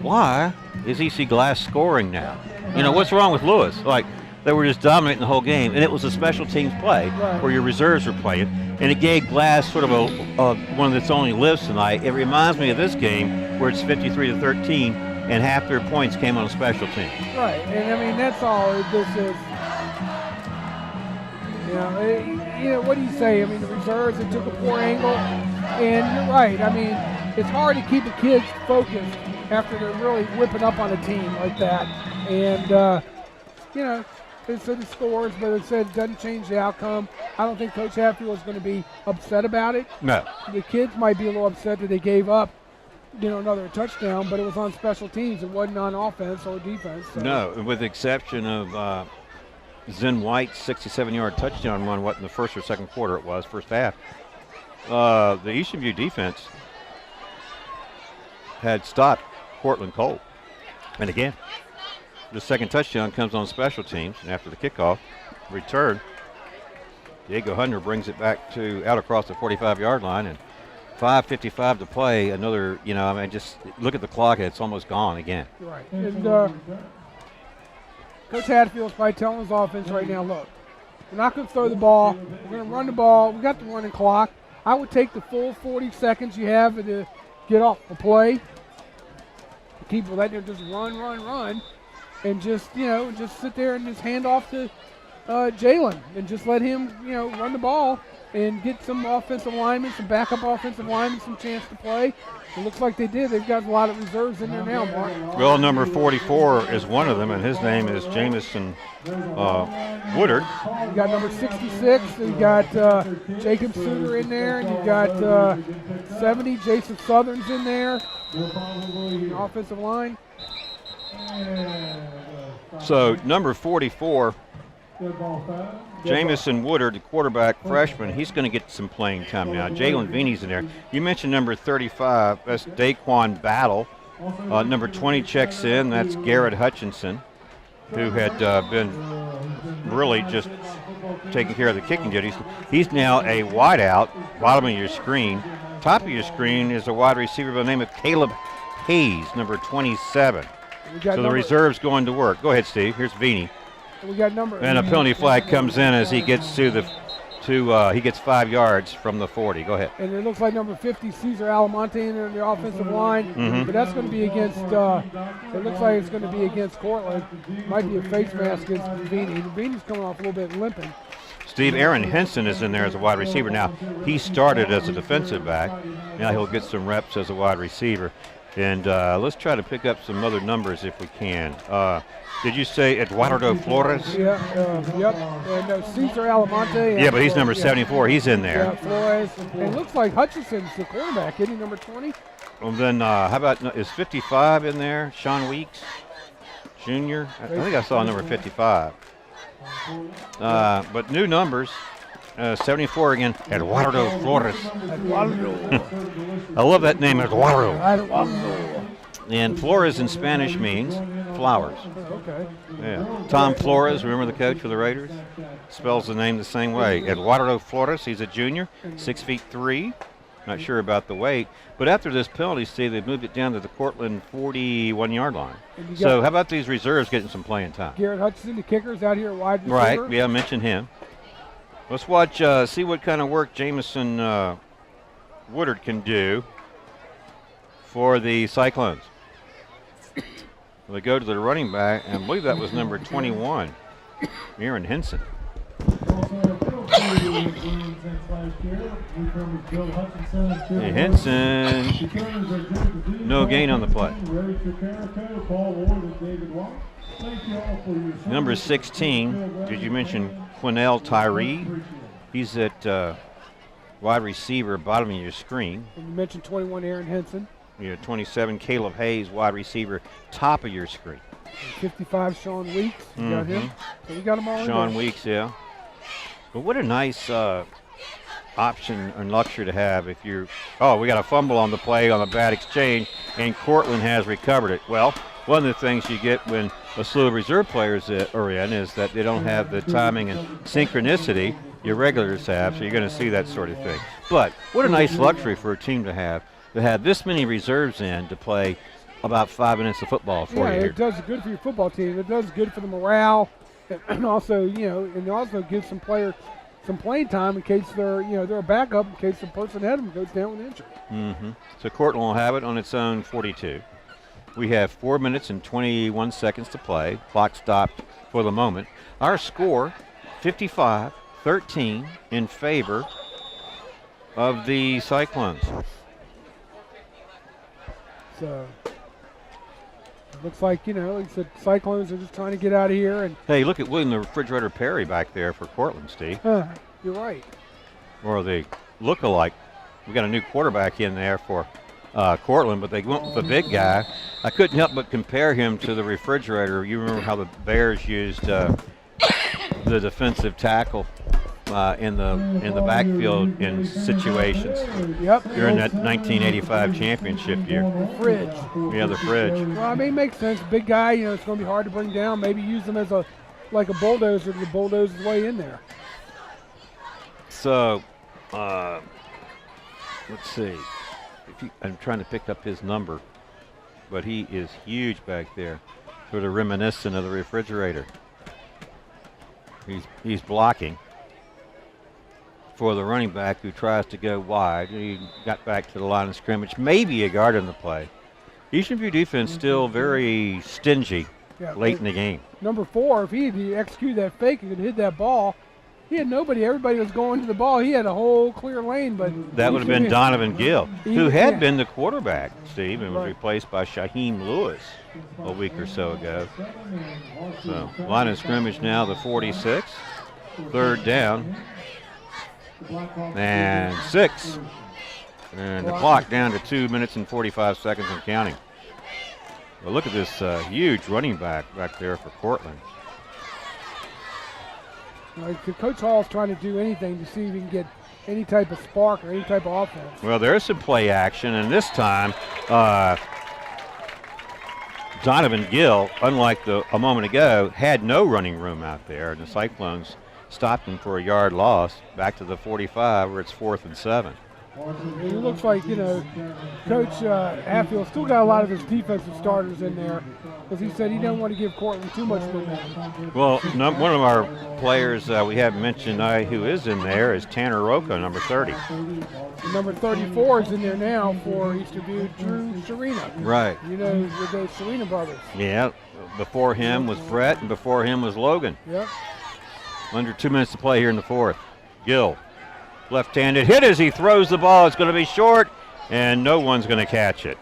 why is EC Glass scoring now? You know, what's wrong with Lewis? Like, they were just dominating the whole game, and it was a special teams play where your reserves were playing, and it gave Glass sort of a one that's only lives tonight. It reminds me of this game where it's 53-13, and half their points came on a special team. Right, and I mean, that's all this is. You know, what do you say? I mean, the reserves, it took a poor angle, and you're right. I mean, it's hard to keep the kids focused after they're really whipping up on a team like that. And, you know, they said the scores, but it said it doesn't change the outcome. I don't think Coach Hatfield is going to be upset about it. No. The kids might be a little upset that they gave up another touchdown, but it was on special teams. It wasn't on offense or defense. So. No, with the exception of Zen White's 67-yard touchdown run, what in the first or second quarter it was, first half. The Eastern View defense had stopped Courtland cold. And again, the second touchdown comes on special teams, and after the kickoff return, Diego Hunter brings it back out across the 45-yard line, and 5:55 to play. Another, just look at the clock, it's almost gone again. Right. And Coach Hatfield's probably telling his offense right now, look, we're not going to throw the ball. We're going to run the ball. We got the running clock. I would take the full 40 seconds you have to get off the play. Keep letting them just run, and just sit there and just hand off to Jalen and just let him, run the ball and get some offensive linemen, some backup offensive linemen, some chance to play. It looks like they did. They've got a lot of reserves in there now, Mark. Well, number 44 is one of them, and his name is Jamison Woodard. You got number 66. You got Jacob Suter in there, and you got 70. Jason Southern's in there. Offensive line. So number 44. Jamison Woodard, the quarterback freshman, he's going to get some playing time now. Jalen Veeney's in there. You mentioned number 35, that's Daquan Battle. Number 20 checks in, that's Garrett Hutchinson, who had been really just taking care of the kicking duties. He's now a wideout, bottom of your screen. Top of your screen is a wide receiver by the name of Caleb Hayes, number 27. So the reserve's going to work. Go ahead, Steve. Here's Veeney. We got number. And a penalty flag comes in as he gets he gets 5 yards from the 40. Go ahead. And it looks like number 50, Cesar Alamonte in there in the offensive line. Mm-hmm. But that's going to be against, it looks like it's going to be against Courtland. Might be a face mask against Veeney. Veeney's coming off a little bit limping. Steve, Aaron Henson is in there as a wide receiver. Now, he started as a defensive back. Now he'll get some reps as a wide receiver. And let's try to pick up some other numbers if we can. Did you say Eduardo Flores? Yeah, yep. And Cesar Alamonte. Yeah, but he's number 74. He's in there. Yeah, Flores. And it looks like Hutchinson's the quarterback, isn't he, number 20? Well, then how about, is 55 in there? Sean Weeks, Jr.? I think I saw number 55. But new numbers. 74 again, Eduardo Flores. Eduardo. I love that name, Eduardo. Eduardo. And Flores in Spanish means flowers. Okay. Yeah. Tom Flores, remember the coach for the Raiders? Spells the name the same way. Eduardo Flores, he's a junior, 6'3". Not sure about the weight. But after this penalty, Steve, they've moved it down to the Courtland 41-yard line. So how about these reserves getting some playing time? Garrett Hutchinson, the kicker's out here wide receiver. Right, yeah, I mentioned him. Let's watch, see what kind of work Jamison Woodard can do for the Cyclones. They go to the running back, and I believe that was number 21, Aaron Henson. Hey, Henson, no gain on the play. Number 16, did you mention Quinnell Tyree? He's at wide receiver, bottom of your screen. And you mentioned 21, Aaron Henson. Yeah, 27, Caleb Hayes, wide receiver, top of your screen. 55, Sean Weeks. You got him. So you got them all in Sean there. Weeks, yeah. But what a nice option and luxury to have if you're, we got a fumble on the play on a bad exchange, and Courtland has recovered it. Well, one of the things you get when a slew of reserve players are in is that they don't have the timing and synchronicity your regulars have, so you're going to see that sort of thing. But what a nice luxury for a team to have this many reserves in to play about 5 minutes of football for you. Yeah, here. it does good for your football team. It does good for the morale, and also, and also gives some players some playing time in case they're a backup in case the person ahead of them goes down with injury. Mm-hmm. So Courtland will have it on its own 42. We have 4 minutes and 21 seconds to play. Clock stopped for the moment. Our score, 55-13 in favor of the Cyclones. So it looks like, the Cyclones are just trying to get out of here. And hey, look at William the Refrigerator Perry back there for Courtland, Steve. You're right. Or they look alike. We got a new quarterback in there for Courtland, but they went with the big guy. I couldn't help but compare him to the refrigerator. You remember how the Bears used the defensive tackle in the backfield in situations. Yep. During that 1985 championship year. The fridge. Yeah, the fridge. Well, I mean, it makes sense. Big guy, you know, it's going to be hard to bring down. Maybe use them as like a bulldozer to bulldoze his way in there. So, let's see. I'm trying to pick up his number, but he is huge back there, sort of reminiscent of the refrigerator. He's blocking for the running back who tries to go wide. He got back to the line of scrimmage, maybe a guard in the play. Eastern View defense still very stingy late in the game. Number 4, if he had executed that fake and could hit that ball, he had nobody. Everybody was going to the ball. He had a whole clear lane, but that would have been Donovan Gill, who had been the quarterback, Steve, and was replaced by Shaheem Lewis a week or so ago. So line of scrimmage now, the 46, 3rd down, and 6, and the clock down to 2 minutes and 45 seconds and counting. Well, look at this huge running back there for Courtland. Coach Hall's trying to do anything to see if he can get any type of spark or any type of offense. Well, there's some play action, and this time Donovan Gill, unlike a moment ago, had no running room out there, and the Cyclones stopped him for a yard loss back to the 45 where it's 4th and 7. It looks like, you know, Coach Hatfield still got a lot of his defensive starters in there because he said he doesn't want to give Courtland too much momentum. Well, one of our players we haven't mentioned who is in there is Tanner Rocca, number 30. Number 34 is in there now for Eastern View, Drew Serena. Right. You know, with those Serena brothers. Yeah. Before him was Brett, and before him was Logan. Yep. Under 2 minutes to play here in the 4th. Gill. Left-handed hit as he throws the ball. It's going to be short, and no one's going to catch it.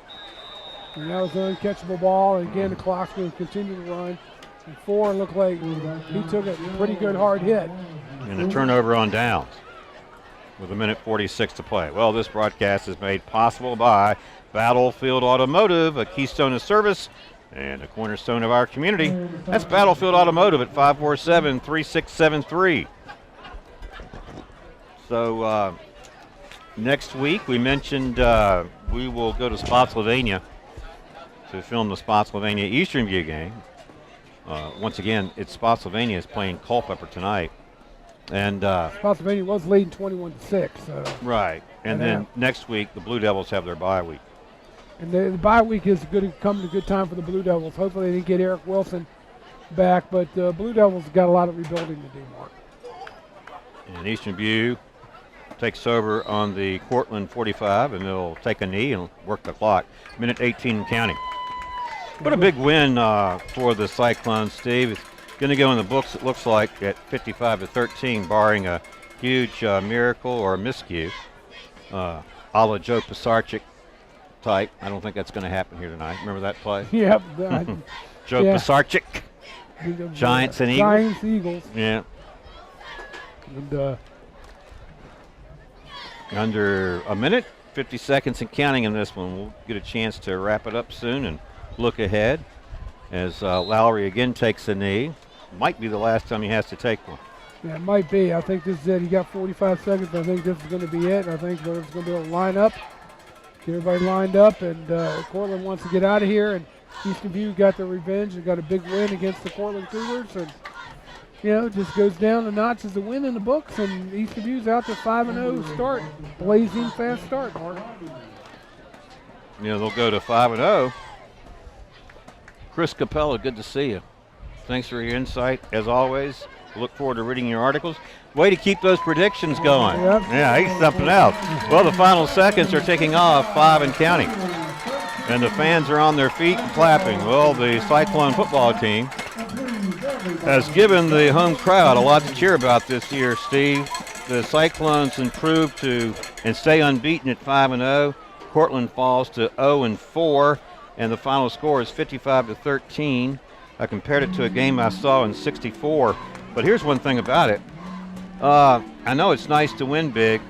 And that was an uncatchable ball. And again, the clock's going to continue to run. And 4 looked like he took a pretty good hard hit. And a turnover on downs with 1:46 to play. Well, this broadcast is made possible by Battlefield Automotive, a keystone of service and a cornerstone of our community. That's Battlefield Automotive at 547-3673. So next week, we mentioned we will go to Spotsylvania to film the Spotsylvania Eastern View game. Once again, it's Spotsylvania is playing Culpeper tonight. And Spotsylvania was leading 21-6. So right. And then next week, the Blue Devils have their bye week. And the bye week is coming at a good time for the Blue Devils. Hopefully they didn't get Eric Wilson back, but the Blue Devils got a lot of rebuilding to do, Mark. And Eastern View takes over on the Courtland 45, and they'll take a knee and work the clock. 1:18 and counting. What a big win for the Cyclones, Steve. It's going to go in the books, it looks like, at 55-13, barring a huge miracle or a miscue. A la Joe Pisarcik type. I don't think that's going to happen here tonight. Remember that play? Yep. Joe Pisarcik. Giants and Eagles. Giants, Eagles. Yeah. And under a minute, 50 seconds and counting in this one. We'll get a chance to wrap it up soon and look ahead as Lowry again takes a knee. Might be the last time he has to take one. Yeah, it might be. I think this is it. He got 45 seconds. I think this is going to be it. I think there's going to be a line up. Get everybody lined up, and Courtland wants to get out of here. And Eastern View got their revenge. They got a big win against the Courtland Cougars, and just goes down a notch as a win in the books. And Eastern View's out to 5-0 start, blazing fast start, Mark. They'll go to 5-0. Chris Capella, good to see you. Thanks for your insight, as always. Look forward to reading your articles. Way to keep those predictions going. Yep. Yeah, he's something else. Well, the final seconds are ticking off, 5 and counting. And the fans are on their feet and clapping. Well, the Cyclone football team has given the home crowd a lot to cheer about this year, Steve. The Cyclones improved to and stay unbeaten at 5-0. Courtland falls to 0-4, and the final score is 55-13. I compared it to a game I saw in '64. But here's one thing about it. I know it's nice to win big,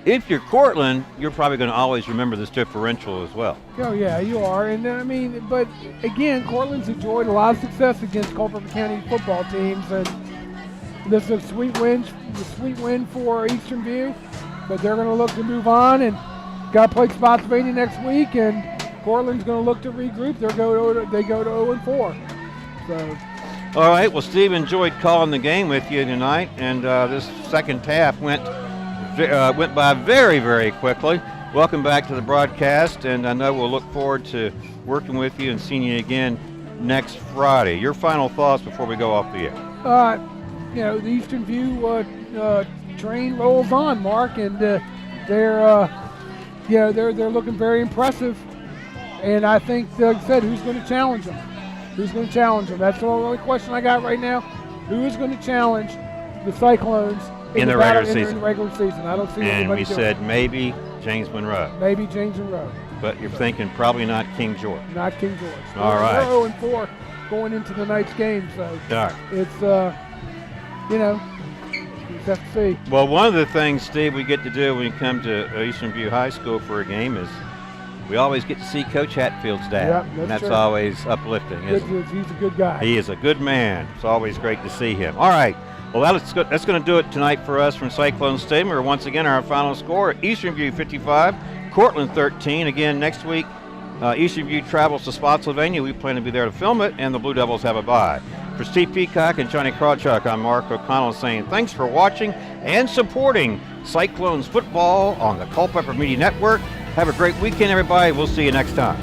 if you're Courtland, you're probably going to always remember this differential as well. Oh yeah, you are, and I mean, but again, Courtland's enjoyed a lot of success against Culpeper County football teams, and this is a sweet win for Eastern View. But they're going to look to move on, and got to play Spotsylvania next week, and Courtland's going to look to regroup. They go to 0-4. So. All right. Well, Steve enjoyed calling the game with you tonight, and this second half went by very, very quickly. Welcome back to the broadcast, and I know we'll look forward to working with you and seeing you again next Friday. Your final thoughts before we go off the air? The Eastern View train rolls on, Mark, and they're looking very impressive. And I think, like I said, who's going to challenge them? Who's going to challenge them? That's the only question I got right now. Who is going to challenge the Cyclones in the regular season? In the regular season, I don't see and anybody we doing said it. maybe James Monroe. Maybe James Monroe. But you're thinking probably not King George. Not King George. All right. We're 0-4 going into the night's game, so right. It's you just have to see. Well, one of the things, Steve, we get to do when we come to Eastern View High School for a game is we always get to see Coach Hatfield's dad. Yep, and that's true. always uplifting, isn't it? He's a good guy. He is a good man. It's always great to see him. All right. Well, that's going to do it tonight for us from Cyclone Stadium. Or once again, our final score, Eastern View 55, Courtland 13. Again, next week, Eastern View travels to Spotsylvania. We plan to be there to film it, and the Blue Devils have a bye. For Steve Peacock and Johnny Krawchuk, I'm Mark O'Connell saying thanks for watching and supporting Cyclones football on the Culpeper Media Network. Have a great weekend, everybody. We'll see you next time.